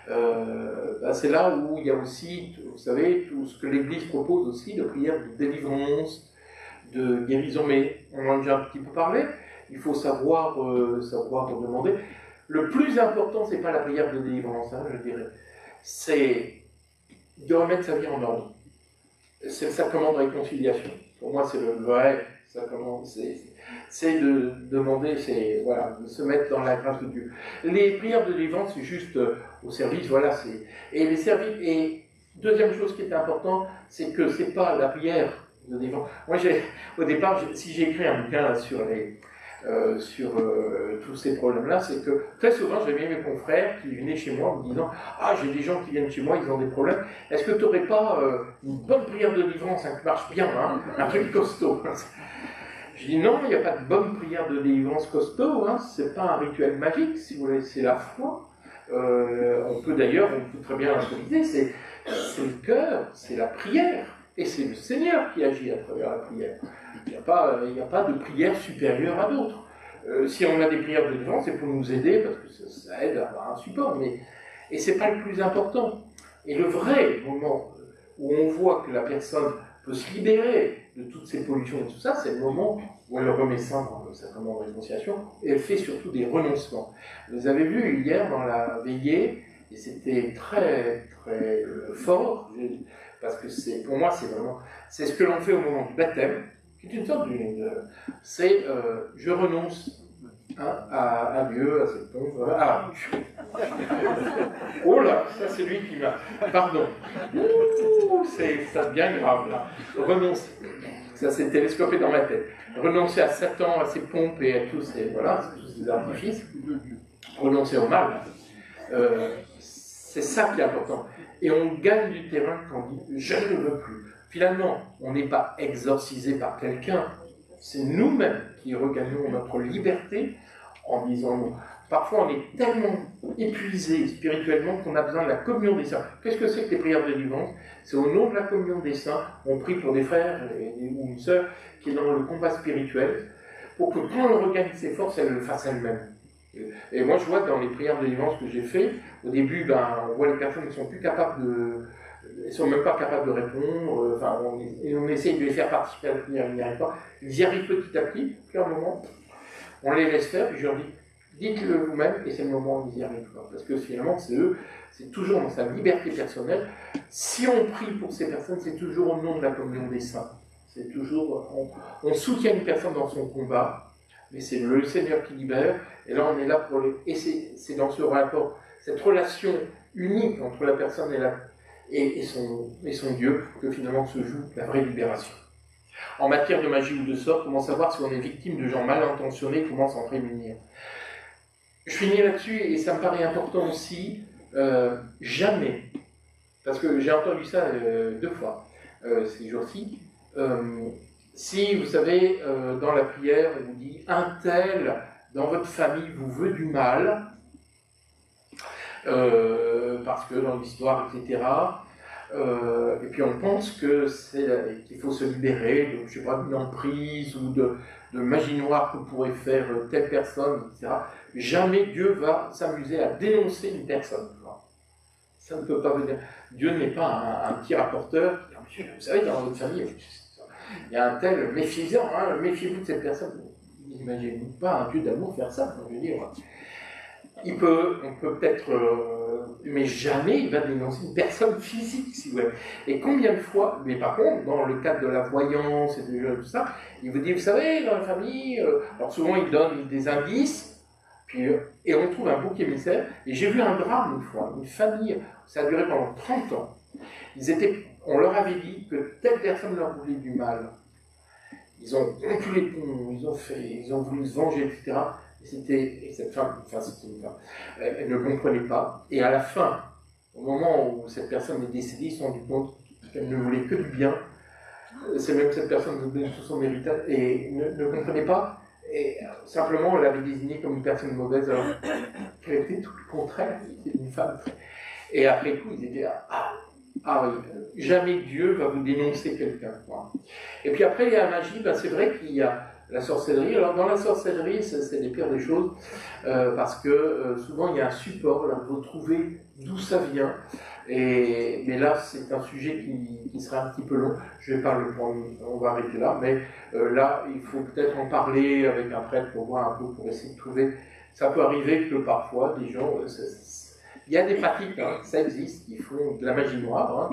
C'est là où il y a aussi, vous savez, tout ce que l'Église propose aussi, de prières de délivrance, de guérison, mais on en a déjà un petit peu parlé. Il faut savoir demander. Le plus important, c'est pas la prière de délivrance, hein, je dirais. C'est de remettre sa vie en ordre. C'est le sacrement de réconciliation. Pour moi, c'est le vrai sacrement. C'est de demander, voilà, de se mettre dans la grâce de Dieu. Les prières de délivrance, c'est juste au service, voilà. Et les services. Et deuxième chose qui est importante, c'est que c'est pas la prière de délivrance. Moi, au départ, si j'ai écrit un bouquin là, sur tous ces problèmes-là, c'est que très souvent j'avais mes confrères qui venaient chez moi en me disant « Ah, j'ai des gens qui viennent chez moi, ils ont des problèmes. Est-ce que tu n'aurais pas une bonne prière de délivrance, hein, qui marche bien, hein, un truc costaud ?» Je dis « Non, il n'y a pas de bonne prière de délivrance costaud, hein, c'est pas un rituel magique, si vous voulez, c'est la foi. On peut très bien l'improviser, c'est le cœur, c'est la prière. Et c'est le Seigneur qui agit à travers la prière. Il n'y a pas de prière supérieure à d'autres. Si on a des prières de délivrance, c'est pour nous aider, parce que ça aide à avoir un support, et c'est pas le plus important. Et le vrai moment où on voit que la personne peut se libérer de toutes ces pollutions et tout ça, c'est le moment où elle remet ça dans le sacrement de réconciliation, et elle fait surtout des renoncements. Vous avez vu hier dans la veillée, et c'était très, très fort, parce que pour moi, c'est ce que l'on fait au moment du baptême, qui est une sorte c'est je renonce à Dieu, à cette tombe, oh là, ça c'est lui qui m'a... Pardon. Ça devient grave là. Renoncer. Ça s'est télescopé dans ma tête. Renoncer à Satan, à ses pompes et à tous ces artifices. Renoncer au mal. C'est ça qui est important. Et on gagne du terrain quand on dit « je ne veux plus ». Finalement, on n'est pas exorcisé par quelqu'un. C'est nous-mêmes qui regagnons notre liberté en disant non. Parfois, on est tellement épuisé spirituellement qu'on a besoin de la communion des saints. Qu'est-ce que c'est que les prières de délivrance? C'est au nom de la communion des saints, on prie pour des frères ou une sœur qui est dans le combat spirituel, pour que quand on regagne ses forces, elle le fasse elle-même. Et moi, je vois dans les prières de délivrance que j'ai fait, au début, on voit les personnes qui sont plus capables elles sont même pas capables de répondre, on essaye de les faire participer à la prière, ils n'y arrivent pas. Ils y arrivent petit à petit, puis à un moment, on les laisse faire, puis je leur dis, dites-le vous-même, et c'est le moment où ils y arrivent. Parce que finalement, c'est toujours dans sa liberté personnelle. Si on prie pour ces personnes, c'est toujours au nom de la communion des saints. C'est toujours, on soutient une personne dans son combat, mais c'est le Seigneur qui libère, et là on est là pour et c'est dans ce rapport, cette relation unique entre la personne et son Dieu, que finalement se joue la vraie libération. En matière de magie ou de sort, comment savoir si on est victime de gens mal intentionnés, comment s'en prémunir? Je finis là-dessus, et ça me paraît important aussi, jamais, parce que j'ai entendu ça 2 fois ces jours-ci, si vous savez, dans la prière, on vous dit un tel dans votre famille vous veut du mal, parce que dans l'histoire, etc. Et puis on pense qu'il faut se libérer de, je sais pas, d'une emprise ou de magie noire que pourrait faire telle personne, etc. Jamais Dieu va s'amuser à dénoncer une personne. Ça ne peut pas venir. Dieu n'est pas un petit rapporteur. Vous savez, dans votre famille, il y a un tel méfiant, hein, méfiez-vous de cette personne. N'imaginez pas un Dieu d'amour faire ça. Je veux dire, on peut peut-être, mais jamais il va dénoncer une personne physique, si vous voulez. Et combien de fois, mais par contre, dans le cadre de la voyance et tout ça, il vous dit, vous savez, dans la famille, alors souvent il donne des indices, Et on trouve un bouc émissaire. Et j'ai vu un drame une fois, une famille, ça a duré pendant 30 ans. On leur avait dit que telle personne leur voulait du mal. Ils ont rompu les ponts, ils ont voulu se venger, etc. Et cette femme, c'était une femme, elle ne comprenait pas. Et à la fin, au moment où cette personne est décédée, ils se sont rendus compte qu'elle ne voulait que du bien. C'est même cette personne qui donnait tout son héritage et ne comprenait pas. Et simplement, on l'avait désignée comme une personne mauvaise, alors qu'elle était tout le contraire, c'était une femme. Et après coup, ils étaient ah oui, jamais Dieu va vous dénoncer quelqu'un. Voilà. Et puis après, il y a la magie, c'est vrai qu'il y a la sorcellerie. Alors dans la sorcellerie, c'est les pires des choses, parce que souvent il y a un support, là, vous trouvez d'où ça vient. Mais là, c'est un sujet qui sera un petit peu long. Je vais pas le prendre, on va arrêter là. Mais là, il faut peut-être en parler avec un prêtre pour voir un peu, pour essayer de trouver. Ça peut arriver que parfois, des gens... il y a des pratiques, hein, ça existe, qui font de la magie noire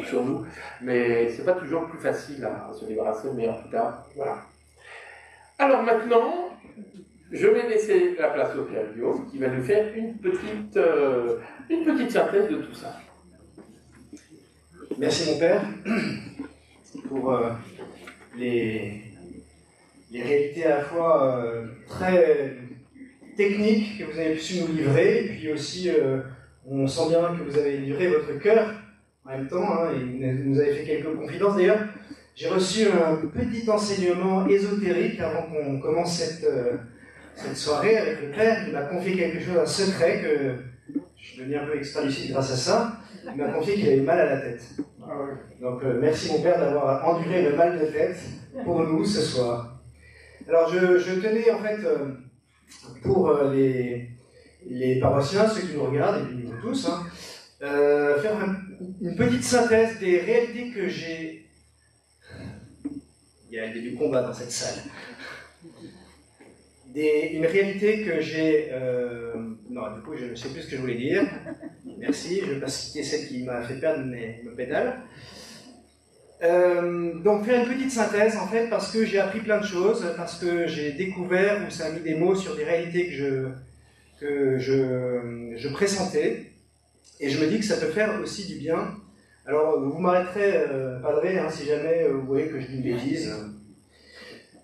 sur nous, mais c'est pas toujours plus facile à se débarrasser, mais en tout cas, voilà. Alors maintenant, je vais laisser la place au Père Guillaume, qui va nous faire une petite synthèse de tout ça. Merci mon Père pour les réalités à la fois très techniques que vous avez su nous livrer, et puis aussi on sent bien que vous avez livré votre cœur en même temps, hein, et vous nous avez fait quelques confidences. D'ailleurs, j'ai reçu un petit enseignement ésotérique avant qu'on commence cette soirée avec le Père. Il m'a confié quelque chose, un secret, que je suis devenu un peu extra-lucide grâce à ça. Il m'a confié qu'il avait mal à la tête. Donc merci mon Père d'avoir enduré le mal de tête pour nous ce soir. Alors je tenais en fait... pour les paroissiens, ceux qui nous regardent, et puis nous tous, hein, faire une petite synthèse des réalités que j'ai... Il y a du combat dans cette salle. Une réalité que j'ai... Non, du coup, je ne sais plus ce que je voulais dire. Merci, je ne vais pas citer celle qui m'a fait perdre mes pédales. Donc faire une petite synthèse en fait, parce que j'ai appris plein de choses, parce que j'ai découvert, ou ça a mis des mots sur des réalités que je pressentais, et je me dis que ça peut faire aussi du bien. Alors vous m'arrêterez, Padré, hein, si jamais vous voyez que je dis une bêtise.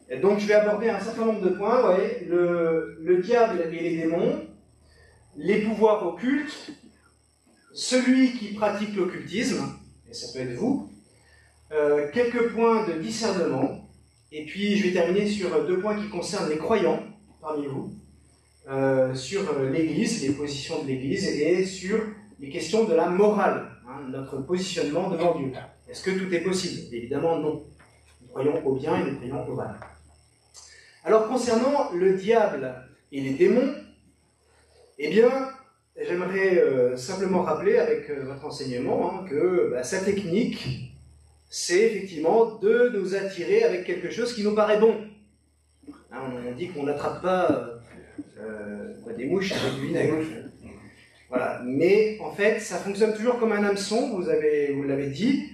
Et donc je vais aborder un certain nombre de points, ouais, le diable et les démons, les pouvoirs occultes, celui qui pratique l'occultisme, et ça peut être vous, quelques points de discernement, et puis je vais terminer sur 2 points qui concernent les croyants parmi vous, sur l'Église, les positions de l'Église, et sur les questions de la morale, hein, notre positionnement devant Dieu. Est-ce que tout est possible? Évidemment non. Nous croyons au bien et nous croyons au mal. Alors concernant le diable et les démons, eh bien, j'aimerais simplement rappeler avec votre enseignement hein, que sa technique, c'est effectivement de nous attirer avec quelque chose qui nous paraît bon. Hein, on dit qu'on n'attrape pas des mouches avec du vinaigre. Voilà. Mais en fait, ça fonctionne toujours comme un hameçon, vous l'avez dit,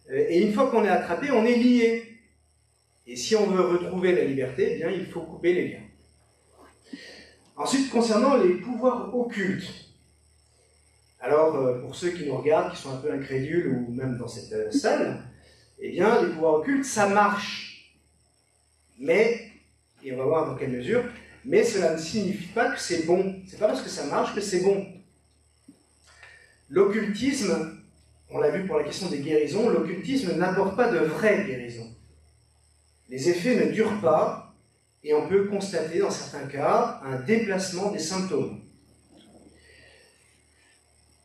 et une fois qu'on est attrapé, on est lié. Et si on veut retrouver la liberté, eh bien, il faut couper les liens. Ensuite, concernant les pouvoirs occultes, alors pour ceux qui nous regardent, qui sont un peu incrédules, ou même dans cette salle, eh bien, les pouvoirs occultes, ça marche. Mais, et on va voir dans quelle mesure, mais cela ne signifie pas que c'est bon. C'est pas parce que ça marche que c'est bon. L'occultisme, on l'a vu pour la question des guérisons, l'occultisme n'apporte pas de vraie guérison. Les effets ne durent pas, et on peut constater dans certains cas un déplacement des symptômes.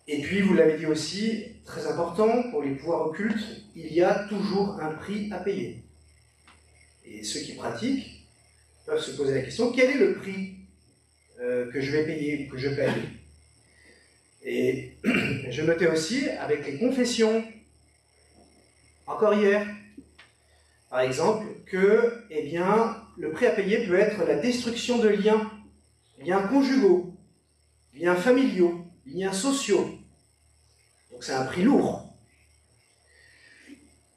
Et puis, vous l'avez dit aussi, très important, pour les pouvoirs occultes, il y a toujours un prix à payer. Et ceux qui pratiquent peuvent se poser la question, quel est le prix que je vais payer, que je paye? Et je notais aussi, avec les confessions, encore hier, par exemple, que eh bien, le prix à payer peut être la destruction de liens conjugaux, liens familiaux, liens sociaux. Donc c'est un prix lourd.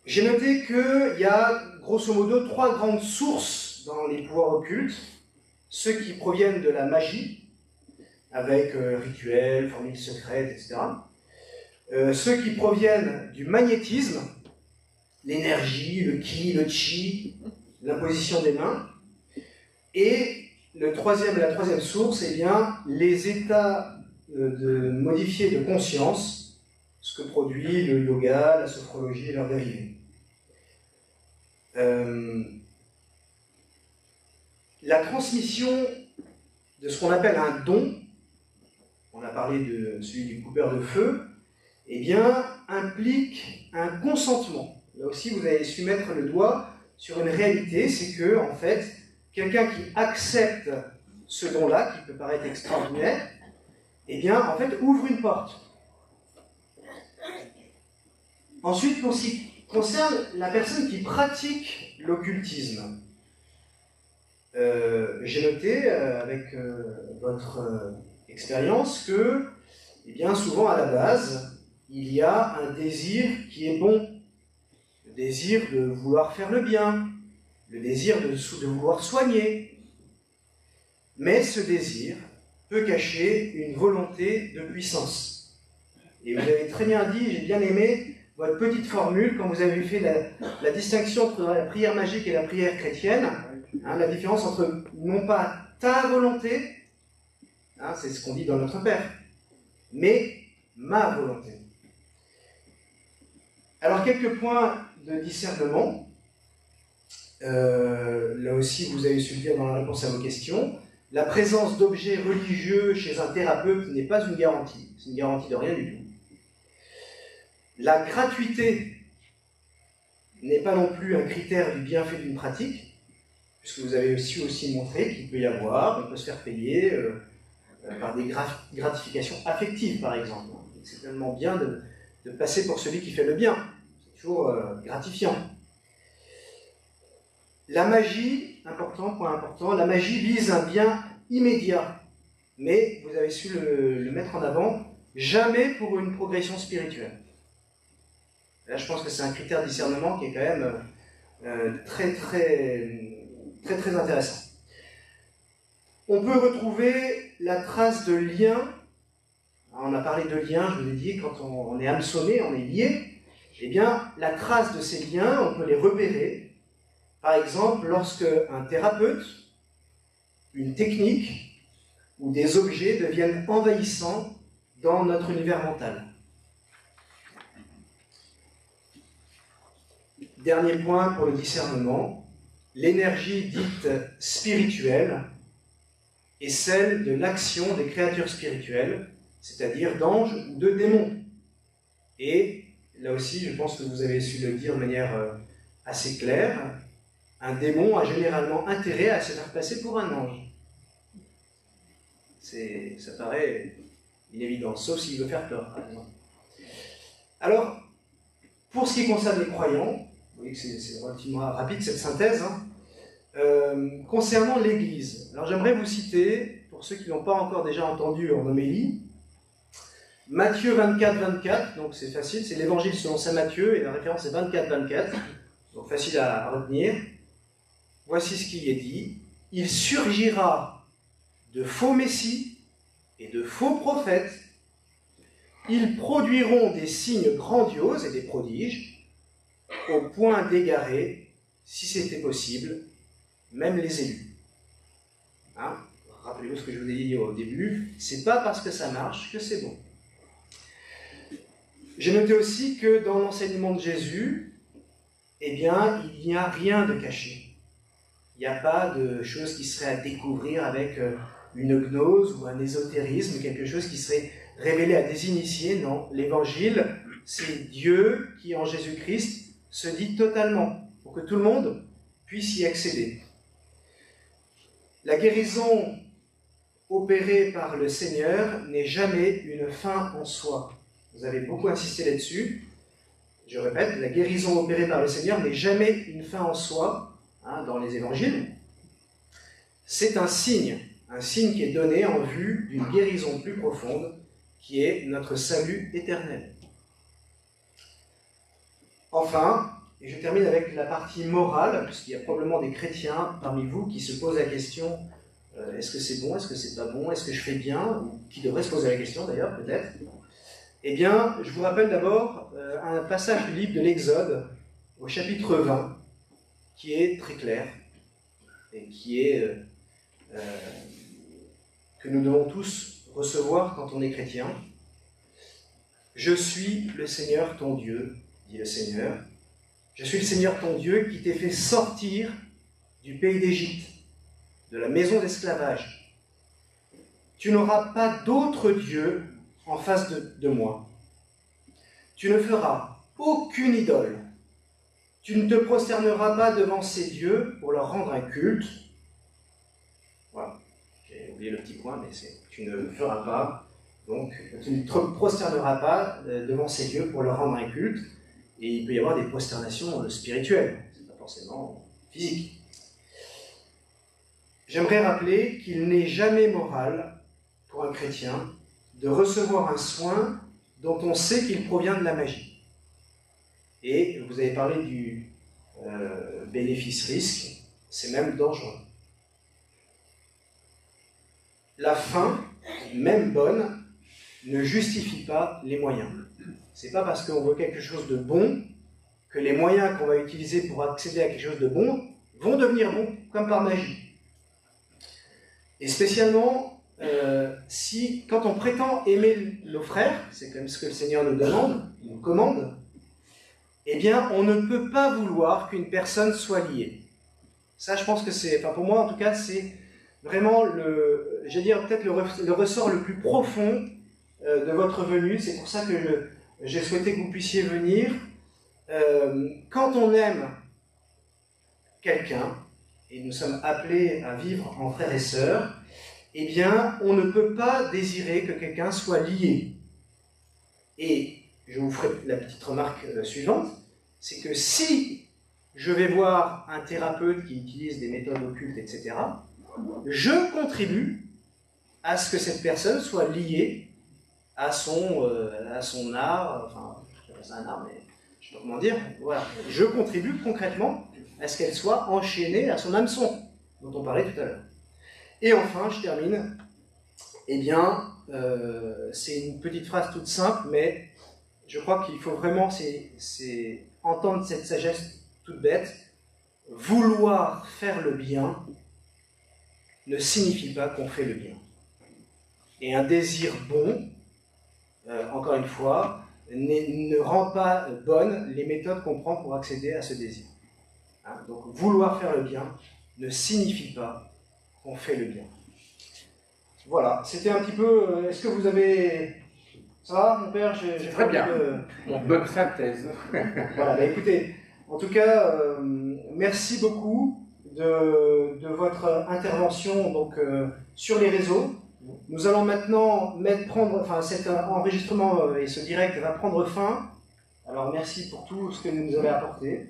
J'ai noté qu'il y a grosso modo 3 grandes sources dans les pouvoirs occultes, ceux qui proviennent de la magie, avec rituels, formules secrètes, etc. Ceux qui proviennent du magnétisme, l'énergie, le ki, le chi, l'imposition des mains. Et la troisième source, eh bien, les états modifiés de conscience, ce que produit le yoga, la sophrologie et leurs dérivés. La transmission de ce qu'on appelle un don, on a parlé de celui du coupeur de feu, eh bien, implique un consentement. Là aussi, vous avez su mettre le doigt sur une réalité, c'est que, en fait, quelqu'un qui accepte ce don-là, qui peut paraître extraordinaire, eh bien, en fait, ouvre une porte. Ensuite, pour ce qui concerne la personne qui pratique l'occultisme, j'ai noté, avec votre expérience, que, eh bien, souvent, à la base, il y a un désir qui est bon. Le désir de vouloir faire le bien, le désir de vouloir soigner. Mais ce désir peut cacher une volonté de puissance. Et vous avez très bien dit, j'ai bien aimé votre petite formule quand vous avez fait la distinction entre la prière magique et la prière chrétienne, hein, la différence entre non pas ta volonté, hein, c'est ce qu'on dit dans notre Père, mais ma volonté. Alors, quelques points de discernement. Là aussi, vous avez su le dire dans la réponse à vos questions. La présence d'objets religieux chez un thérapeute n'est pas une garantie. C'est une garantie de rien du tout. La gratuité n'est pas non plus un critère du bienfait d'une pratique, puisque vous avez aussi montré qu'il peut y avoir, on peut se faire payer par des gratifications affectives, par exemple. C'est tellement bien de passer pour celui qui fait le bien. C'est toujours gratifiant. La magie, point important, la magie vise un bien immédiat, mais vous avez su le mettre en avant, jamais pour une progression spirituelle. Là, je pense que c'est un critère de discernement qui est quand même très intéressant. On peut retrouver la trace de lien. On a parlé de lien, je vous ai dit, quand on est hameçonné, on est lié. Eh bien, la trace de ces liens, on peut les repérer. Par exemple, lorsque un thérapeute, une technique ou des objets deviennent envahissants dans notre univers mental. Dernier point pour le discernement, l'énergie dite spirituelle est celle de l'action des créatures spirituelles, c'est-à-dire d'anges ou de démons. Et là aussi, je pense que vous avez su le dire de manière assez claire, un démon a généralement intérêt à se faire passer pour un ange. Ça paraît une évidence, sauf s'il veut faire peur, par exemple. Alors, pour ce qui concerne les croyants, vous voyez que c'est relativement rapide cette synthèse, hein, concernant l'Église. Alors j'aimerais vous citer, pour ceux qui n'ont pas encore déjà entendu en homélie, Matthieu 24, 24, donc c'est facile, c'est l'évangile selon saint Matthieu, et la référence est 24, 24, donc facile à retenir. Voici ce qui est dit. Il surgira de faux messies et de faux prophètes. Ils produiront des signes grandioses et des prodiges, au point d'égarer, si c'était possible, même les élus. Hein? Rappelez-vous ce que je vous ai dit au début, c'est pas parce que ça marche que c'est bon. J'ai noté aussi que dans l'enseignement de Jésus, eh bien, il n'y a rien de caché. Il n'y a pas de choses qui seraient à découvrir avec une gnose ou un ésotérisme, quelque chose qui serait révélé à des initiés. Non, l'évangile, c'est Dieu qui, en Jésus-Christ, se dit totalement, pour que tout le monde puisse y accéder. La guérison opérée par le Seigneur n'est jamais une fin en soi. Vous avez beaucoup insisté là-dessus. Je répète, la guérison opérée par le Seigneur n'est jamais une fin en soi, hein, dans les évangiles. C'est un signe qui est donné en vue d'une guérison plus profonde, qui est notre salut éternel. Enfin, et je termine avec la partie morale, puisqu'il y a probablement des chrétiens parmi vous qui se posent la question Est-ce que c'est bon? Est-ce que c'est pas bon? Est-ce que je fais bien? Qui devrait se poser la question d'ailleurs, peut-être. Eh bien, je vous rappelle d'abord un passage du livre de l'Exode, au chapitre 20, qui est très clair, et qui est que nous devons tous recevoir quand on est chrétien. « Je suis le Seigneur ton Dieu, dit le Seigneur. Je suis le Seigneur ton Dieu qui t'ai fait sortir du pays d'Égypte, de la maison d'esclavage. Tu n'auras pas d'autre Dieu en face de moi. Tu ne feras aucune idole. Tu ne te prosterneras pas devant ces dieux pour leur rendre un culte. » Voilà, j'ai oublié le petit point, mais c'est « tu ne feras pas ». Donc, tu ne te prosterneras pas devant ces dieux pour leur rendre un culte. Et il peut y avoir des prosternations spirituelles, c'est pas forcément physique. J'aimerais rappeler qu'il n'est jamais moral pour un chrétien de recevoir un soin dont on sait qu'il provient de la magie. Et vous avez parlé du bénéfice-risque, c'est même dangereux. La fin, même bonne, ne justifie pas les moyens. C'est pas parce qu'on veut quelque chose de bon que les moyens qu'on va utiliser pour accéder à quelque chose de bon vont devenir bons comme par magie. Et spécialement, si, quand on prétend aimer nos frères, c'est quand même ce que le Seigneur nous demande, il nous commande, eh bien, on ne peut pas vouloir qu'une personne soit liée. Ça, je pense que c'est, enfin pour moi en tout cas, c'est vraiment je vais dire peut-être le ressort le plus profond de votre venue. C'est pour ça que j'ai souhaité que vous puissiez venir. Quand on aime quelqu'un, et nous sommes appelés à vivre en frères et sœurs, eh bien, on ne peut pas désirer que quelqu'un soit lié. Et je vous ferai la petite remarque suivante, c'est que si je vais voir un thérapeute qui utilise des méthodes occultes, etc., je contribue à ce que cette personne soit liée à son art, enfin, c'est un art, mais je sais pas comment dire, voilà. Je contribue concrètement à ce qu'elle soit enchaînée à son hameçon, dont on parlait tout à l'heure. Et enfin, je termine, eh bien, c'est une petite phrase toute simple, mais je crois qu'il faut vraiment entendre cette sagesse toute bête. Vouloir faire le bien ne signifie pas qu'on fait le bien. Et un désir bon, encore une fois, ne rend pas bonnes les méthodes qu'on prend pour accéder à ce désir. Hein, donc, vouloir faire le bien ne signifie pas qu'on fait le bien. Voilà, c'était un petit peu... Est-ce que vous avez... Ça va, mon père? J'ai très bien. Bonne synthèse. Voilà, bah écoutez, en tout cas, merci beaucoup de votre intervention donc, sur les réseaux. Nous allons maintenant cet enregistrement et ce direct va prendre fin. Alors merci pour tout ce que vous nous avez apporté.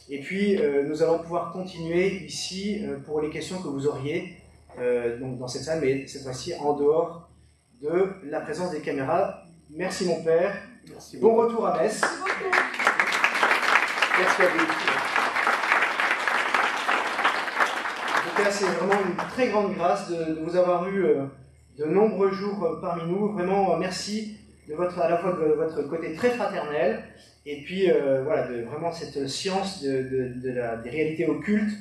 Et puis nous allons pouvoir continuer ici pour les questions que vous auriez donc dans cette salle, mais cette fois-ci en dehors de la présence des caméras. Merci mon père. Merci bon retour à Metz. Merci à vous. En tout cas, c'est vraiment une très grande grâce de vous avoir eu de nombreux jours parmi nous. Vraiment, merci à la fois de votre côté très fraternel et puis voilà, de vraiment cette science des réalités occultes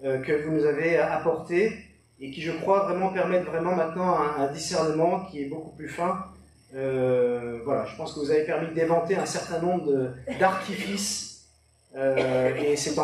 que vous nous avez apportées et qui, je crois, vraiment permettent vraiment maintenant un discernement qui est beaucoup plus fin. Voilà, je pense que vous avez permis d'éventer un certain nombre d'artifices et c'est tant mieux.